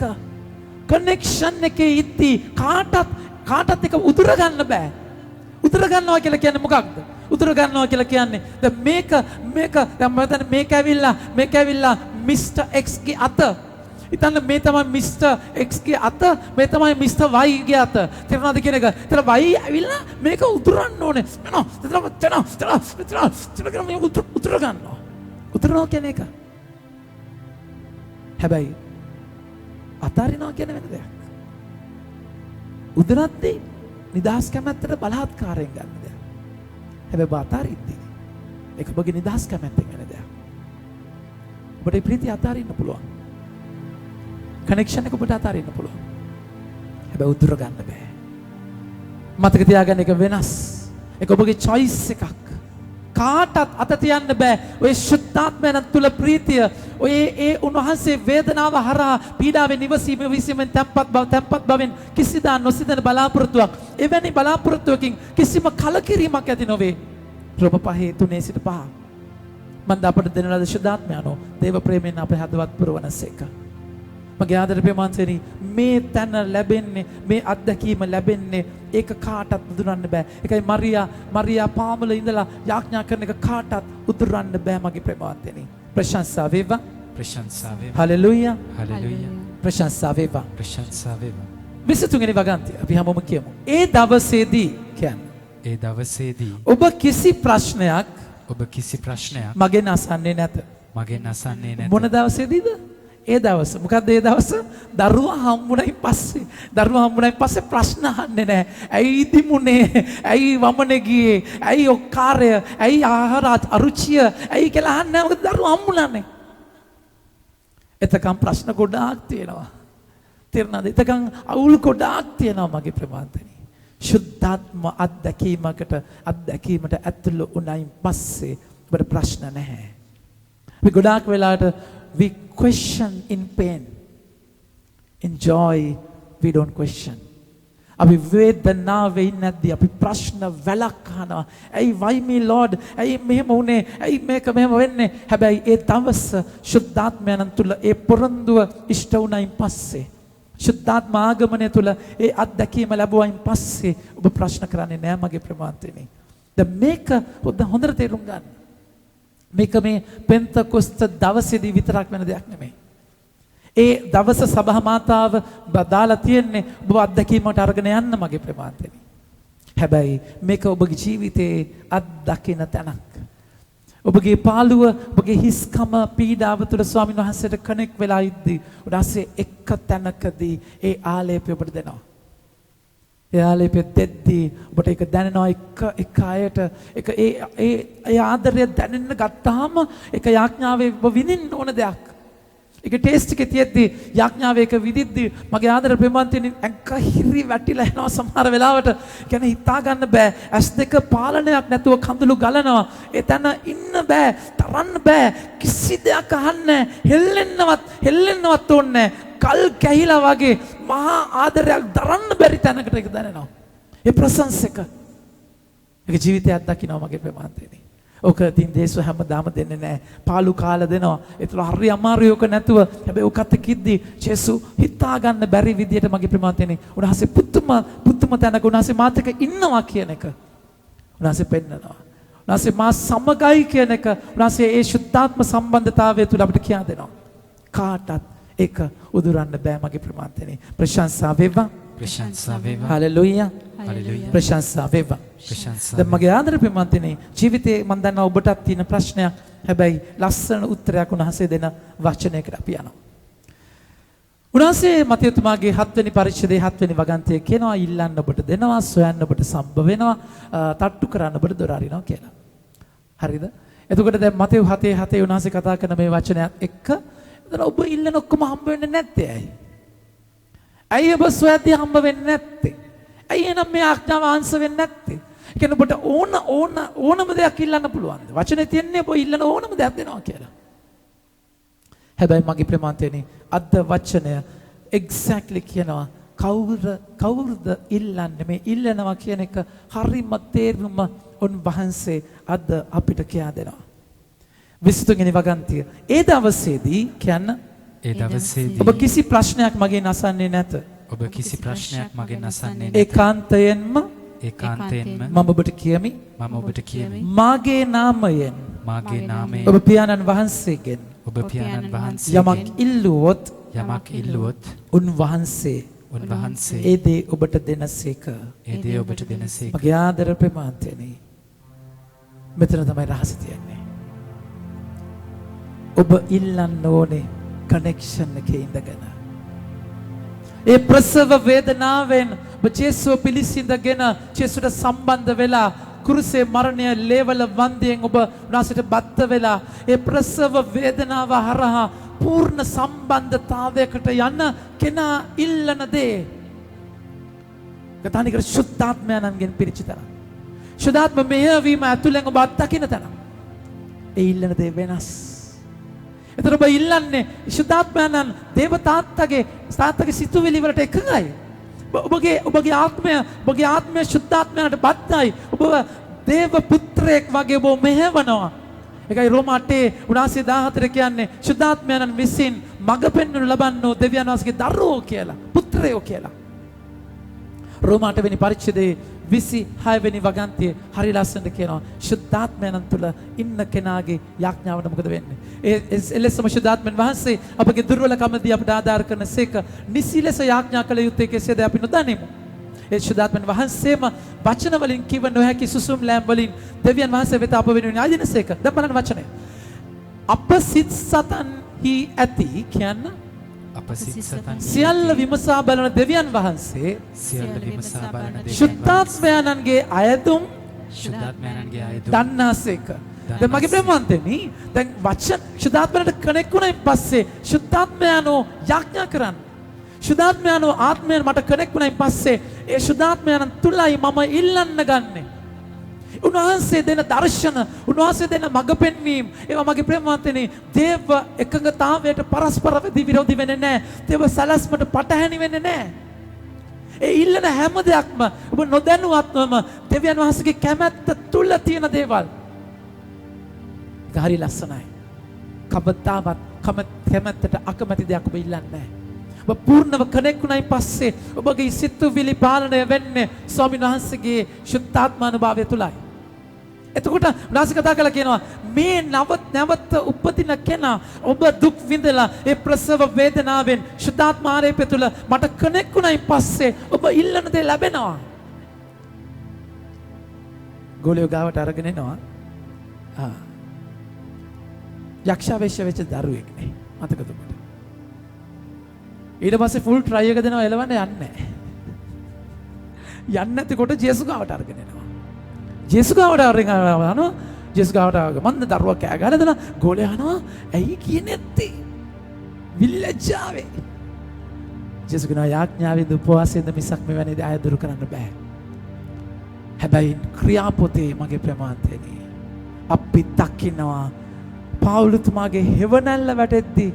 කනෙක්ෂන් එකේ ඉති කාටත් එක උදුර ගන්න බෑ. උදුර ගන්නවා කියලා කියන්නේ මොකක්ද? උදුර ගන්නවා කියලා කියන්නේ දැන් මේක ඇවිල්ලා මිස්ටර් X ගේ අත. ඉතින් මේ තමයි මිස්ටර් X ගේ අත, මේ තමයි මිස්ටර් Y ගේ අත. තේරුණාද කියන එක? ඒතර Y ඇවිල්ලා මේක උදුරන්න ඕනේ. එතන මේ උදුර ගන්නවා. උදුරනවා කියන්නේ ඒක. හැබැයි අතාරිනවා කියන වෙන දෙයක්. උදුරද්දී නිදහස් කැමැත්තට බලහත්කාරයෙන් ගන්න දෙයක්. හැබැයි අතාරිද්දී ඒක ඔබගේ නිදහස් කැමැත්තෙන් වෙන දෙයක්. ඔබට ප්‍රීතිය අතාරින්න පුළුවන්. කනෙක්ෂන් එක ඔබට අතාරින්න පුළුවන්. හැබැයි උදුර ගන්න බෑ. මතක තියාගන්න එක වෙනස්. ඒක ඔබගේ choice එකක්. කාටත් අත තියන්න බෑ. ඔය ශුද්ධාත්මයන් තුල ප්‍රීතිය, ඔය ඒ උන්වහන්සේ වේදනාව හරහා පීඩාවෙන් විසීමෙන් තැම්පත් බවෙන් කිසිදා නොසිතන බලාපොරොත්තුවක්. එවැනි බලාපොරොත්තුවකින් කිසිම කලකිරීමක් ඇති නොවේ. රෝම 5:3 සිට 5. මන්ද අපට දෙන ලද ශුද්ධාත්මයන්ෝ දේව ප්‍රේමයෙන් අපේ හදවත් පුරවනසේක. මගේ ආදර ප්‍රේමවන්තයනි මේ තන ලැබෙන්නේ, මේ අත්දැකීම ලැබෙන්නේ ඒක කාටත් උදුරන්න බෑ. ඒකයි මරියා පාමුල ඉඳලා යාඥා කරන එක කාටත් උදුරන්න බෑ මගේ ප්‍රේමවන්තයනි. ප්‍රශංසා වේවා. ප්‍රශංසා වේවා. හලෙලූයා. හලෙලූයා. ප්‍රශංසා වේවා. ප්‍රශංසා වේවා. 23 වෙනි වගන්තිය අපි හැමෝම කියමු. ඒ දවසේදී කියන්නේ. ඒ දවසේදී ඔබ කිසි ප්‍රශ්නයක් මගෙන් අසන්නේ නැත. මගෙන් අසන්නේ නැත. මොන දවසේදීද? ඒ දවස. මොකද්ද ඒ දවස? දරුවා හම්බුණයින් පස්සේ ප්‍රශ්න අහන්නේ නැහැ. ඇයි දිමුනේ? ඇයි වමනේ ගියේ? ඇයි ඔක්කාරය? ඇයි ආහාර අරුචිය? ඇයි කියලා අහන්නේ නැහැ. මොකද දරුවා හම්බුණානේ. එතකම් ප්‍රශ්න ගොඩාක් තියෙනවා. තේරුණාද? එතකම් අවුල් ගොඩාක් තියෙනවා මගේ ප්‍රමාන්තනි. ශුද්ධාත්ම අත්දැකීමට ඇතුළු වුණයින් පස්සේ ඔබට ප්‍රශ්න නැහැ. අපි ගොඩාක් වෙලාවට we question in pain. In joy we don't question. අපි වේදනාවේ නැද්දී අපි ප්‍රශ්න වැලක් අහනවා. ඇයි why me Lord? ඇයි මෙහෙම වුනේ? ඇයි මේක මෙහෙම වෙන්නේ? හැබැයි ඒ දවස ශුද්ධාත්මයන් තුල ඒ පොරොන්දුව ඉෂ්ට වුණයින් පස්සේ ශුද්ධාත්ම ආගමනය තුල ඒ අත්දැකීම ලැබුවයින් පස්සේ ඔබ ප්‍රශ්න කරන්නේ නැහැ මගේ ප්‍රමාන්තනේ. දැන් මේක හොඳට තේරුම් ගන්න. මේක මේ පෙන්තකොස්ත දවසේදී විතරක් වෙන දෙයක් නෙමෙයි. ඒ දවස සභා මාතාව දාලා තියෙන්නේ ඔබ අත්දැකීමට අරගෙන යන්න මගේ ප්‍රමාණතෙනි. හැබැයි මේක ඔබගේ ජීවිතේ අත්දකින තැනක්. ඔබගේ පාළුව ඔබගේ හිස්කම පීඩාව තුළ ස්වාමීන් වහන්සේට කනෙක් වෙලා ඉද්දී උදාසේ එක තැනකදී ඒ ආලේපය ඔබට දෙනවා. ඒ ආලේපය දෙද්දී ඔබට ඒක දැනෙනවා එක අයට ඒක ඒ ආදරය දැනෙන්න ගත්තාම ඒක යාඥාවේ ඔබ විඳින්න ඕන දෙයක්. ඒක ටේස්ට් එකේ තියෙද්දී යාඥාවේ ඒක විදිද්දී මගේ ආදර ප්‍රේමන්තෙනි ඇඟ හිරි වැටිලා යනවා සමහර වෙලාවට. කියන්නේ හිතා ගන්න බෑ. S2 පාලනයක් නැතුව කඳුළු ගලනවා. එතන ඉන්න බෑ. තරන්න බෑ. කිසි දෙයක් අහන්නේ හෙල්ලෙන්නවත් ඕනේ කල් කැහිලා වගේ මහා ආදරයක් දරන්න බැරි තැනකට ඒක දැනෙනවා. ඒ ප්‍රසන්ස් එක. ඒක ජීවිතයක් දකින්නවා මගේ ප්‍රේමන්තෙනි. ඔක තින් දේශව හැමදාම දෙන්නේ නැහැ. පාළු කාලා දෙනවා. ඒතර හරි අමාරුයි ඔක නැතුව. හැබැයි ඔකත් කිද්දි ජේසු හිතා ගන්න බැරි විදියට මගේ ප්‍රමාණතෙනි. උන්වහන්සේ පුතුම තැනක උන්වහන්සේ මාත් එක්ක ඉන්නවා කියන එක. උන්වහන්සේ පෙන්නනවා. උන්වහන්සේ මා සමගයි කියන එක. උන්වහන්සේ ඒ සුද්ධාත්ම සම්බන්ධතාවය තුල අපිට කියා දෙනවා. කාටත් ඒක උදුරන්න බෑ මගේ ප්‍රමාණතෙනි. ප්‍රශංසා වේවා. ප්‍රශංසා වේවා. හලෙලූයා. හලෙලූයා. ප්‍රශංසා වේවා. ප්‍රශංසා. දැන් මගේ ආදර ප්‍රේමන්තනේ ජීවිතේ මම දන්නවා ඔබටත් තියෙන ප්‍රශ්නයක්. හැබැයි ලස්සන උත්තරයක් උන්වහන්සේ දෙන වචනයකට අපි යනවා. උන්වහන්සේ මතයතුමාගේ 7 වෙනි පරිච්ඡේදයේ 7 වෙනි වගන්තිය කියනවා ඉල්ලන්න ඔබට දෙනවා, සොයන්න ඔබට සම්බ වෙනවා, තට්ටු කරන්න ඔබට දොර අරිනවා කියලා. හරිද? එතකොට දැන් මතෙව් 7:7 උන්වහන්සේ කතා කරන මේ වචනයත් එක්ක එතන ඔබ ඉල්ලන ඔක්කොම හම්බ වෙන්නේ නැත්තේ ඇයි? ඇයි ඔබ සොයද්දී හම්බ වෙන්නේ නැත්තේ? ඇයි එනම් මේ ආඥාව අංශ වෙන්නේ නැත්තේ? ඒ කියන්නේ ඔබට ඕනම දෙයක් ඉල්ලන්න පුළුවන්. වචනේ තියන්නේ ඔබ ඉල්ලන ඕනම දෙයක් දෙනවා කියලා. හැබැයි මගේ ප්‍රමාණතේනේ අද වචනය එක්සැක්ට්ලි කියනවා කවුරුද ඉල්ලන්නේ මේ ඉල්ලනවා කියන එක හරිම තේරුම උන්වහන්සේ අද අපිට කියා දෙනවා. 23 වෙනි වගන්තිය. ඒ දවසේදී ඒ දවසේදී ඔබ කිසි ප්‍රශ්නයක් මගෙන් අසන්නේ නැත. ඔබ කිසි ප්‍රශ්නයක් මගෙන් අසන්නේ නැත. ඒකාන්තයෙන්ම මම ඔබට කියමි. මාගේ නාමයෙන් මාගේ ඔබ පියාණන් වහන්සේගෙන් ඔබ පියාණන් වහන්සේ යමක් ඉල්ලුවොත් උන්වහන්සේ ඒ දේ ඔබට දෙනසේක. මගේ ආදර ප්‍රේමාන්තයනි මෙතන තමයි රහස තියෙන්නේ. ඔබ ඉල්ලන්න ඕනේ කනෙක්ෂන් එකේ ඉඳගෙන. ඒ ප්‍රසව වේදනාවෙන් ඔබ ජේසුව පිළිසිඳගෙන ජේසුට සම්බන්ධ වෙලා කුරුසේ මරණය ලේවල වන්දියෙන් ඔබ උනාසයට බද්ධ වෙලා ඒ ප්‍රසව වේදනාව හරහා පූර්ණ සම්බන්ධතාවයකට යන කෙනා ඉල්ලන දේ කතානිකර සුද්ධාත්මයන්ගෙන් පිරිච්ච තරම් සුද්ධාත්ම මෙහෙයවීම ඇතුළෙන් ඔබ අත්දකින්න තරම් ඒ ඉල්ලන දේ වෙනස්. එතකොට ඔබ ඉල්ලන්නේ සුද්ධාත්මයන් තාත්තගේ සිතුවිලි වලට එකඟයි. ඔබගේ ආත්මය සුද්ධාත්මයට බද්ධයි. ඔබ දේව පුත්‍රයෙක් වගේ ඔබ මෙහෙවනවා. ඒකයි රෝම 8:14 කියන්නේ සුද්ධාත්මයන් විසින් මඟ පෙන්වනු ලබන්නෝ දෙවියන් වහන්සේගේ දරුවෝ කියලා, පුත්‍රයෝ කියලා. රෝම 8 වෙනි පරිච්ඡේදයේ 26 වෙනි වගන්තියේ හරි ලස්සනට කියනවා සුද්ධාත්මයන් තුළ ඉන්න කෙනාගේ යාඥාවට මොකද වෙන්නේ? ඒ එලෙසම සුද්ධාත්මයන් වහන්සේ අපගේ දුර්වලකමදී අපට ආධාර කරනසේක නිසි ලෙස යාඥා කළ යුත්තේ කෙසේද අපි නොදනිමු. ඒ සුද්ධාත්මයන් වහන්සේම වචන වලින් කිව නොහැකි සුසුම් ලෑම් වලින් දෙවියන් වහන්සේ වෙත අප වෙනුවෙන් ආදිනසේක. දැන් බලන්න වචනය. අප සිත් සතන්හි ඇති කියන්න සියල්ල විමසා බලන දෙවියන් වහන්සේ ශුද්ධාත්මයන්ගේ අයදුම් දන්නාසේක. දැන් මගේ ප්‍රේමවන්තනි දැන් වචන ශුද්ධාත්මයන්ට කනෙක්ට් වුණායින් පස්සේ ශුද්ධාත්මයන්ෝ යාඥා කරන්න. ශුද්ධාත්මයන්ෝ ආත්මයන් මට කනෙක්ට් වුණායින් පස්සේ ඒ ශුද්ධාත්මයන් තුලයි මම ඉල්ලන්න ගන්නෙ. උන්වහන්සේ දෙන දර්ශන, උන්වහන්සේ දෙන මඟ පෙන්වීම, ඒවා මගේ ප්‍රේමවන්තනි දේව එකඟතාවයට පරස්පර විරෝධී වෙන්නේ නැහැ. දේව සලස්මට පටහැනි වෙන්නේ නැහැ. ඒ ඉල්ලන හැම දෙයක්ම ඔබ නොදැනුවත්වම දෙවියන් වහන්සේගේ කැමැත්ත තුල තියෙන දේවල්. ඒක හරි ලස්සනයි. කවදාවත් කැමැත්තට අකමැති දෙයක් ඔබ ඉල්ලන්නේ නැහැ. ඔබ පූර්ණව කනෙක්ට් වුණායින් පස්සේ ඔබගේ සිතුවිලි පාලනය වෙන්නේ ස්වාමීන් වහන්සේගේ ශුද්ධාත්මානුභාවය තුලයි. එතකොට උනාස කතා කළා කියනවා මේ නැවත උපදින කෙනා ඔබ දුක් විඳලා ඒ ප්‍රසව වේදනාවෙන් ශුද්ධාත්මාරයේ තුල මට කනෙක් වුණයින් පස්සේ ඔබ ඉල්ලන දේ ලැබෙනවා. ගෝලියෝ ගාවට අරගෙන එනවා. යක්ෂාවේශ වෙච්ච දරුවෙක් නේ. මතකද ඔබට? ඊට පස්සේ ෆුල් ට්‍රයි එක දෙනවා එලවන්න යන්නේ නැහැ. යන්නේ නැතිකොට ජේසුස් ගාවට අරගෙන එනවා. ජේසුස් ගාවට අරගෙන යනවා. ජේසුස් ගාවට මන්ද දරුවා කෑ ගහලා දෙනවා. ගෝලියා අහනවා ඇයි කියන්නේ නැත්තේ? විල්ලජාවේ. ජේසුස් කියනවා යාඥාවෙන්ද උපවාසයෙන්ද මිසක් මෙවැනි දේ අය දුරු කරන්න බෑ. හැබැයි ක්‍රියාපොතේ මගේ ප්‍රමාන්තේනේ අපි දකින්නවා පාවුලුතුමාගේ හෙවණැල්ල වැටෙද්දී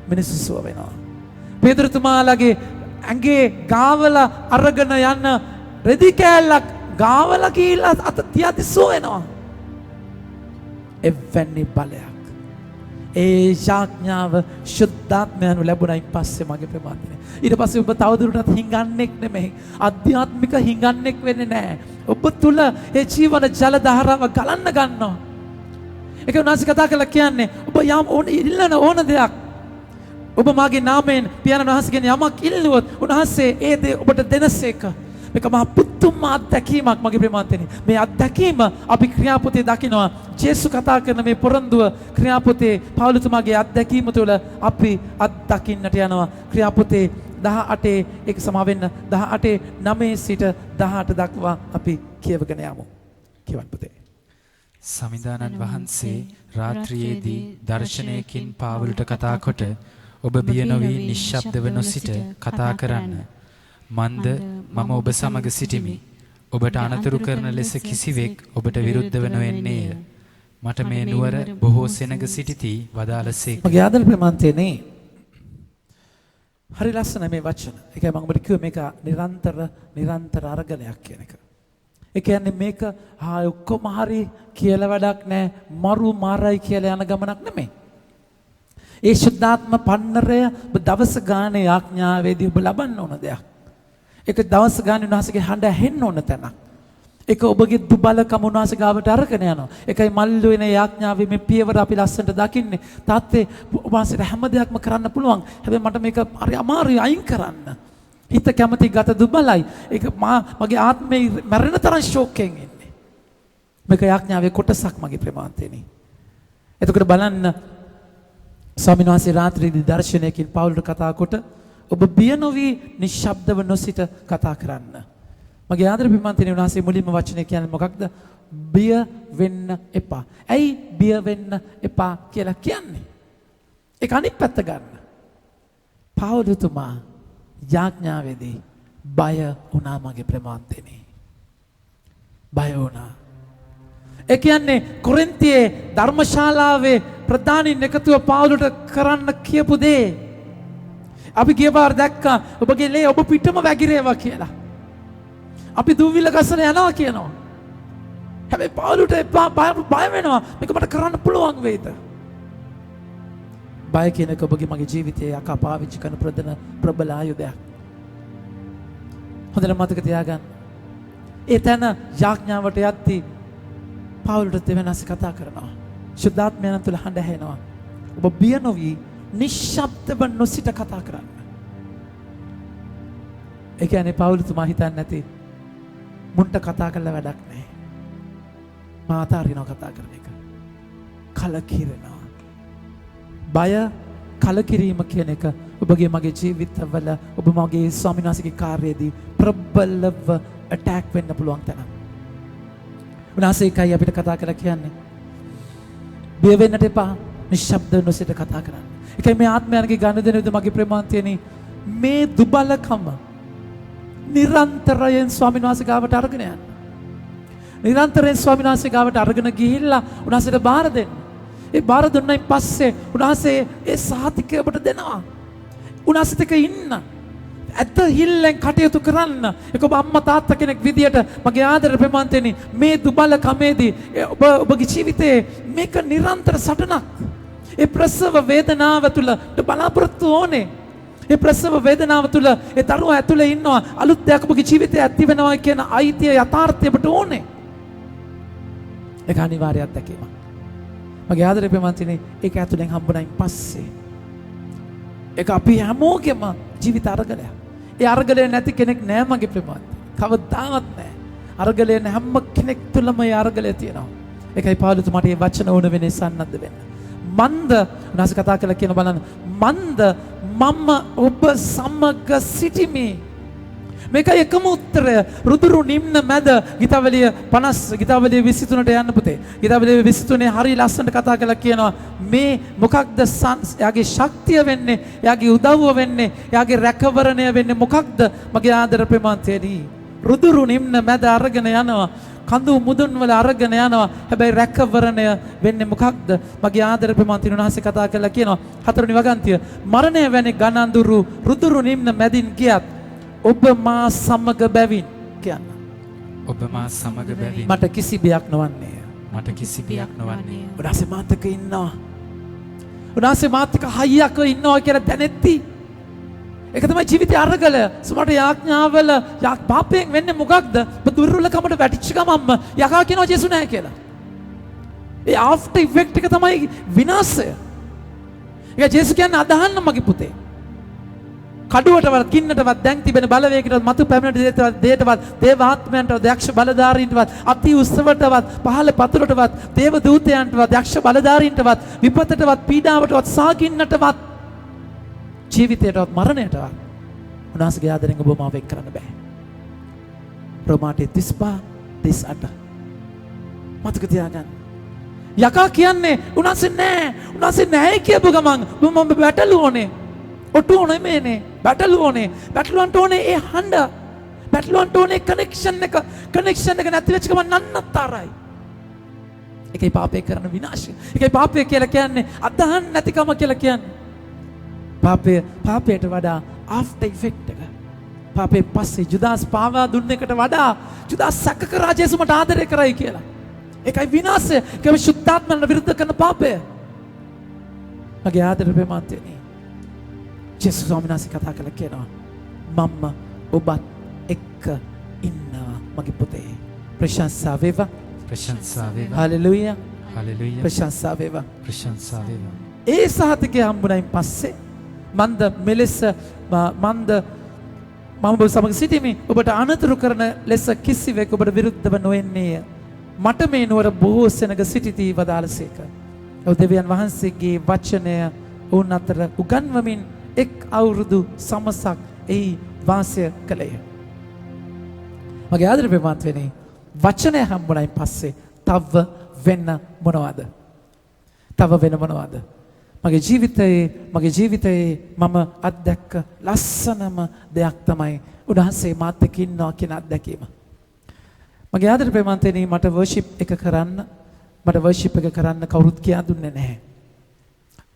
මිනිස්සු සුව වෙනවා. පේතෘතුමාලගේ ඇඟේ ගාවලා අරගෙන යන රෙදි කෑල්ලක් ගාවලා කියලා අත තියද්දි සුව වෙනවා. එවැනි බලයක් ඒ යාඥාව ශුද්ධාත්මයන් ලැබුණයින් පස්සේ මගේ ප්‍රමාණය. ඊට පස්සේ ඔබ තවදුරටත් හිඟන්නේක් නෙමෙයි. අධ්‍යාත්මික හිඟන්නේක් වෙන්නේ නැහැ. ඔබ තුල ඒ ජීවන ජල ධාරාව ගලන්න ගන්නවා. ඒක උනාසි කතා කරලා කියන්නේ ඔබ යම් ඉල්ලන ඕන දෙයක් ඔබ මාගේ නාමයෙන් පියාණන් වහන්සේගෙන් යමක් ඉල්ලුවොත් උන්වහන්සේ ඒ දේ ඔබට දෙනසේක. මේක මහා පුදුම අත්දැකීමක් මගේ ප්‍රමාණතෙනි. මේ අත්දැකීම අපි ක්‍රියාපොතේ දකිනවා. ජේසුස් කතා කරන මේ පොරොන්දුව ක්‍රියාපොතේ පෞලුතුමාගේ අත්දැකීම තුළ අපි අත්දකින්නට යනවා. ක්‍රියාපොතේ 18 ඒක සමා වෙන්න 18 9 සිට 18 දක්වා අපි කියවගෙන යමු. කියවන්න පුතේ. සමිඳානන් වහන්සේ රාත්‍රියේදී දර්ශනයකින් පාවුලට කතා කොට ඔබ බිය නොවී නිශ්ශබ්දව නොසිට කතා කරන්න. මන්ද මම ඔබ සමග සිටිමි. ඔබට අනතුරු කරන ලෙස කිසිවෙක් ඔබට විරුද්ධව නොවෙන්නේය. මට මේ නුවර බොහෝ සෙනග සිටිති වදාළසේක. මගේ ආදර ප්‍රමාන්තේනේ. හරි ලස්සන මේ වචන. ඒකයි මම ඔබට කිව්වේ මේක නිරන්තර අරගලයක් කියන එක. ඒ කියන්නේ මේක ඔක්කොම හරි කියලා වැඩක් නැහැ. මරු මාරයි කියලා යන ගමනක් නෙමෙයි. ඒ ශුද්ධාත්ම පන්නරය ඔබ දවස ගානේ ආඥාවේදී ඔබ ලබන්න ඕන දෙයක්. ඒක දවස් ගානේ උන්වහන්සේගේ හඬ ඇහෙන්න ඕන තැනක්. ඒක ඔබගේ දුබලකම උන්වහන්සේ ගාවට අරගෙන යනවා. ඒකයි මල්ලු වෙන යාඥාවේ මේ පියවර අපි ලස්සනට දකින්නේ. තාත්තේ උන්වහන්සේට හැම දෙයක්ම කරන්න පුළුවන්. හැබැයි මට මේක හරි අමාරුයි අයින් කරන්න. හිත කැමති ගත දුබලයි. ඒක මගේ ආත්මේ මැරෙන තරම් ෂෝක් එකෙන් ඉන්නේ. මේක යාඥාවේ කොටසක් මගේ ප්‍රමාන්තේනේ. එතකොට බලන්න ස්වාමීන් වහන්සේ රාත්‍රියේදී දර්ශනයකින් පවුලට කතා කොට ඔබ බිය නොවි නිශ්ශබ්දව නොසිට කතා කරන්න. මගේ ආදර පින්වත්නි උන්වහන්සේ මුලින්ම වචනේ කියන්නේ මොකක්ද? බිය වෙන්න එපා. ඇයි බිය වෙන්න එපා කියලා කියන්නේ? ඒක අනිත් පැත්ත ගන්න. පවුලතුමා යාඥාවේදී බය වුණා මගේ ප්‍රමාන්තේනේ. බය වුණා. ඒ කියන්නේ කොරින්තියේ ධර්මශාලාවේ ප්‍රධානීන් එකතුව පාවුලට කරන්න කියපු දේ අපි ගියපාර දැක්කා ඔබගේ ලේ ඔබ පිටම වැగిරේවා කියලා. අපි දුවිල ගසන යනවා කියනවා. හැබැයි පාවුලට බය වෙනවා. මේක මට කරන්න පුළුවන් වේද? බය කියන එක ඔබගේ මගේ ජීවිතයේ අකා පාවිච්චි කරන ප්‍රබල ආයුධයක්. හොඳට මතක තියාගන්න. ඒ තැන යාඥාවට යද්දී පාවුලට දෙවෙනස් කතා කරනවා. ශුද්ධාත්මයන් තුළ හඬ ඇහෙනවා. ඔබ බිය නොවි නිශ්ශබ්දව නොසිට කතා කරන්න. ඒ කියන්නේ පවුලතුමා හිතන්නේ නැති මුන්ට කතා කරලා වැඩක් නැහැ. මාතාරිනව කතා කරන එක. කලකිරෙනවා. බය කලකිරීම කියන එක ඔබගේ මගේ ජීවිතවල ඔබ මගේ ස්වාමීන් වහන්සේගේ කාර්යයේදී ප්‍රබලව ඇටැක් වෙන්න පුළුවන් තැන. උනාසේකයි අපිට කතා කරලා කියන්නේ. බිය වෙන්නට එපා. නිශ්ශබ්දව නොසිට කතා කරන්න. ඒකයි මේ ආත්මයන්ගේ ගනුදෙනු විදිහ මගේ ප්‍රේමාන්තයනි මේ දුබලකම නිරන්තරයෙන් ස්වාමීන් වහන්සේ ගාවට අරගෙන යන්න. නිරන්තරයෙන් ස්වාමීන් වහන්සේ ගාවට අරගෙන ගිහිල්ලා උන්වහන්සේට බාර දෙන්න. ඒ බාර දුන්නයින් පස්සේ උන්වහන්සේ ඒ සාතිකය ඔබට දෙනවා. උන්වහන්සේත් එක්ක ඉන්න. ඇත්ත හිල්ලෙන් කටයුතු කරන්න. ඒක ඔබ අම්මා තාත්තා කෙනෙක් විදියට මගේ ආදර ප්‍රේමාන්තයනි මේ දුබලකමේදී ඔබගේ ජීවිතේ මේක නිරන්තර සටනක්. ඒ ප්‍රසව වේදනාව තුළ බලාපොරොත්තු ඕනේ. ඒ ප්‍රසව වේදනාව තුළ ඒ දරුවා ඇතුලේ ඉන්නවා. අලුත් දෙයක් ඔබගේ ජීවිතේ ඇති වෙනවා කියන අයිතිය යථාර්ථය ඔබට ඕනේ. ඒක අනිවාර්ය අත්දැකීමක්. මගේ ආදරේ ප්‍රේමන්තිනේ ඒක ඇතුලෙන් හම්බුනායින් පස්සේ ඒක අපි හැමෝගෙම ජීවිත අරගලයක්. ඒ අරගලේ නැති කෙනෙක් නෑ මගේ ප්‍රේමන්ත. කවදාවත් නෑ. අරගලේ හැම කෙනෙක් තුළම ඒ අරගලේ තියෙනවා. ඒකයි පාවුලුස් මට මේ වචන ඕන වෙන්නේ සන්නද්ධ වෙන්න. මන්ද උනාස කතා කළා කියන බලන්න මන්ද මම ඔබ සමග සිටිමි. මේකයි එකම උත්තරය. රුදුරු නිම්න මැද ගීතාවලිය 50 ගීතාවලිය 23ට යන්න පුතේ. ගීතාවලිය 23 හරි ලස්සනට කතා කළා කියනවා මේ මොකක්ද යාගේ ශක්තිය වෙන්නේ, යාගේ උදව්ව වෙන්නේ, යාගේ රැකවරණය වෙන්නේ මොකක්ද මගේ ආදර ප්‍රේමන්තයනි. රුදුරු නිම්න මැද අරගෙන යනවා. කඳු මුදුන් වල අරගෙන යනවා. හැබැයි රැකවරණය වෙන්නේ මොකක්ද මගේ ආදර ප්‍රේමන්තයනි. උන්වහන්සේ කතා කළා කියනවා හතරවෙනි වගන්තිය මරණය වැනි ගණඳුරු රුදුරු නිම්න මැදින් ගියත් ඔබ මා සමග බැවින් කියන්න. ඔබ මා සමග බැවින් මට කිසි බයක් නොවන්නේ. මට කිසි බියක් නොවන්නේ. උන්වහන්සේ මාත් එක්ක ඉන්නවා. උන්වහන්සේ මාත් එක්ක හයියක් ඉන්නවා කියලා දැනෙtti. ඒක තමයි ජීවිතයේ අරගල. සමහර යාඥාවල පාපයෙන් වෙන්නේ මොකක්ද? ඔබ දුර්වලකමට වැටිච්ච ගමන්ම යකා කියනවා ජේසුස් නැහැ කියලා. ඒ ආෆ්ටර් ඉෆෙක්ට් එක තමයි විනාශය. ඒක ජේසුස් කියන්නේ අදහන්න මගේ පුතේ. කඩුවටවත් කින්නටවත් දැන් තිබෙන බලවේගයකට මතු පැමිණෙන දේටවත් දේව ආත්මයන්ටවත් යක්ෂ බලධාරීන්ටවත් අති උත්සවටවත් පහළ පතුලටවත් දේව දූතයන්ටවත් යක්ෂ බලධාරීන්ටවත් විපතටවත් පීඩාවටවත් සාගින්නටවත් ජීවිතයටවත් මරණයටවත් උන්වහන්සේගේ ආදරෙන් ඔබ මාව එක් කරන්න බෑ. රෝමාටි 35:38 මතක තියාගන්න. යකා කියන්නේ උන්වහන්සේ නැහැ කියපු ගමන් මම බැටළුවෝනේ. ඔටුවෝනේ මේනේ බැටළුවෝනේ. බැටළුවන්ට ඕනේ ඒ හඬ. බැටළුවන්ට ඕනේ කනෙක්ෂන් එක නැති වෙච්ච ගමන් නන්නතරයි. ඒකයි පාපේ කරන විනාශය. ඒකයි පාපය කියලා කියන්නේ අදහන් නැතිකම කියලා කියන්නේ. පාපයට වඩා ආෆ්ටර් ඉෆෙක්ට් එක. පාපේ පස්සේ ජුදාස් පාවා දුන්න එකට වඩා ජුදාස් සැක කරා ජේසුස් මට ආදරය කරයි කියලා. ඒකයි විනාශය. ඒකයි සුද්ධාත්මයන් විරුද්ධ කරන පාපය. මගේ ආදර ප්‍රේමන්තයනි. ජේසුස් ස්වාමීන් වහන්සේ කතා කළා කියනවා මම ඔබත් එක්ක ඉන්නවා මගේ පුතේ. ප්‍රශංසා වේවා. ප්‍රශංසා වේවා. හලෙලූයා. හලෙලූයා. ප්‍රශංසා වේවා. ප්‍රශංසා වේවා. ඒ සහතිකය හම්බුනයින් පස්සේ මන්ද මෙලෙස මම ඔබ සමග සිටිමි. ඔබට අනතුරු කරන ලෙස කිසිවෙක් ඔබට විරුද්ධව නොවෙන්නේය. මට මේ නුවර බොහෝ සෙනග සිටිති වදාළසේක. ඔව් දෙවියන් වහන්සේගේ වචනය වුන් අතර උගන්වමින් එක් අවුරුදු සමසක් එහි වාසය කළේය. මගේ ආදර ප්‍රේමන්තයනි වචනය හම්බුනයින් පස්සේ තව වෙන මොනවද? මගේ ජීවිතයේ මම අත්දැක්ක ලස්සනම දෙයක් තමයි උන්වහන්සේ මාත් එක්ක ඉන්නවා කියන අත්දැකීම. මගේ ආදර ප්‍රේමන්තයනි මට වර්ෂිප් එක කරන්න කවුරුත් කියා දුන්නේ නැහැ.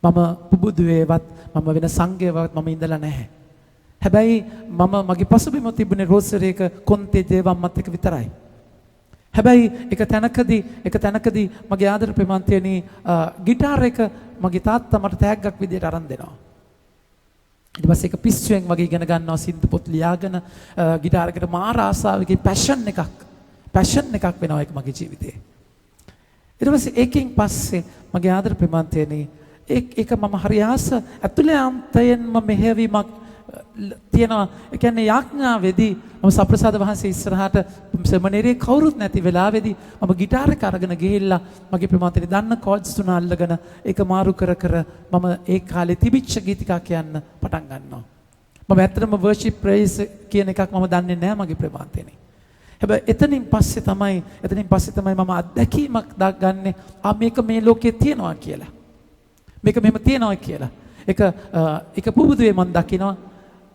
මම පුබුදුවේවත් මම වෙන සංඝයේවත් මම ඉඳලා නැහැ. හැබැයි මගේ පසුබිම තිබුණේ රෝසරේක කොන්තේ දේවම්මත් එක විතරයි. හැබැයි එක තැනකදී මගේ ආදර ප්‍රේමන්තයනි গিitar එක මගේ තාත්තා මට තෑග්ගක් විදියට අරන් දෙනවා. ඊට පස්සේ ඒක පිස්සුවෙන් වගේ ඉගෙන ගන්නවා සින්දු පොත් ලියාගෙන গিitar එකට මාර ආසාවකින් පැෂන් එකක් වෙනවා ඒක මගේ ජීවිතේ. ඊට පස්සේ ඒකෙන් පස්සේ මගේ ආදර ප්‍රේමන්තයනි ඒක මම හරි ආස ඇතුළේ අන්තයෙන්ම මෙහෙවීමක් තියෙනවා. ඒ කියන්නේ යාඥාවේදී මම සප්‍රසාද වහන්සේ ඉස්සරහට සෙමිනේරියේ කවුරුත් නැති වෙලාවේදී මම গিitar එක අරගෙන ගිහිල්ලා මගේ ප්‍රේමන්තයනි දන්න කෝඩ්ස් තුන අල්ලගෙන ඒක මාරු කර මම ඒ කාලේ තිබිච්ච ගීතිකා කියන්න පටන් ගන්නවා. මම ඇත්තටම වර්ෂිප් ප්‍රේස් කියන එකක් මම දන්නේ නැහැ මගේ ප්‍රේමන්තයනි. හැබැයි එතනින් පස්සේ තමයි මම අත්දැකීමක් දාගන්නේ මේක මේ ලෝකේ තියෙනවා කියලා. මේක මෙහෙම තියෙනවා කියලා. ඒක පුබුදුවේ මම දකිනවා.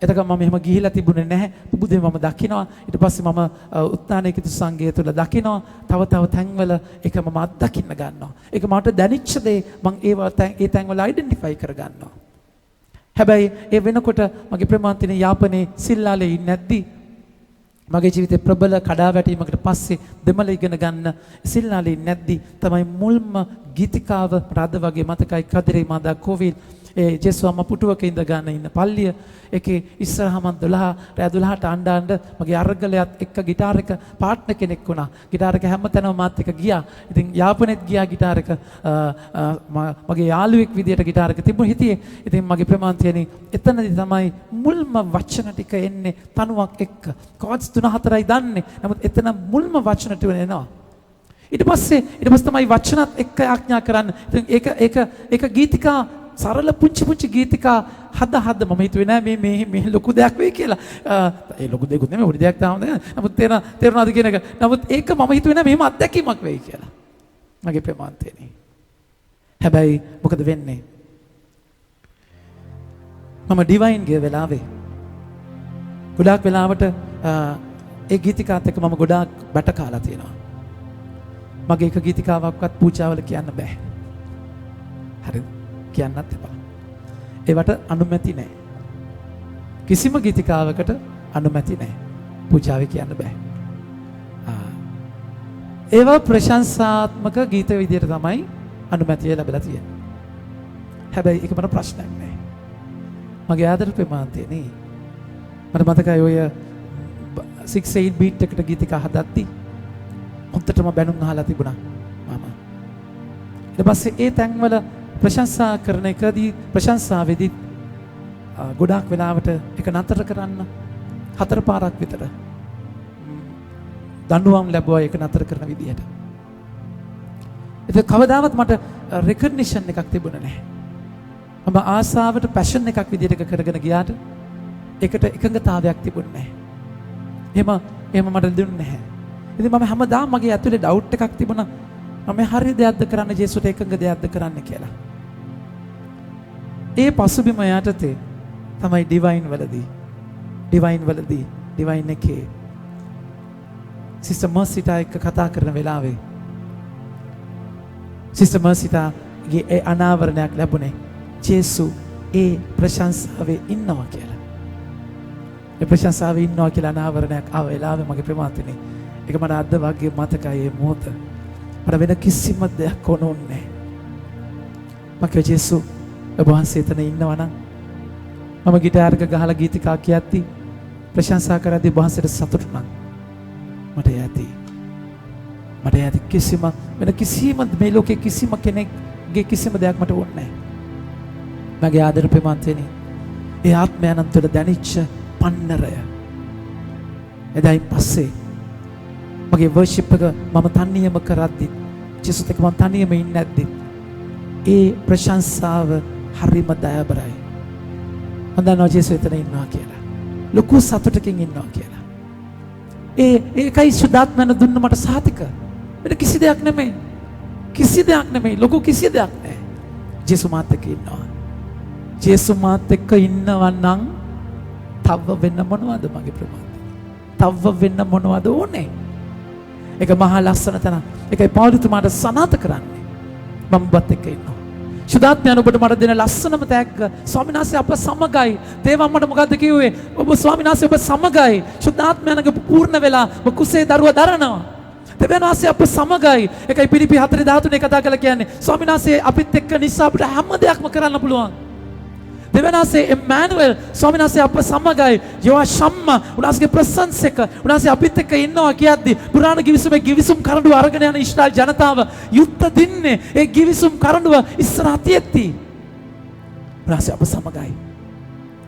එතකොට මම එහෙම ගිහිලා තිබුණේ නැහැ. පුබුදුවේ මම දකිනවා. ඊට පස්සේ මම උත්තානේකිත සංගය තුළ දකිනවා. තව තැන්වල ඒක මම අත්දකින්න ගන්නවා. ඒක මට දැනෙච්ච දේ මම ඒ තැන්වල අයිඩෙන්ටිෆයි කර ගන්නවා. හැබැයි ඒ වෙනකොට මගේ ප්‍රේමන්තයනි යාපනයේ සිල්ලාලේ ඉන්නේ නැද්දි මගේ ජීවිතේ ප්‍රබල කඩාවැටීමකට පස්සේ දෙමළ ඉගෙන ගන්න සිල්ලාලේ නැද්දි තමයි මුල්ම ගීතිකාව රාද වගේ මතකයි කදිරේ මාදා කෝවිල් ඒ ජේසුවම පුටුවක ඉඳ ගන්න ඉන්න පල්ලිය එකේ ඉස්සරහම 12 රෑ 12ට අඬ මගේ අර්ගලයත් එක්ක গিitar එක පාර්ට්නර් කෙනෙක් වුණා. গিitar එක හැමතැනම මාත් එක්ක ගියා. ඉතින් යාපනයේත් ගියා গিitar එක මගේ යාළුවෙක් විදියට গিitar එක තිබුණ හිටියේ. ඉතින් මගේ ප්‍රමාන්තියනේ එතනදී තමයි මුල්ම වචන ටික එන්නේ තනුවක් එක්ක. කෝඩ්ස් 3-4යි දන්නේ. නමුත් එතන මුල්ම වචන ටික එනවා. ඊට පස්සේ තමයි වචනත් එක්ක ආඥා කරන්න. ඉතින් ඒක ගීතිකා සරල පුංචි ගීතිකා හද මම හිතුවේ නෑ මේ ලොකු දෙයක් වෙයි කියලා. ඒ ලොකු දෙයක් නෙමෙයි පොඩි දෙයක් තමයි. නමුත් තේරුණාද කියන එක. නමුත් ඒක මම හිතුවේ නෑ මෙහෙම අත්දැකීමක් වෙයි කියලා. මගේ ප්‍රමාන්තේනේ. හැබැයි මොකද වෙන්නේ? මම ඩිවයින් ගිය වෙලාවේ ගොඩාක් වෙලාවට ඒ ගීතිකාත් එක්ක මම ගොඩාක් බැට කාලා තියෙනවා. මගේ එක ගීතිකාවක්වත් පූජාවල කියන්න බෑ. හරිද? කියන්නත් එපා. ඒවට අනුමැති නැහැ. කිසිම ගීතිකාවකට අනුමැති නැහැ. පූජාවේ කියන්න බෑ. ඒවා ප්‍රශංසාත්මක ගීත විදියට තමයි අනුමැතිය ලැබලා තියෙන්නේ. හැබැයි ඒක මට ප්‍රශ්නයක් නෑ. මගේ ආදර ප්‍රමාන්තයනේ. මට මතකයි ඔය 6-8 බීට් එකට ගීතිකා හදද්දි හොන්දටම බැනුම් අහලා තිබුණා මම. ඊට පස්සේ ඒ තැන්වල ප්‍රශංසා කරන එකදී ප්‍රශංසාවේදී ගොඩාක් වෙලාවට ඒක නතර කරන්න 4 පාරක් විතර දඬුවම් ලැබුවා ඒක නතර කරන විදියට. ඒක කවදාවත් මට රෙකග්නිෂන් එකක් තිබුණේ නැහැ. මම ආසාවට පැෂන් එකක් විදියට ඒක කරගෙන ගියාට ඒකට එකඟතාවයක් තිබුණේ නැහැ. එහෙම මට දුන්නේ නැහැ. ඉතින් මම හැමදාම මගේ ඇතුලේ ඩවුට් එකක් තිබුණා. මම හරි දෙයක්ද කරන්න ජේසුට එකඟ දෙයක්ද කරන්න කියලා. ඒ පසුබිම යටතේ තමයි ඩිවයින් එකේ සිස්ටර් මර්සිටා එක්ක කතා කරන වෙලාවේ සිස්ටර් මර්සිටාගේ ඒ අනාවරණයක් ලැබුණේ ජේසු ඒ ප්‍රශංසාවේ ඉන්නවා කියලා. ඒ ප්‍රශංසාවේ ඉන්නවා කියලා අනාවරණයක් ආව වෙලාවේ මගේ ප්‍රමාතිනේ ඒක මට අද වගේ මතකයි ඒ මොහොත. මට වෙන කිසිම දෙයක් ඕනෝන්නේ නැහැ. මම කිව්වා ජේසු ඔබ වහන්සේ එතන ඉන්නවා නම් මම গিitar එක ගහලා ගීතිකා කියද්දි ප්‍රශංසා කරද්දි ඔබ වහන්සේට සතුටු නම් මට යති කිසිම මේ ලෝකේ කිසිම කෙනෙක්ගේ කිසිම දෙයක් මට ඕනේ නැහැ. මගේ ආදර ප්‍රමාන්තේනේ ඒ ආත්මයන් තුළ දැනිච්ච පන්නරය එදායින් පස්සේ මගේ වර්ෂිප් එක මම තනියම කරද්දි ජේසුත් එක්ක මම තනියම ඉන්නේ නැද්දි ඒ ප්‍රශංසාව හරිම දයාබරයි. මම දන්නවා ජේසු එතන ඉන්නවා කියලා. ලොකු සතුටකින් ඉන්නවා කියලා. ඒකයි සුදාත්මන දුන්න මට සාතික. වෙන කිසි දෙයක් නෙමෙයි. ලොකු කිසි දෙයක් නැහැ. ජේසු මාත් එක්ක ඉන්නවා. ජේසු මාත් එක්ක ඉන්නවා නම් තව වෙන්න මොනවද මගේ ප්‍රමාණය? තව වෙන්න මොනවද ඕනේ? ඒක මහා ලස්සන තැන. ඒකයි පෞලතුමාට සනාත කරන්නේ. මම ඔබත් එක්ක ඉන්නවා. සුදාත්මයන් ඔබට මට දෙන ලස්සනම තෑග්ග ස්වාමීන් වහන්සේ අප සමගයි. දේවම් මට මොකද්ද කිව්වේ? ඔබ ස්වාමීන් වහන්සේ ඔබ සමගයි. සුදාත්මයන්ගේ පූර්ණ වෙලා ඔබ කුසේ දරුවා දරනවා. දෙවියන් වහන්සේ අප සමගයි. ඒකයි පිලිපි 4:13 කතා කරලා කියන්නේ ස්වාමීන් වහන්සේ අපිත් එක්ක නිසා අපිට හැම දෙයක්ම කරන්න පුළුවන්. දෙවියන් වහන්සේ එම්මැනුවෙල් ස්වාමීන් වහන්සේ අප සමගයි. යෝවා ශම්මා උනාසගේ ප්‍රසන්නසක උනාසේ අපිත් එක්ක ඉන්නවා කියද්දි පුරාණ ගිවිසුම් කරඬුව අරගෙන යන ඊශ්‍රායල් ජනතාව යුද්ධ දින්නේ ඒ ගිවිසුම් කරඬුව ඉස්සරහ තියෙtti උනාසේ අප සමගයි.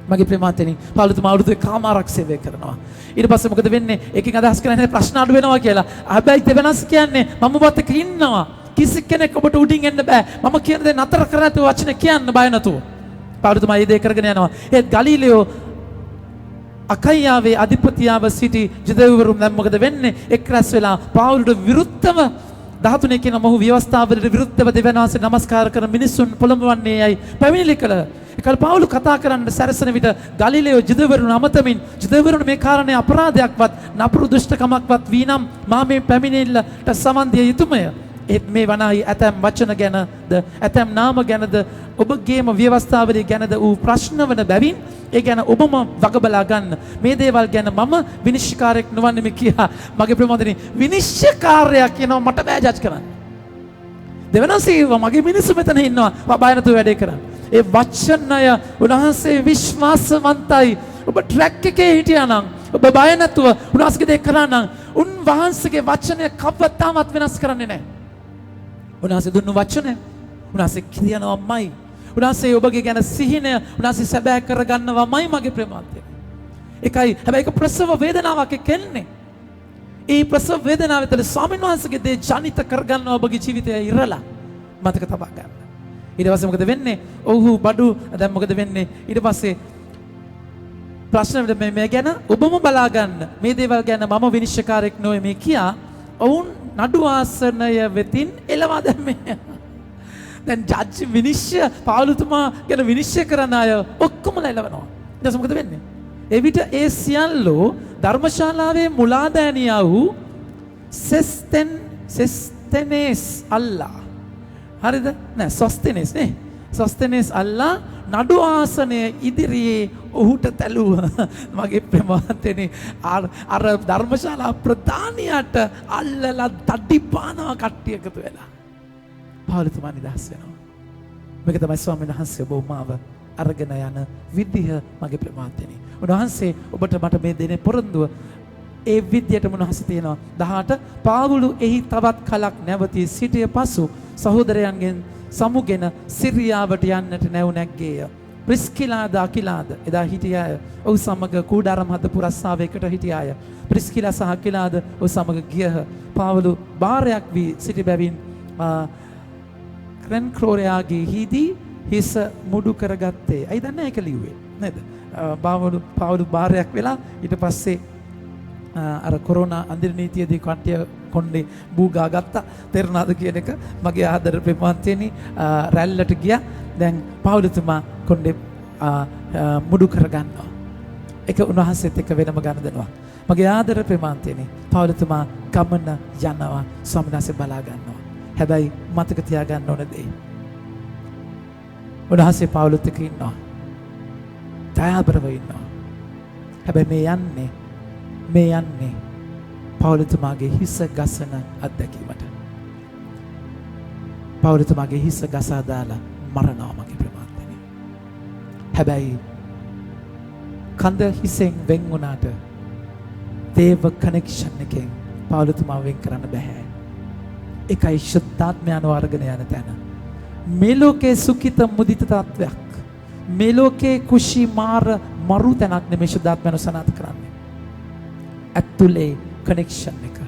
මගේ ප්‍රේමාන්තෙනි පාළුතුමා අවුරුදු එකමාරක් සේවය කරනවා. ඊට පස්සේ මොකද වෙන්නේ? ඒකෙන් අදහස් කරන්නේ ප්‍රශ්න අඩු වෙනවා කියලා. හැබැයි දෙවියන් වහන්සේ කියන්නේ මම ඔබත් එක්ක ඉන්නවා. කිසි කෙනෙක් ඔබට උඩින් එන්න බෑ. මම කියන දේ නතර කර නැතුව වචන කියන්න බය නැතුව. පාළුතුමා මේ දේ කරගෙන යනවා. ඒත් ගලීලියෝ අකයියාවේ අධිපතියාව සිටි ජුදෙව්වරුන් දැන් මොකද වෙන්නේ? එක් රැස් වෙලා පාවුලට විරුද්ධව 13 කියන මොහු ව්‍යවස්ථාවලට විරුද්ධව දෙවියන් වහන්සේ නමස්කාර කරන මිනිසුන් පොළඹවන්නේ යයි පැමිණිලි කළ. ඒකල් පාවුල කතා කරන්න සැරසෙන විට ගලීලියෝ ජුදෙව්වරුන් අමතමින් ජුදෙව්වරුන් මේ කාරණේ අපරාධයක්වත් නපුරු දුෂ්ටකමක්වත් වීනම් මා මේ පැමිණිල්ලට සමන් දිය යුතුයමය. ඒත් මේ වනාහි ඇතැම් වචන ගැනද ඇතැම් නාම ගැනද ඔබගේම ව්‍යවස්ථාවලිය ගැනද වූ ප්‍රශ්න වන බැවින් ඒ ගැන ඔබම වග බලා ගන්න. මේ දේවල් ගැන මම විනිශ්චයකාරයෙක් නොවන්නේ කියා මගේ ප්‍රමෝදනේ විනිශ්චයකාරයා කියනවා මට බෑ ජජ් කරන්න. දෙවනසේ මගේ මිනිස්සු මෙතන ඉන්නවා බය නැතුව වැඩේ කරන්න. ඒ වචනය උන්වහන්සේ විශ්වාසවන්තයි. ඔබ ට්‍රැක් එකේ හිටියා නම් ඔබ බය නැතුව උන්වහන්සේගේ දේ කරා නම් උන්වහන්සේගේ වචනය කවදාවත් වෙනස් කරන්නේ නැහැ. උන්වහන්සේ දුන්නු වචනය උන්වහන්සේ කියනවාමයි. උන්වහන්සේ ඔබගේ ගැන සිහිනය උන්වහන්සේ සැබෑ කරගන්නවාමයි මගේ ප්‍රේමාන්තය. ඒකයි හැබැයි ඒක ප්‍රසව වේදනාවක් එක්කෙන්නේ. ඒ ප්‍රසව වේදනාව ඇතුළේ ස්වාමීන් වහන්සේගේ දේ ජනිත කරගන්නවා ඔබගේ ජීවිතය ඉරලා මතක තබා ගන්න. ඊට පස්සේ මොකද වෙන්නේ? ඔව්හු බඩු දැන් මොකද වෙන්නේ? ඊට පස්සේ ප්‍රශ්න මේ ගැන ඔබම බලා ගන්න. මේ දේවල් ගැන මම විනිශ්චයකාරයෙක් නොවේ මේ කියා ඔවුන් නඩු ආසනය වෙතින් එළවා දැම්මේ. දැන් ජජ් විනිශ්චය පාවුලුතුමා ගැන විනිශ්චය කරන අය ඔක්කොම එළවනවා. ඊට පස්සේ මොකද වෙන්නේ? එවිට ඒ සියල්ලෝ ධර්මශාලාවේ මුලාදෑනියා වූ සොස්තෙනේස් අල්ලා. හරිද? නෑ සොස්තෙනේස් නේ. සොස්තෙනේස් අල්ලා නඩු ආසනය ඉදිරියේ ඔහුට තැළුවා. මගේ ප්‍රමාතනේ අර ධර්මශාලා ප්‍රධානියට අල්ලලා තඩිපානවා කට්ටිය එකතු වෙලා. පාවුලුතුමා නිදහස් වෙනවා. මේක තමයි ස්වාමීන් වහන්සේ ඔබ මාව අරගෙන යන විදිහ මගේ ප්‍රමාතනේ. උන්වහන්සේ ඔබට මට මේ දෙනේ පොරොන්දුව ඒ විදියටම උන්වහන්සේ තියෙනවා. 18 පාවුලු එහි තවත් කලක් නැවතී සිටිය පසු සහෝදරයන්ගෙන් සමුගෙන සිරියාවට යන්නට නැව් නැග්ගේය. ප්‍රිස්කිලාද අකිලාද එදා හිටියාය. ඔහු සමග කූඩාරම් හදපු රස්සාවයකට හිටියාය. ප්‍රිස්කිලා සහ අකිලාද ඔහු සමග ගියහ. පාවුලු බාරයක් වී සිටි බැවින් ක්‍රෙන්ක්‍රෝරයාගේ හිදී හිස මුඩු කරගත්තේ. අයි දන්නේ ඒක ලිව්වේ නේද? පාවුලු බාරයක් වෙලා ඊට පස්සේ අර කොරෝනා අන්දිර නීතියේදී කට්ටිය කොණ්ඩේ බූගා ගත්තා. තේරුණාද කියන එක මගේ ආදර ප්‍රේමවන්තයනි රැල්ලට ගියා. දැන් පාවුලුතුමා කොණ්ඩේ මුඩු කරගන්නවා. ඒක උන්වහන්සේත් එක්ක වෙනම ගන්න දෙනවා. මගේ ආදර ප්‍රේමවන්තයනි පාවුලුතුමා ගමන යනවා. ස්වාමීන් වහන්සේ බලා ගන්නවා. හැබැයි මතක තියාගන්න ඕන දේ උන්වහන්සේ පාවුලුත් එක්ක ඉන්නවා. දයාබරව ඉන්නවා. හැබැයි මේ යන්නේ පාවුලුතුමාගේ හිස ගසන අත්දැකීමට. පාවුලුතුමාගේ හිස ගසා දාලා මරනවා මගේ ප්‍රමාණය. හැබැයි කඳ හිසෙන් වෙන් වුණාට දේව කනෙක්ෂන් එකෙන් පාවුලුතුමා වෙන් කරන්න බෑ. ඒකයි ශුද්ධාත්මය අනුවර්ගන යන තැන. මේ ලෝකේ සුඛිත මුදිත තත්වයක්. මේ ලෝකේ කුෂි මාර මරු තැනක් නෙමෙයි ශුද්ධාත්මය අනුසනාත කරන්නේ. ඇතුලේ කනෙක්ෂන් එක.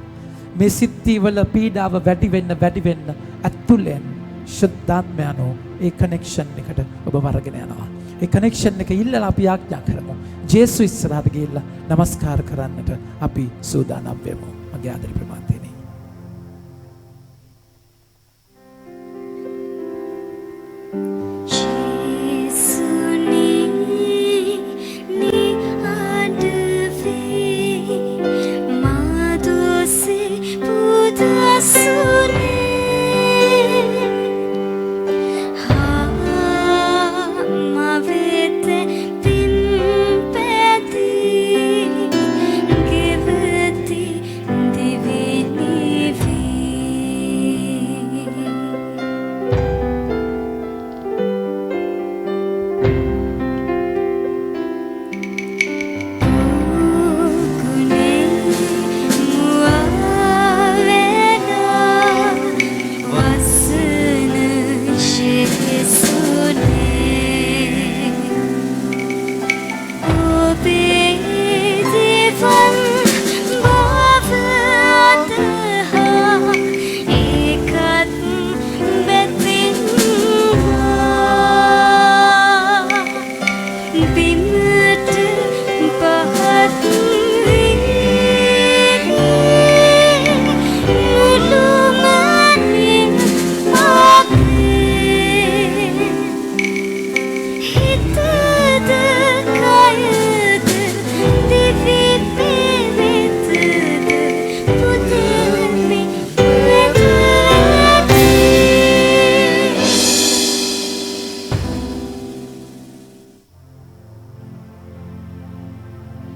මේ සිත්තිවල පීඩාව වැඩි වෙන්න ඇතුලෙන් ශුද්ධාත්මය අනු ඒ කනෙක්ෂන් එකට ඔබ වරගෙන යනවා. ඒ කනෙක්ෂන් එක ඉල්ලලා අපි ආඥා කරමු. ජේසුස් ඉස්සරහට ගිහිල්ලා নমස්කාර කරන්නට අපි සූදානම් වෙමු. මගේ ආදරේ ප්‍රමාතේ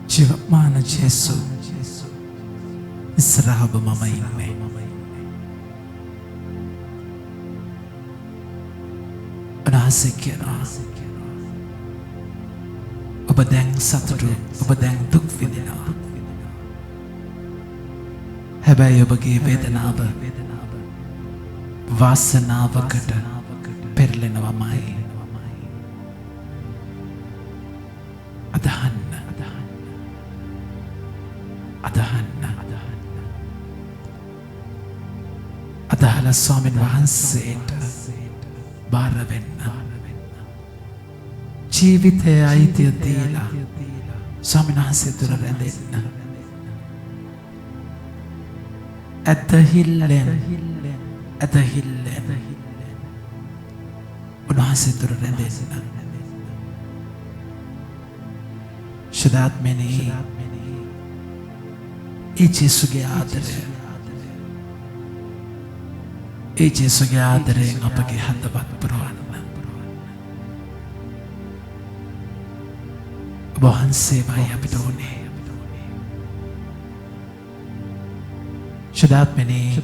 ජීවමාන ජේසු ඉස්සරහව මම ඉන්නේ. වහන්සේ කියනවා ඔබ දැන් සතුටු ඔබ දැන් දුක් විඳිනවා හැබැයි ඔබගේ වේදනාව වාසනාවකට පෙරලෙනවමයි අදහන්න අදහල ස්වාමීන් වහන්සේට බාර වෙන්න ජීවිතය අයිතිය දීලා ස්වාමීන් වහන්සේ තුළ රැඳෙන්න ඇදහිල්ලෙන් උන්වහන්සේ තුළ රැඳෙන්න ශුද්ධාත්මෙනි ඒ ජේසුගේ ආදරය ඒ ජේසුගේ ආදරයෙන් අපගේ හදවත් පුරවන්න ඔබ වහන්සේවයි අපිට ඕනේ ශුද්ධාත්මෙනි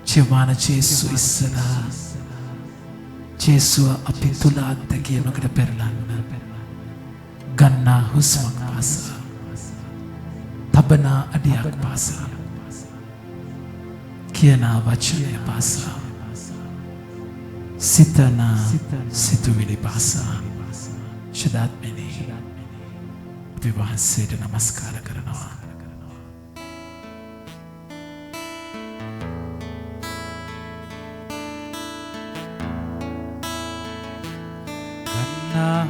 ජීවමාන ජේසු ඉස්සරහා ජේසුව අපි තුල අත්දැකීමකට පෙරලන්න ගන්නා හුස්මක් පාසා තබනා අඩියක් පාසා කියනා වචනය පාසා සිතනා සිතුවිලි පාසා ශුද්ධාත්මෙනි අපි වහන්සේට නමස්කාර කරනවා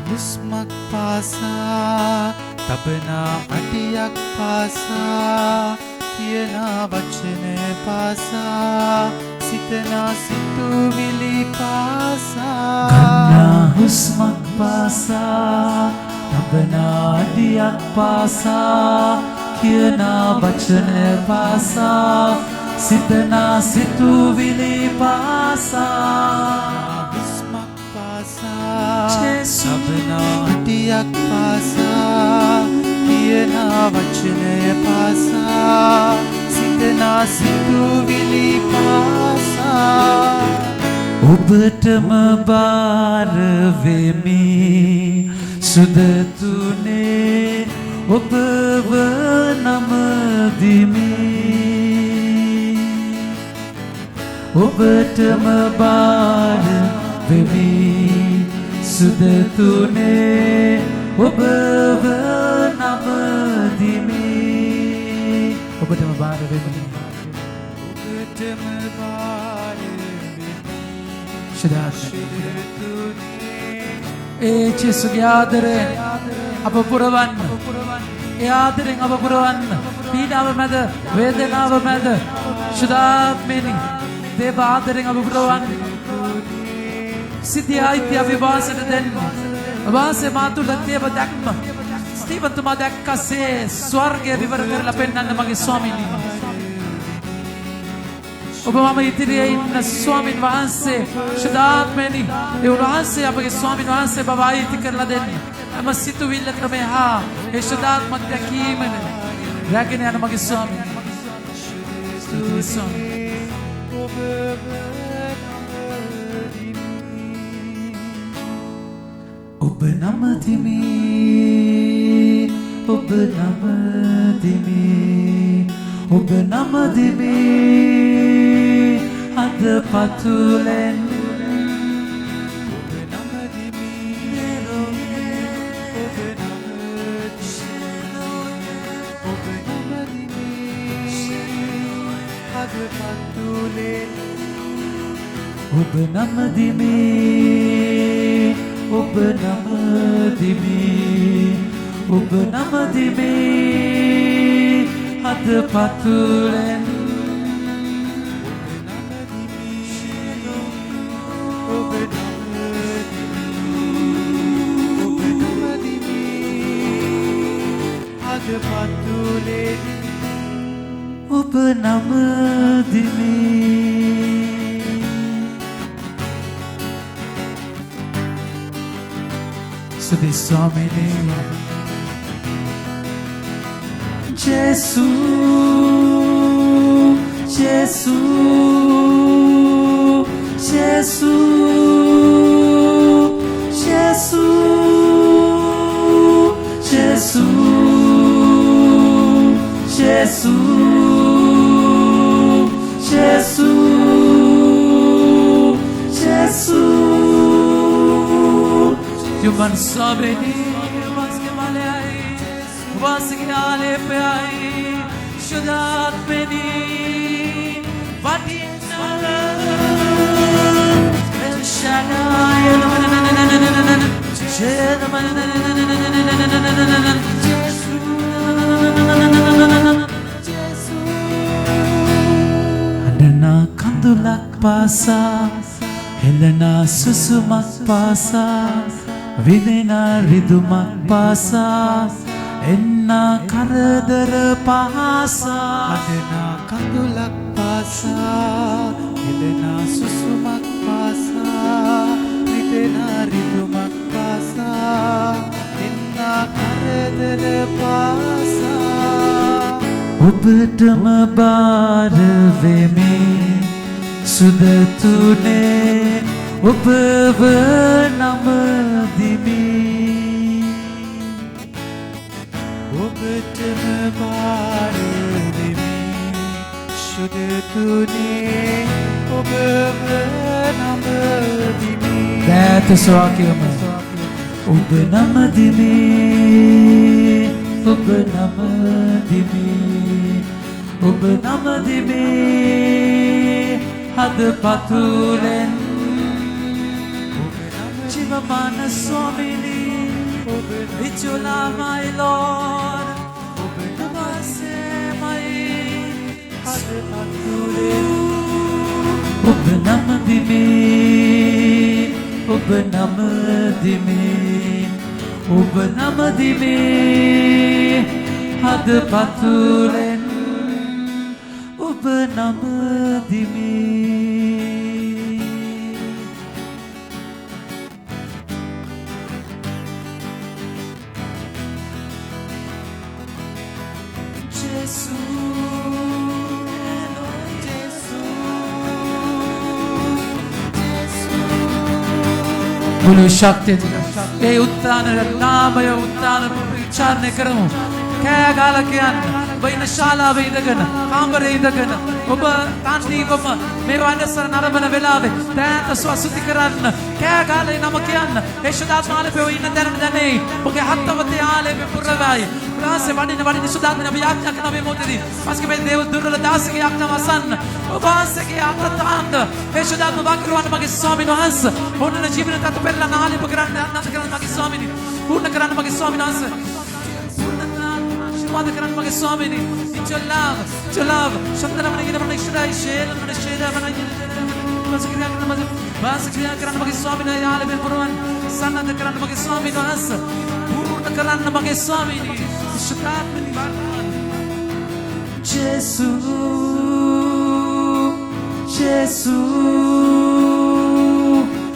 හුස්මක් පාසා තබනා අඩියක් පාසා කියනා වචනය පාසා සිතනා සිතුවිලි පාසා ගන්නා හුස්මක් පාසා තබනා අඩියක් පාසා කියනා වචනය පාසා සිතනා සිතුවිලි පාසා තබනා අඩියක් පාසා කියනා වචනය පාසා සිතනා සිතුවිලි පාසා ඔබටම බාර වෙමි සුදතුනේ ඔබව නමදිමි ඔබටම බාර වෙමි සුදතුනේ ඔබව නමදිමි ඔබටම බාර වෙමි ඔබටම බාර වෙමි ඒ ජේසුගේ ආදරය අප පුරවන්න ඒ ආදරෙන් අප පුරවන්න පීඩාව මැද වේදනාව මැද ශුද්ධාත්මෙනි දේව ආදරෙන් අප පුරවන්න සිද්ධිය අයිති අපි වාසයට දෙන්න වාසය මා තුළ දේව දැක්ම ස්ටීවන්තුමා දැක්කසේ ස්වර්ගය විවර කරලා පෙන්වන්න මගේ ස්වාමීනි ඔබ මම ඉදිරියේ ඉන්න ස්වාමීන් වහන්සේ ශුද්ධාත්මෙනි ඒ වහන්සේ අපගේ ස්වාමීන් වහන්සේ බව අයිති කරලා දෙන්න හැම සිතුවිල්ලකම මෙහා ඒ ශුද්ධාත්මක දැකීමන රැගෙන යන මගේ ස්වාමීනි ඔබ නමදිමි ඔබ නමදිමි ඔබ නමදිමි අද පතුලෙන් ඔබ නමදිමි ඔබ නමදිමි ඔබ නමදිමි අද පතුලෙන් ඔබ නමදිමි සුදි ස්වාමීනි ජේසු ජේසු ජේසු Yuman sabeni vaske male ai vaske ale pe ai shudat beni vadina el shaddai Adana kandulak pasa helena susumak pasa Videna ridumak pasa enna karadara pasa Adana kandulak pasa helena susumak pasa videna ridumak pasa enna karadara pasa Ubtama bar veme sudatune Ubvanam dimi Ubtama bar veme sudatune Ubvanam dimi That is Swakiyam Ubvanam dimi Ubvanam dimi Ubvanam dimi Had patulen Chivamana Swamini Vichula my Lord Namaste my Ubnamadimi Ubnamadimi Ubnamadimi Had patulen Ubnamadimi बोलो शक्ति ये उत्तान नाम ये उत्तान उच्चारण करूं क्या गाल क्या वही नशाला वही दगन कांबर वही दगन उब तांडी उब मेरे वाले सर नरमन वेलावे तैं तो स्वासुति करन क्या गाल ये नमक क्या ये शुद्धात माले पे वही नदरन जाने उनके हाथ वते आले पे पुरवाई प्रासे वाड़ी ने शुद्धात ने भी आज्ञा करना भी मोते दी पास के पे देव दुर्ल दास की आज्ञा वसन उबास की आज्ञा तांड ये शुद्धात में बाकरवान मगे स्वामी नहस उन्होंने जीवन तक पहला नाले पकड़न नाथ करन मगे स्वामी नी पूर्ण करन मगे स्वामी नहस Mother Grand Magi Swamini, it's your love, Shandana Mani Mani Shrai Shel, Mani Sheda Mani Basakriya Grand Magi Swamini, Alabin Puran, Sana the Grand Magi Swami Nas, Purna Grand Magi Swamini, Shatat Mani Barman, Jesus, Jesus,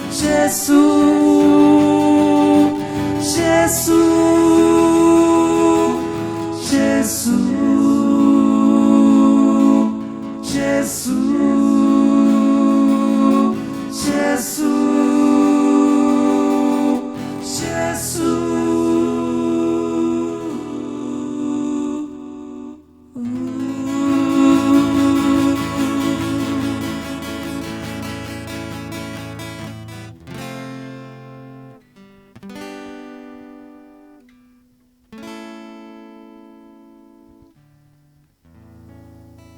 Jesus, Jesus.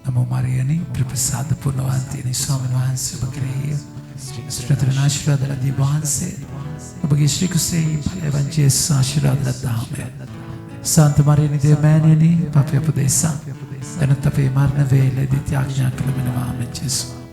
Namo Mariani, Prabhasad Purnavati, Swami Vahansi, Bakri, Sratana Shradha Divanse, Bagi Shri Kusei, Evangelist Shradha Dame, Santa Mariani de Maniani, Papia Pudesa, and Tape Marna Vele, Dityagna Kalamina Jesus.